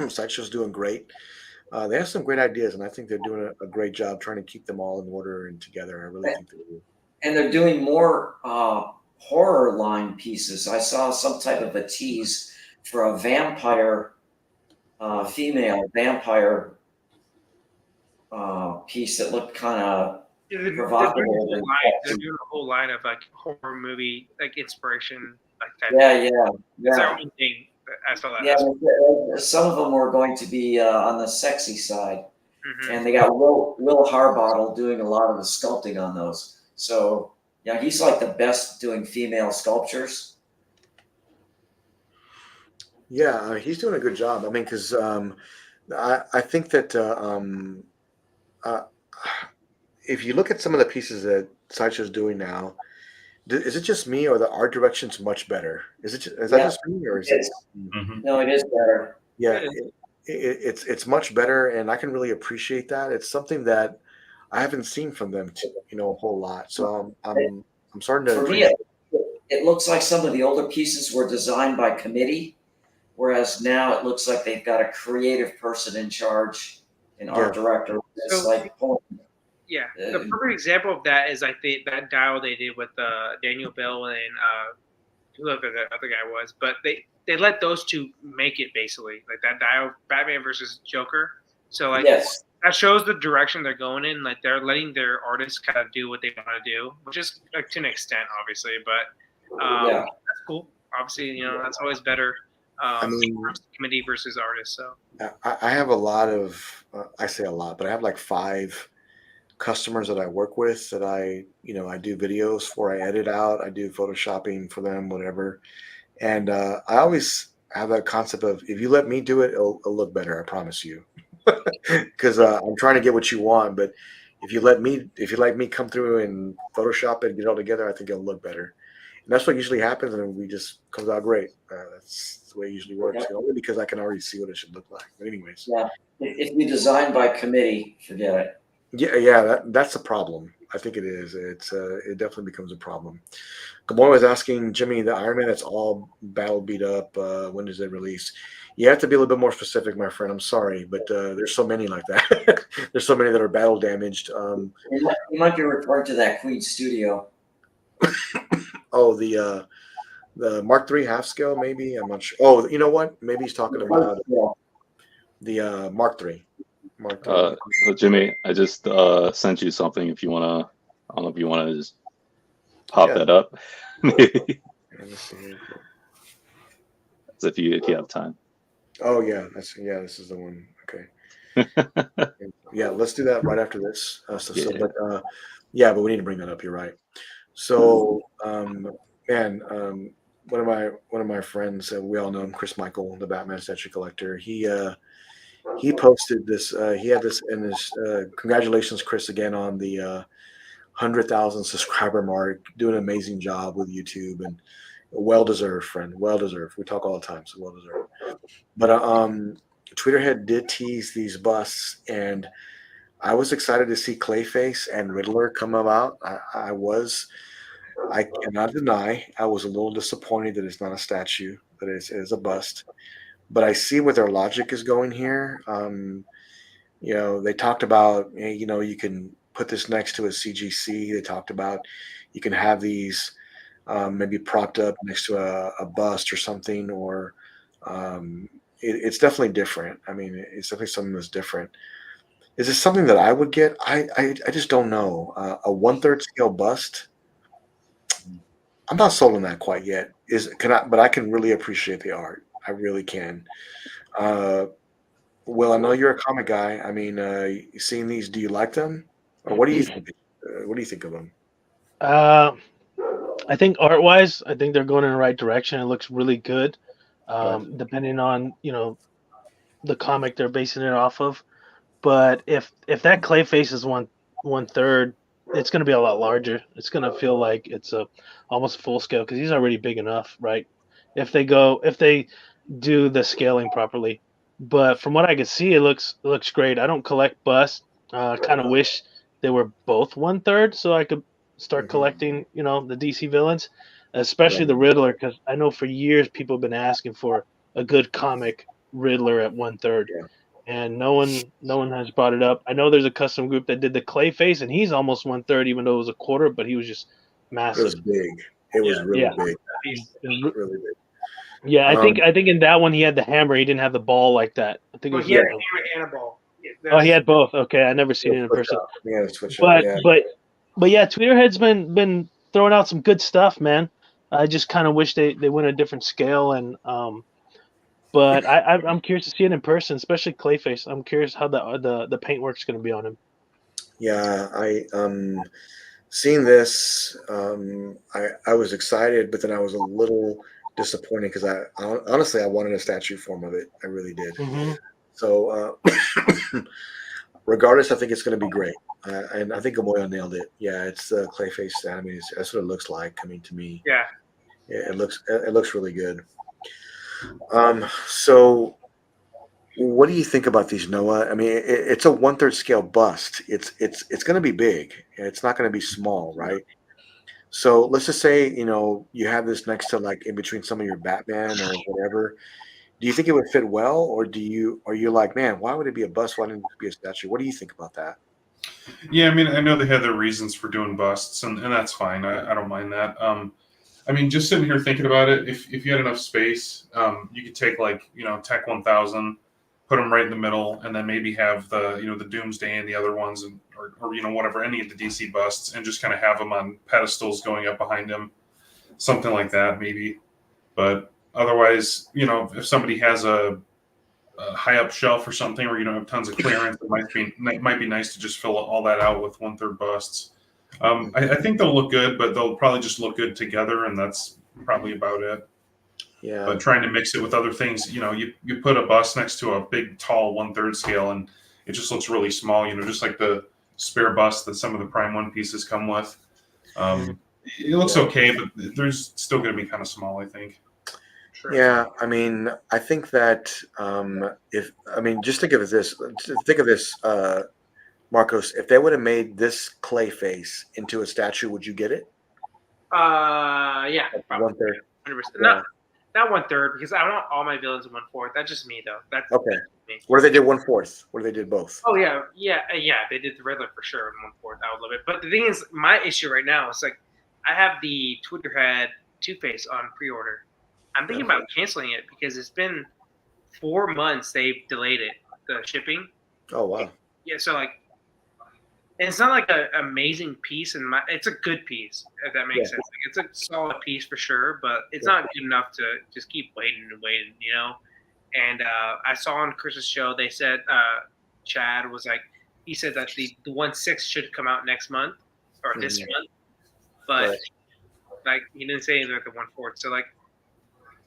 Sideshow's doing great. They have some great ideas, and I think they're doing a great job trying to keep them all in order and together. I really think they do. And they're doing more horror line pieces. I saw some type of a tease for a vampire, female vampire piece that looked kind of provocative. They're doing a whole line of like horror movie like inspiration, like type. Yeah. It's their own thing. I saw that. Yeah, some of them were going to be on the sexy side, and they got Will Harbottle doing a lot of the sculpting on those. So yeah, he's like the best doing female sculptures. Yeah, he's doing a good job. I mean, because I think that if you look at some of the pieces that Sideshow's doing now, is it just me, or the art direction's much better? Is that just me, or is it? No, it is better. Yeah, it's much better, and I can really appreciate that. It's something that I haven't seen from them, a whole lot. So I'm starting to. For me, it looks like some of the older pieces were designed by committee, whereas now it looks like they've got a creative person in charge, an art director. It's like pulling. Yeah, the perfect example of that is like that dial they did with Daniel Bell and whoever the other guy was, but they let those two make it basically like that dial, Batman versus Joker. So like that shows the direction they're going in. Like they're letting their artists kind of do what they want to do, which is like, to an extent, obviously, but Yeah. that's cool. Obviously, that's always better. I mean, Committee versus artist. So I have a lot of, I say a lot, but I have like 5 customers that I work with that I do videos for, I edit out, I do photoshopping for them, whatever. And I always have that concept of, if you let me do it, it'll look better. I promise you. Because I'm trying to get what you want, but if you let me come through and Photoshop it, get it all together, I think it'll look better. And that's what usually happens, and we just comes out great. That's the way it usually works. Yeah. Only because I can already see what it should look like. But anyways, Yeah. If you design by committee, forget it. yeah, that's a problem. I think it is. It definitely becomes a problem. Gamoy was asking Jimmy, the Iron Man that's all battle beat up. When does it release? You have to be a little bit more specific, my friend. I'm sorry, but there's so many like that. There's so many that are battle damaged. You might be referring to that Queen Studio. Oh, the Mark III half scale, maybe. I'm not sure. Oh, you know what? Maybe he's talking about the Mark III. Mark III. Jimmy, I just sent you something. If you wanna, I don't know if you wanna just pop that up. Maybe. Let me see here. If you have time. Oh yeah, this is the one. Okay. Yeah, let's do that right after this. But we need to bring that up. You're right. So, man, one of my friends, we all know him, Chris Michael, the Batman statue collector. He posted this. He had this in his. Congratulations, Chris, again on the 100,000 subscriber mark. Doing an amazing job with YouTube, and well deserved, friend. Well deserved. We talk all the time, so well deserved. But Tweeterhead did tease these busts, and I was excited to see Clayface and Riddler come about. I cannot deny I was a little disappointed that it's not a statue, that it is a bust. But I see what their logic is going here. They talked about, you can put this next to a CGC. They talked about you can have these maybe propped up next to a bust or something, or it's definitely different. I mean, it's definitely something that's different. Is this something that I would get? I just don't know. A 1/3 scale bust. I'm not sold on that quite yet. But I can really appreciate the art. I really can. Will, I know you're a comic guy. I mean, seeing these, do you like them, or what do you think? What do you think of them? I think art-wise, I think they're going in the right direction. It looks really good, depending on the comic they're basing it off of. But if that Clayface is 1/3, it's going to be a lot larger. It's going to feel like it's almost full scale because he's already big enough, right? If they do the scaling properly. But from what I can see, it looks great. I don't collect busts. Kind of wish they were both 1/3 so I could start collecting, the DC villains, especially the Riddler, because I know for years people have been asking for a good comic Riddler at 1/3. Yeah. And no one has brought it up. I know there's a custom group that did the Clayface, and he's almost 1/3, even though it was a quarter, but he was just massive. It was big. It was really big. Really big. Yeah, I think in that one he had the hammer. He didn't have the ball like that. I think it was. He had a hammer and a ball. Oh, he had both. Okay, I never seen it in person. Yeah, switch but yeah. but yeah, Tweeterhead's been throwing out some good stuff, man. I just kind of wish they went a different scale, and but I'm curious to see it in person, especially Clayface. I'm curious how the paintwork's going to be on him. Yeah, I seeing this, I was excited, but then I was a little disappointed because I honestly I wanted a statue form of it. I really did. Mm-hmm. So regardless, I think it's going to be great, and I think Gamoya nailed it. Yeah, it's the Clayface animated. That's what it looks like. I mean, to me, yeah, it looks really good. So what do you think about these, Noah? I mean, it's a 1/3 scale bust. It's going to be big. It's not going to be small, right? So let's just say you have this next to, like, in between some of your Batman or whatever. Do you think it would fit well, or are you like, man, why would it be a bust? Why didn't it be a statue? What do you think about that? Yeah, I mean, I know they had their reasons for doing busts, and that's fine. I don't mind that. I mean, just sitting here thinking about it, if you had enough space, you could take, like, Tech 1000, put them right in the middle, and then maybe have the the Doomsday and the other ones, and or whatever, any of the DC busts, and just kind of have them on pedestals going up behind them, something like that maybe. But otherwise, if somebody has a high up shelf or something, or have tons of clearance, it might be nice to just fill all that out with 1/3 busts. I think they'll look good, but they'll probably just look good together, and that's probably about it. Yeah. But trying to mix it with other things, you put a bust next to a big, tall 1/3 scale, and it just looks really small. Just like the spare bust that some of the Prime One pieces come with. It looks okay, but there's still going to be kind of small, I think. Sure. Yeah, I mean, I think that just think of this. Think of this, Marcos. If they would have made this clay face into a statue, would you get it? Yeah, probably. 1/3. 100%. Not 1/3, because I want all my villains in 1/4. That's just me, though. That's Okay. me. What if they did 1/4? What if they did both? Oh yeah. They did the Riddler for sure in 1/4. I would love it. But the thing is, my issue right now is like, I have the Twitterhead Two-Face on pre-order. I'm thinking about canceling it because it's been 4 months they've delayed it, the shipping. Oh wow. Yeah, so like, and it's not like an amazing piece, and it's a good piece, if that makes sense. Like, it's a solid piece for sure, but it's not good enough to just keep waiting and waiting, And I saw on Chris's show, they said Chad was like, he said that the 1/6 should come out next month or this month, but like he didn't say anything about the 1/4. So like,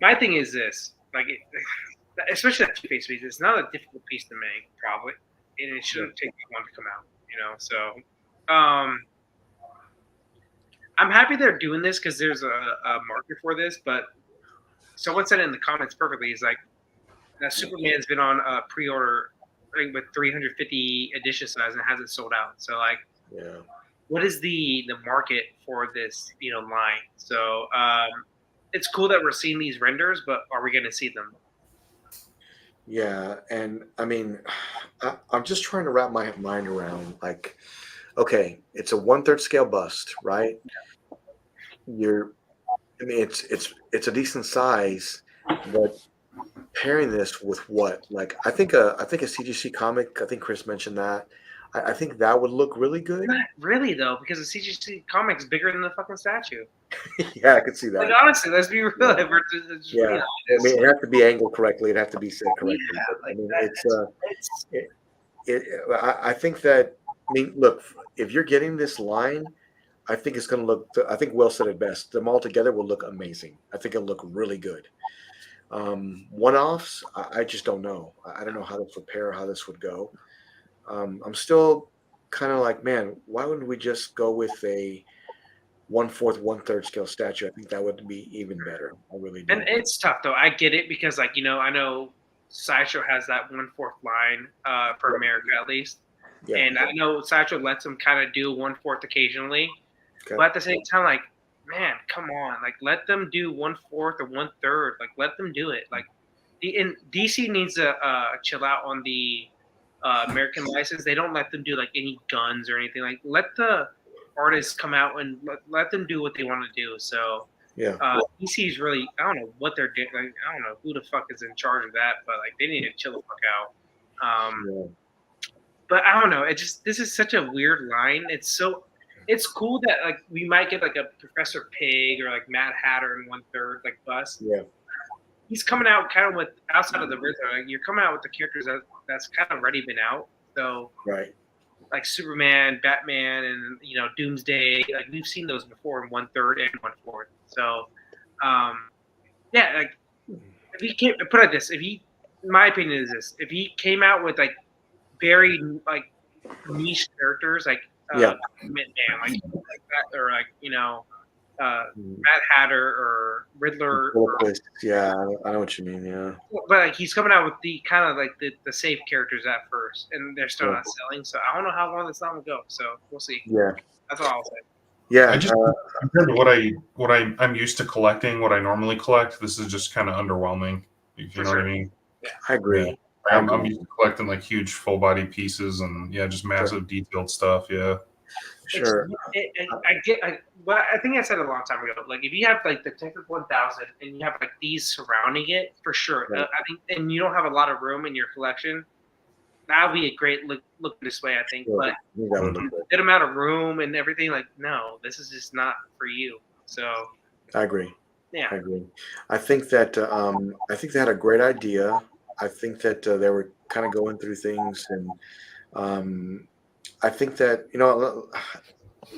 my thing is this, like, especially that Two-Face piece, it's not a difficult piece to make, probably, and it shouldn't take long to come out. So I'm happy they're doing this because there's a market for this. But someone said it in the comments perfectly. Is like that Superman's been on a pre-order with 350 edition size and it hasn't sold out. So like, what is the market for this line? So it's cool that we're seeing these renders, but are we going to see them? Yeah, and I mean, I'm just trying to wrap my mind around, like, okay, it's a 1/3 scale bust, right? It's a decent size, but pairing this with what? Like, I think a CGC comic. I think Chris mentioned that. I think that would look really good. Not really though, because the CGC comic's bigger than the fucking statue. Yeah, I could see that. Like, honestly, let's be real. Yeah. It's Yeah, really I mean, it has to be angled correctly. It has to be set correctly. Yeah, But, I like mean, that. I think that. I mean, look, if you're getting this line, I think it's going to look. I think Will said it best. Them all together will look amazing. I think it'll look really good. One-offs, I just don't know. I don't know how to prepare, how this would go. I'm still kind of like, man, why wouldn't we just go with a 1/4, 1/3 scale statue? I think that would be even better. I really do. And it's tough though. I get it because, like, I know Sideshow has that 1/4 line for America at least, and I know Sideshow lets them kind of do 1/4 occasionally, but at the same time, like, man, come on, like, let them do 1/4 or 1/3. Like, let them do it. Like, DC needs to chill out on the American license. They don't let them do like any guns or anything. Like, let the artists come out and let them do what they want to do. So DC is really, I don't know what they're doing. Like, I don't know who the fuck is in charge of that, but like, they need to chill the fuck out. But I don't know. This is such a weird line. It's cool that like we might get like a Professor Pig or like Mad Hatter in 1/3 like bust. Yeah. He's coming out kind of with, outside of the Riddler, like, you're coming out with the characters that's kind of already been out. So like Superman, Batman, and Doomsday, like we've seen those before in 1/3 and 1/4. So like if he came, put it like this, my opinion is this: if he came out with like very like niche characters, like Man, like that, or like Mad Hatter or Riddler. Yeah, I know what you mean. Yeah, but like he's coming out with the kind of like the safe characters at first, and they're still not selling. So I don't know how long this line will go. So we'll see. Yeah, that's all I'll say. Yeah, I just compared to I'm used to collecting, what I normally collect. This is just kind of underwhelming. If you know what I mean? Yeah, I agree. Yeah. I'm used to collecting like huge full body pieces and just massive detailed stuff. Yeah. Sure. Well, I think I said it a long time ago. Like, if you have like the Texas 1000 and you have like these surrounding it, for sure. Right. I think, and you don't have a lot of room in your collection, that would be a great look this way. I think, Sure. but I think that would look good. good amount of room and everything. Like, no, this is just not for you. So, I agree. yeah. I agree. I think that they had a great idea. I think that they were kind of going through things, and I think that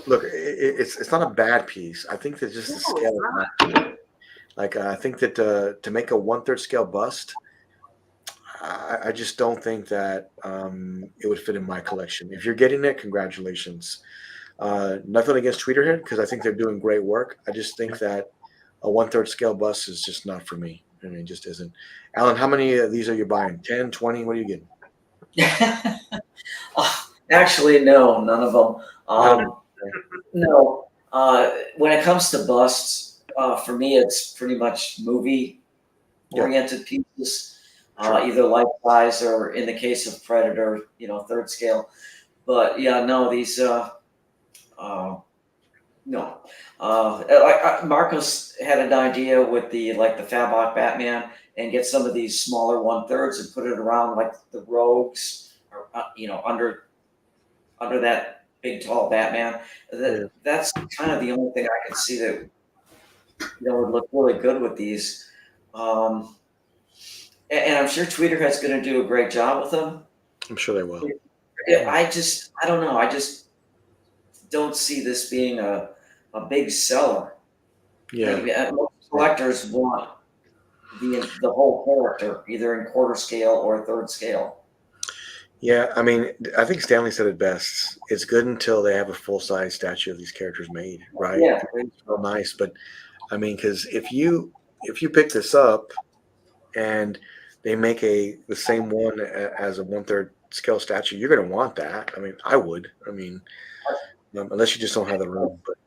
look, it's not a bad piece. I think that just the No, scale it's is not. not good. Like I think that to make a 1/3 scale bust, I just don't think that it would fit in my collection. If you're getting it, congratulations. Nothing against Tweeterhead because I think they're doing great work. I just think that a 1/3 scale bust is just not for me. I mean, it just isn't. Alan, how many of these are you buying? 10, 20? What are you getting? Actually, no, none of them. No. When it comes to busts, for me, it's pretty much movie-oriented pieces, either life size or, in the case of Predator, 3rd scale. But yeah, no, these no. Marcos had an idea with the Fabok Batman and get some of these smaller 1/3 and put it around like the Rogues, or under that big tall Batman. That's kind of the only thing I can see that would look really good with these. And I'm sure Tweeterhead's going to do a great job with them. I'm sure they will. I don't know. I just don't see this being a big seller. Yeah. Most collectors want the whole character, either in 1/4 scale or 3rd scale. Yeah, I mean, I think Stanley said it best. It's good until they have a full-size statue of these characters made, right? Yeah. It's real nice, but I mean, because if you pick this up and they make the same one as a 1/3 scale statue, you're going to want that. I mean, I would. I mean, unless you just don't have the room. But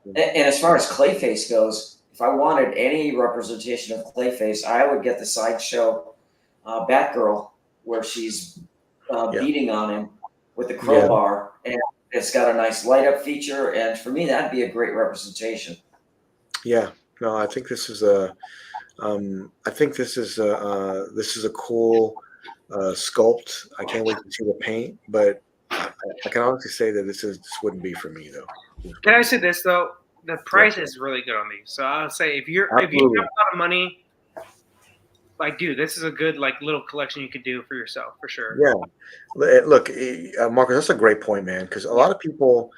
And as far as Clayface goes, if I wanted any representation of Clayface, I would get the Sideshow Batgirl, where she's beating on him with the crowbar, and it's got a nice light up feature. And for me, that'd be a great representation. Yeah, no, I think this is a cool sculpt. I can't wait to see the paint, but I can honestly say that this wouldn't be for me though. Can I say this though? The price is really good on these. So I'll say if you have a lot of money, like, dude, this is a good little collection you could do for yourself for sure. Yeah, look, Marcus, that's a great point, man. Because a lot of people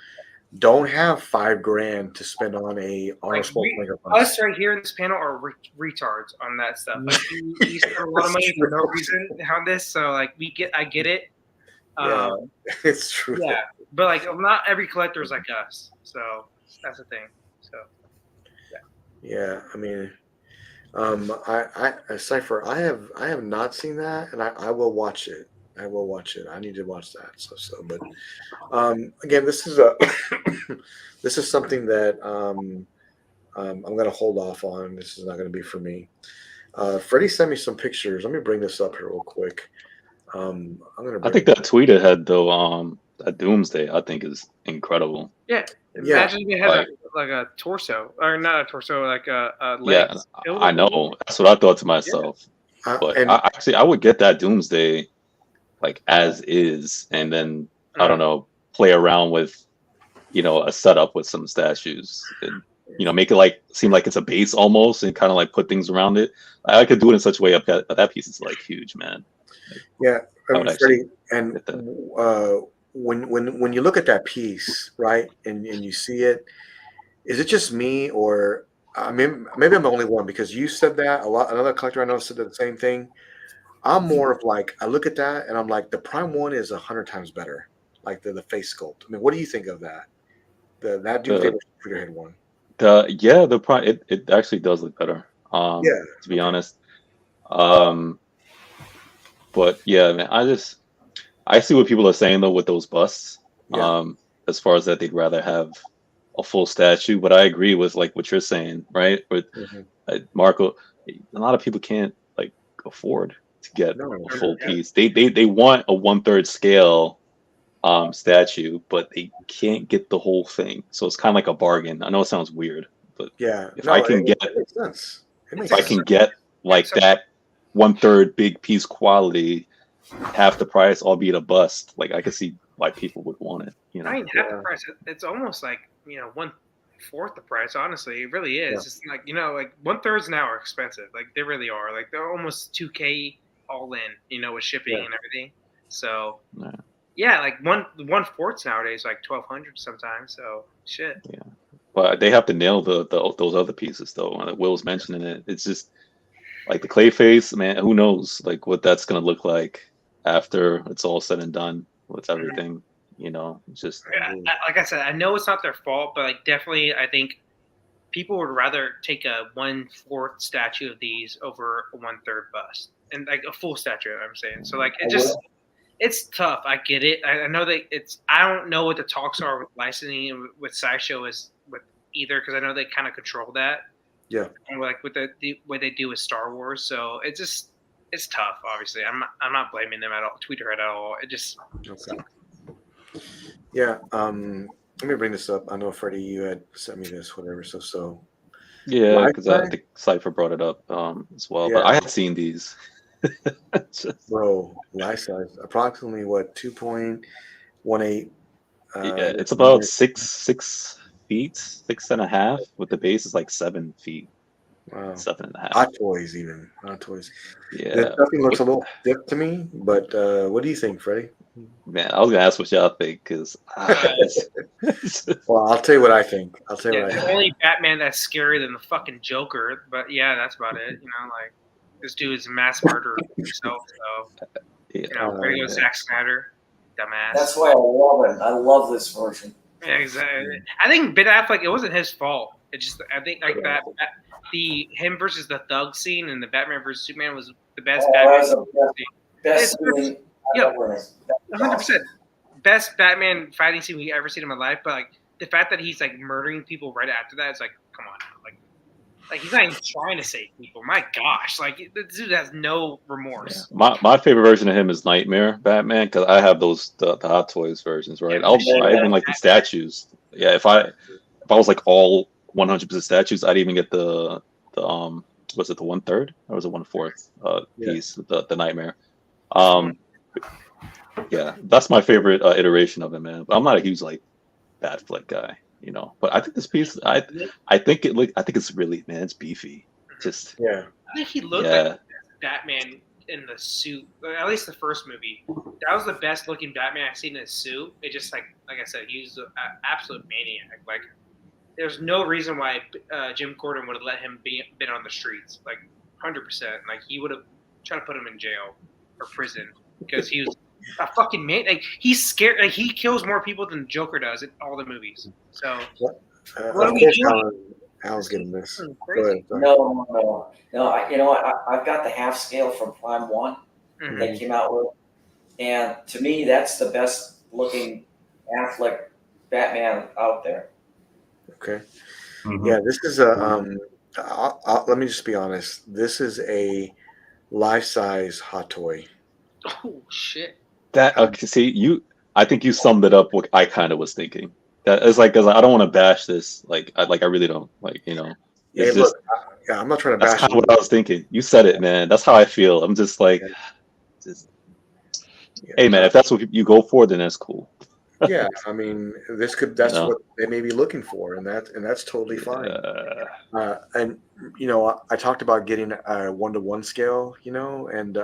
don't have $5,000 to spend on a Arnold Schwarzenegger. Us right here in this panel are retards on that stuff. Like, we spend a lot of money for no reason on this. So I get it. Yeah, it's true. Yeah, but not every collector is like us. So that's the thing. So yeah, I mean, Cypher, I have not seen that, and I will watch it. I will watch it. I need to watch that. But again, this is this is something that I'm going to hold off on. This is not going to be for me. Freddie sent me some pictures. Let me bring this up here real quick. I think that Tweeterhead though, that Doomsday, I think is incredible. Yeah. Imagine if it had like a torso, or not a torso, like a legs. Yeah, I know. That's what I thought to myself. But I would get that Doomsday as is, and then I don't know, play around with a setup with some statues, and make it seem like it's a base almost, and kind of put things around it. I could do it in such a way that piece is huge, man. Yeah, Freddie, and when you look at that piece, right, and you see it, is it just me, or I mean, maybe I'm the only one, because you said that a lot. Another collector I know said the same thing. I'm more of I look at that and I'm like, the Prime one is 100 times better, the face sculpt. I mean, what do you think of that? That Doomsday Tweeterhead one. The Prime, it actually does look better. To be honest. But yeah, man, I see what people are saying though with those busts. As far as that, they'd rather have a full statue. But I agree with what you're saying, right? With Marco, a lot of people can't afford to get a full piece. They want a 1/3 scale statue, but they can't get the whole thing. So it's kind of like a bargain. I know it sounds weird, but Yeah. if I can get, it makes sense. It makes if I sense. can get like that 1/3 big piece quality, half the price, albeit a bust, like I could see why people would want it. You know, I mean, half the price. It's almost like 1/4 the price. Honestly, it really is. Yeah. It's like like 1/3 now are expensive. Like they really are. Like they're almost $2K all in. With shipping and everything. So yeah, like 1/4 nowadays like 1,200 sometimes. So shit. Yeah, but they have to nail those other pieces though. And Will's mentioning it. It's just like the Clayface, man. Who knows like what that's gonna look like after it's all said and done with everything. It's just Like I said, I know it's not their fault, but like definitely, I think people would rather take a 1/4 statue of these over a 1/3 bust and like a full statue. I'm saying so. Like it's tough. I get it. I know that I don't know what the talks are with licensing and with Sideshow is with either because I know they kind of control that. Yeah. And like with the what they do with Star Wars, so it's tough. Obviously, I'm not blaming them at all. Tweeter at all. It just. Okay. Yeah. Let me bring this up. I know Freddie, you had sent me this, whatever. So. yeah, because I think Cypher brought it up as well. Yeah. But I had seen these. Bro, life size, approximately 2.18. Yeah, it's about 6 feet, 6.5. With the base is like 7 feet. Wow. 7.5. Hot Toys, even Hot Toys. Yeah, This nothing looks a little stiff to me, but what do you think, Freddie? man, I was gonna ask what y'all think because Well, I'll tell you what I think. The only Batman that's scarier than the fucking Joker, but yeah, that's about it. Like this dude is a mass murderer himself, so there you go, Zack Snyder, dumbass. That's why I love it. I love this version. Yeah, exactly. I think Ben Affleck, it wasn't his fault. It just, I think like that him versus the Thug scene and the Batman versus Superman was the best Batman scene. Best scene Yeah, ever. 100%. Best Batman fighting scene we ever seen in my life. But like the fact that he's like murdering people right after that, it's like, come on, like he's not even trying to save people. My gosh, like this dude has no remorse. Yeah. My favorite version of him is Nightmare Batman because I have the Hot Toys versions, right? I even like the statues. Yeah, if I was like all 100% statues, I'd even get the was it the 1/3 or was it 1/4 piece, the Nightmare. Yeah, that's my favorite iteration of him, man. But I'm not a huge like Batfleck guy, But I think this piece, I think it's really, man, it's beefy. Just yeah. I think he looked like Batman in the suit. At least the first movie, that was the best looking Batman I've seen in a suit. It just like I said, he was an absolute maniac. Like there's no reason why Jim Gordon would have let him been on the streets. Like 100%. Like he would have tried to put him in jail or prison because he was a fucking man. Like he's scared. Like he kills more people than Joker does in all the movies. So what are we doing? Alan's getting this. Crazy. Go ahead. No. You know what? I've got the half scale from Prime One they came out with, and to me, that's the best looking Affleck Batman out there. Okay. Mhm. Yeah, this is a. Let me just be honest. This is a life-size Hot Toy. Oh shit! that. See, I think you summed it up. What I kind of was thinking. That is like, because I don't want to bash this. I really don't. Hey, look, I'm not trying to that's bash. kind of what I was thinking. You said it, man. That's how I feel. I'm just like, hey, man, if that's what you go for, then that's cool. Yeah, I mean, that's what they may be looking for, and that's totally fine. And I talked about getting a 1-to-1 scale, and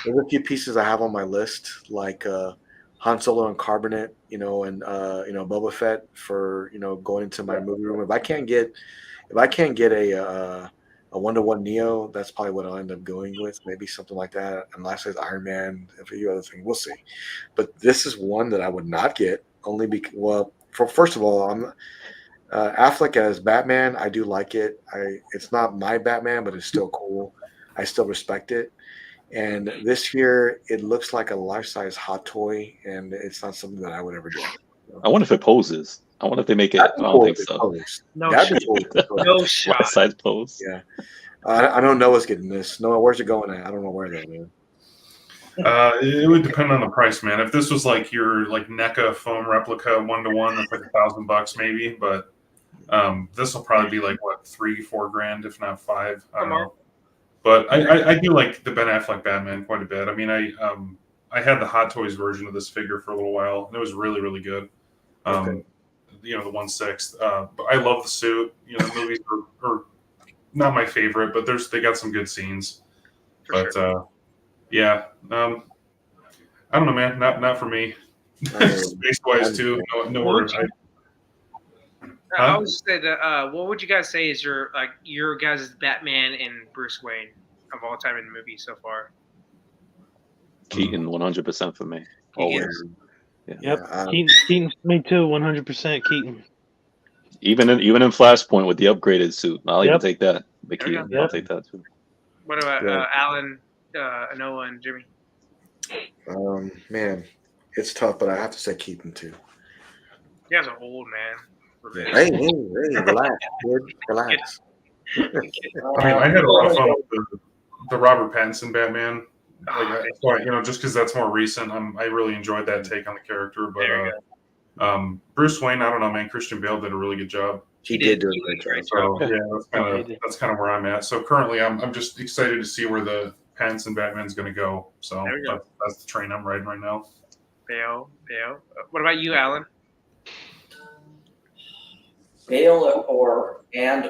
there's a few pieces I have on my list, like Han Solo and Carbonate, and Boba Fett for going into my movie room. If I can't get a 1-to-1 Neo, that's probably what I'll end up going with. Maybe something like that. And last is Iron Man, a few other things. We'll see. But this is one that I would not get only because, first of all, I'm Affleck as Batman. I do like it. It's not my Batman, but it's still cool. I still respect it. And this here, it looks like a life-size Hot Toy, and it's not something that I would ever do. I wonder if it poses. I wonder if they make it. I don't think so. No shot. No shot. Size pose. Yeah. I know Noah's getting this. Noah, where's it going at? I don't know where that is. It would depend on the price, man. If this was like your like NECA foam replica 1-to-1, that's like $1,000 maybe. But this will probably be like what, 3-4 grand, if not 5. I don't know. But I do like the Ben Affleck Batman quite a bit. I mean, I had the Hot Toys version of this figure for a little while, and it was really, really good. Okay. The 1/6. But I love the suit. The movies are not my favorite, but they got some good scenes. But yeah, I don't know, man. Not for me. Space wise too. No. I was just saying that. What would you guys say is your guys' Batman and Bruce Wayne of all time in the movie so far? Keaton, 100% for me. Always. Yeah. Yep. Keaton, me too. 100% Keaton. Even in Flashpoint with the upgraded suit, I'll even take that. But Keaton, I'll take that too. What about Alan, Noah, and Jimmy? Man, it's tough, but I have to say Keaton too. You guys are old, man. Hey, relax, kid. Relax. I mean, I had a lot of fun with the Robert Pattinson Batman. Just because that's more recent, I really enjoyed that take on the character. But Bruce Wayne, I don't know, man. Christian Bale did a really good job. He did do a great job. So that's kind of where I'm at. So currently, I'm just excited to see where the Pattinson Batman's going to go. So that's the train I'm riding right now. Bale. What about you, Alan? Bale or Ben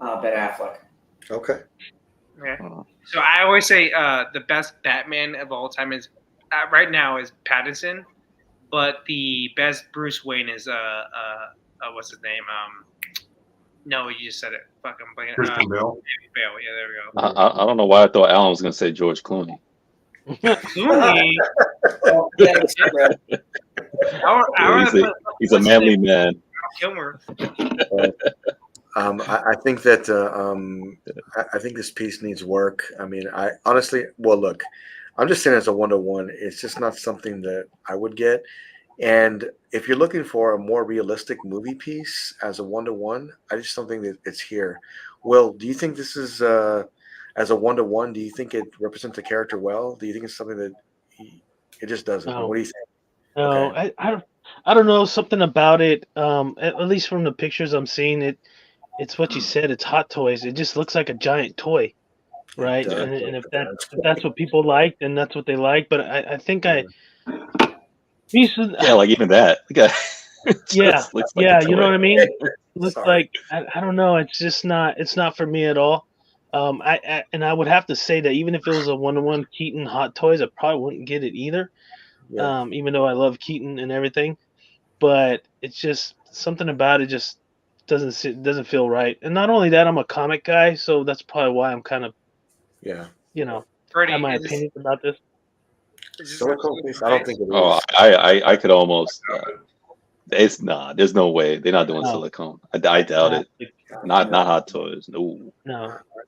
Affleck. Okay. So I always say the best Batman of all time is right now is Pattinson, but the best Bruce Wayne is what's his name? No, you just said it. Fuck, I'm blanking. Christian Bale. Bale. Yeah, there we go. I don't know why I thought Alan was going to say George Clooney. Clooney. He's a manly man. Kilmer. I think that I think this piece needs work. I mean, I honestly, look, I'm just saying as a 1-to-1, it's just not something that I would get. And if you're looking for a more realistic movie piece as a 1-to-1, I just don't think that it's here. Will, do you think this is as a 1-to-1? Do you think it represents the character well? Do you think it's something that it just doesn't? No. What do you think? No, Okay. I don't know, something about it. At least from the pictures I'm seeing, it's what you said. It's Hot Toys. It just looks like a giant toy, right? And if that's what people like, then that's what they like. But I think like even that. Yeah, you know what I mean. It looks like I don't know. It's just not. It's not for me at all. I would have to say that even if it was a 1-to-1 Keaton Hot Toys, I probably wouldn't get it either. Yeah. Even though I love Keaton and everything, but it's just something about it just doesn't feel right. And not only that, I'm a comic guy, so that's probably why I'm kind of Freddie, have my opinions about this. I don't think it is. Oh, I could almost. It's not. There's no way they're not doing silicone. I doubt it. Not Hot Toys. No.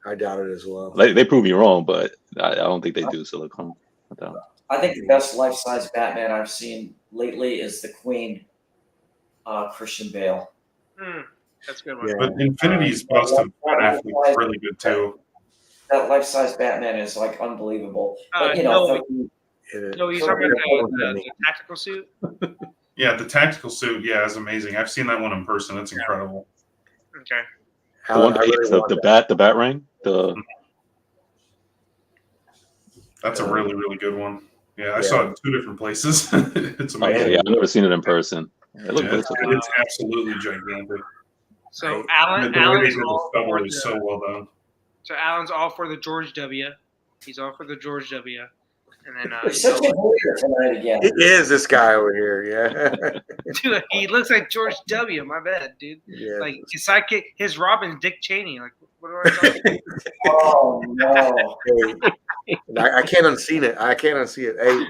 I doubt it as well. They prove me wrong, but I don't think they do silicone. I think the best life-size Batman I've seen lately is the Queen, Christian Bale. That's a good one. Yeah. But Infinity's Boston is really good too. That life-size Batman is like unbelievable. But you're talking about the tactical suit? Yeah, the tactical suit, is amazing. I've seen that one in person. It's incredible. Okay. The one that the bat ring. That's a really, really good one. Yeah, I saw it in 2 different places. It's amazing. Yeah, I've never seen it in person. It's absolutely gigantic. So Alan's all is so well done. So Alan's all for the George W. He's all for the George W. And then he's such a hater tonight again. It is this guy over here, yeah. Dude, he looks like George W. My bad, dude. Yeah. Like his sidekick, his Robin's Dick Cheney. Like, what do I talking? Oh no! Hey, I can't unsee it. Hey,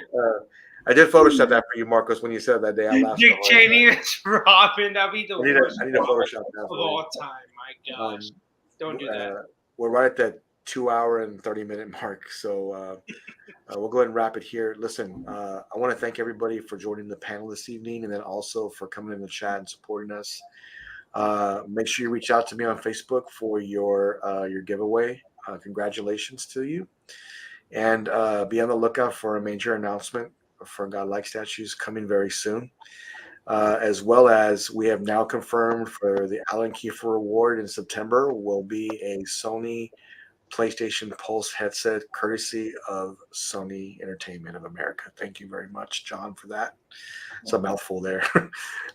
I did Photoshop that for you, Marcos, when you said that day. I laughed. Dick Cheney is Robin. That'd be the worst. I need to Photoshop that of all time. My gosh, don't do that. We're right at that 2-hour and 30-minute mark, so we'll go ahead and wrap it here. Listen, I want to thank everybody for joining the panel this evening, and then also for coming in the chat and supporting us. Make sure you reach out to me on Facebook for your giveaway. Congratulations to you. And be on the lookout for a major announcement for Godlike statues coming very soon. As well as we have now confirmed for the Alan Kiefer Award in September will be a Sony PlayStation Pulse headset courtesy of Sony Entertainment of America. Thank you very much, John, for that. It's a mouthful there.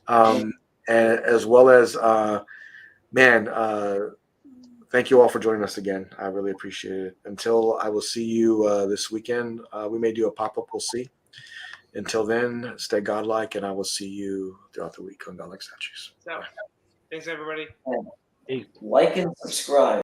And as well as, thank you all for joining us again. I really appreciate it. Until I will see you this weekend, we may do a pop-up. We'll see. Until then, stay godlike, and I will see you throughout the week on Godlike Statues. So, thanks, everybody. Like and subscribe.